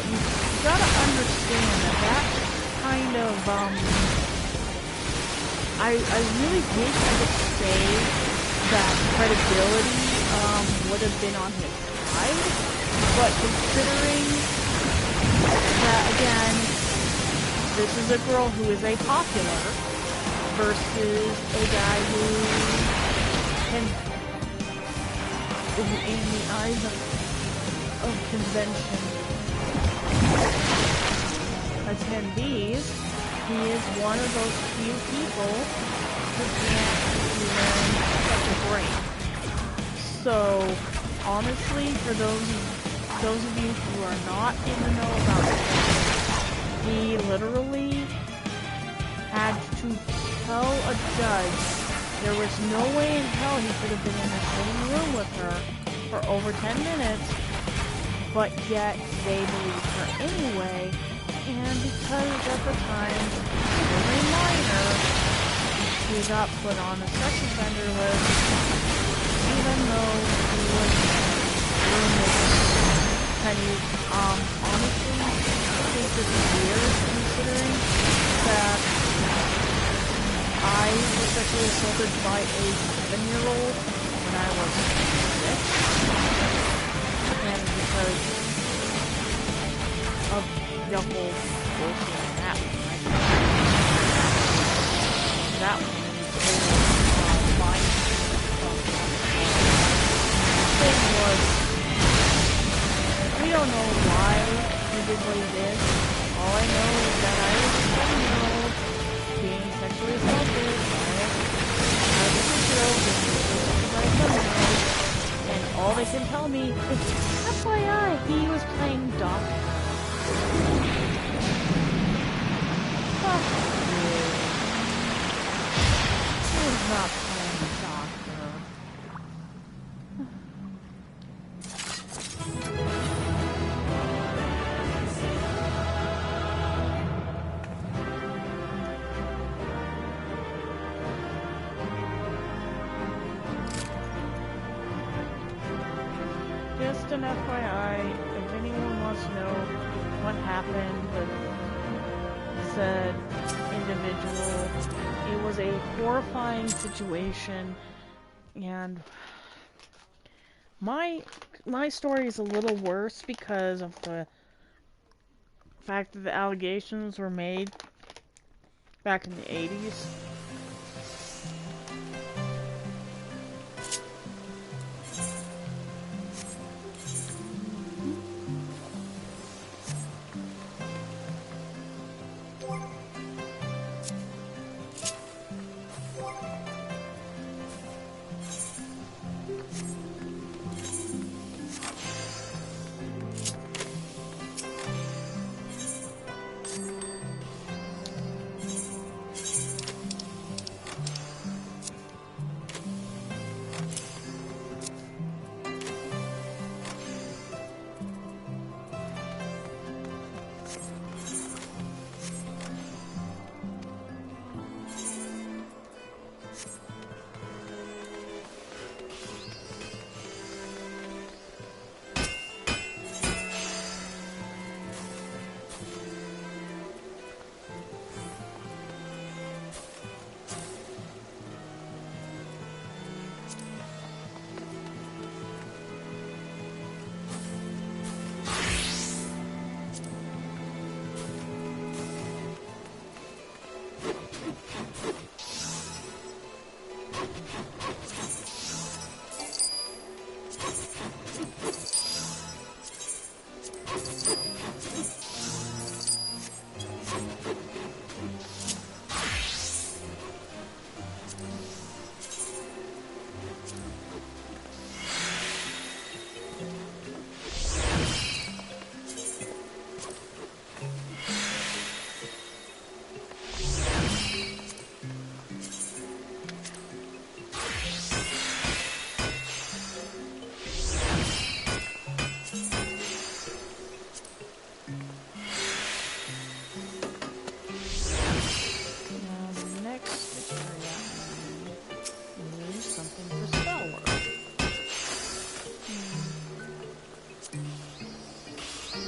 You gotta understand that kind of, I really wish I could say that credibility, would have been on his side, but considering that, again, this is a girl who is a popular versus a guy who can, in the eyes of convention attendees, he is one of those few people who can't even catch a break. So, honestly, for those of you who are not in the know about it, he literally had to tell a judge there was no way in hell he could have been in the same room with her for over 10 minutes, but yet they believed her anyway, and because at the time she was a minor, she got put on a sex offender list, even though he was roommates. Can you honestly think this is weird, considering assaulted by a 7-year-old when I was 6. And because of the whole bullshit that happened, right? That was total mind thing was, we don't know why he did what he did. All I know is that I was a 7-year-old being sexually assaulted by a 6-year-old being sexually assaulted by a 7-year-old. And all they can tell me is, FYI, he was playing doctor. Fuck you. He was not playing doctor. Just an FYI, if anyone wants to know what happened with said individual, it was a horrifying situation, and my story is a little worse because of the fact that the allegations were made back in the 80s.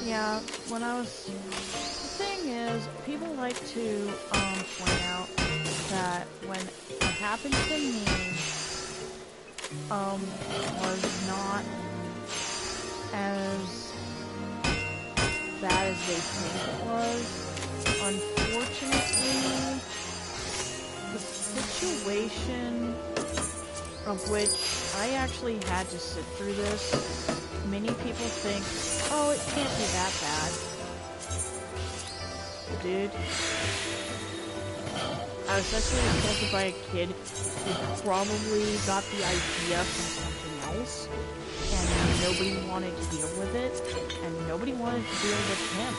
Yeah, when I was... The thing is, people like to point out that when it happened to me, was not as bad as they think it was. Unfortunately, the situation of which I actually had to sit through this, many people think, oh, it can't be that bad. Dude, I was sexually assaulted by a kid who probably got the idea from something else, and nobody wanted to deal with it, and nobody wanted to deal with him.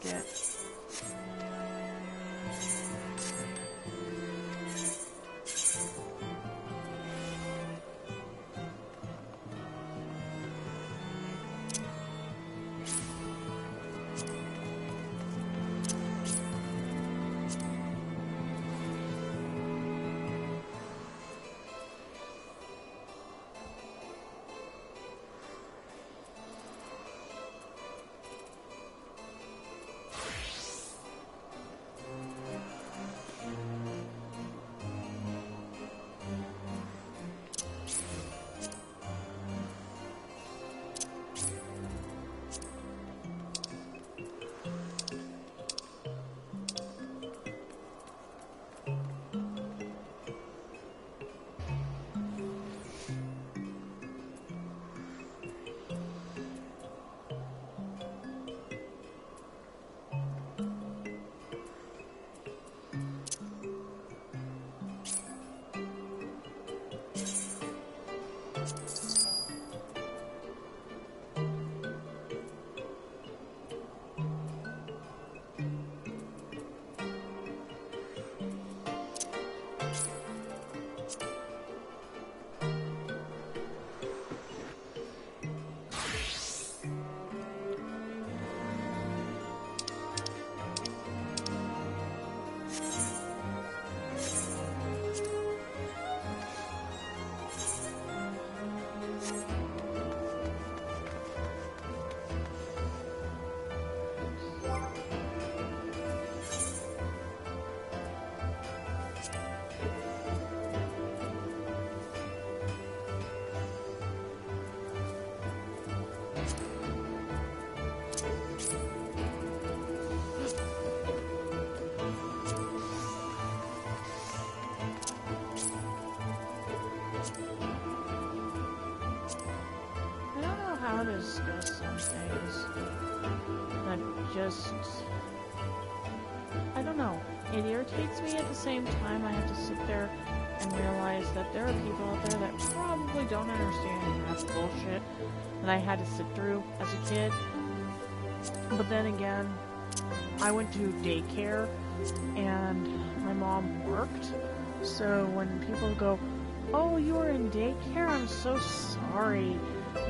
it. How to discuss some things that just, I don't know, it irritates me. At the same time I have to sit there and realize that there are people out there that probably don't understand that bullshit that I had to sit through as a kid. But then again, I went to daycare and my mom worked, so when people go, "Oh, you were in daycare? I'm so sorry."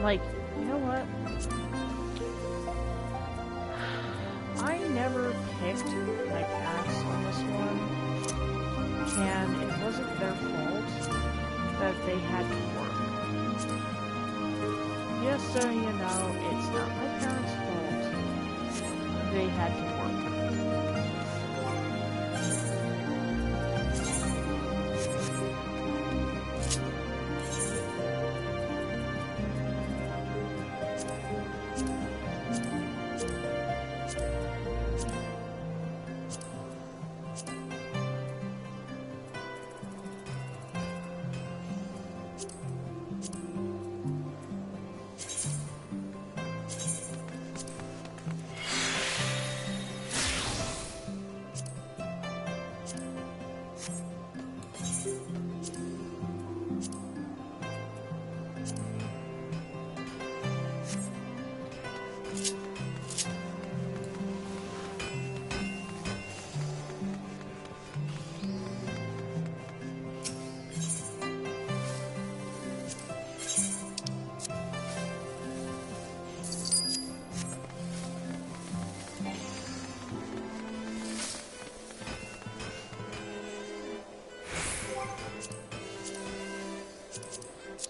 Like, you know what? I never picked my paths on this one, and it wasn't their fault that they had to work. Just so you know, it's not my parents' fault. They had to work.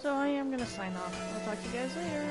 So I am gonna sign off. I'll talk to you guys later.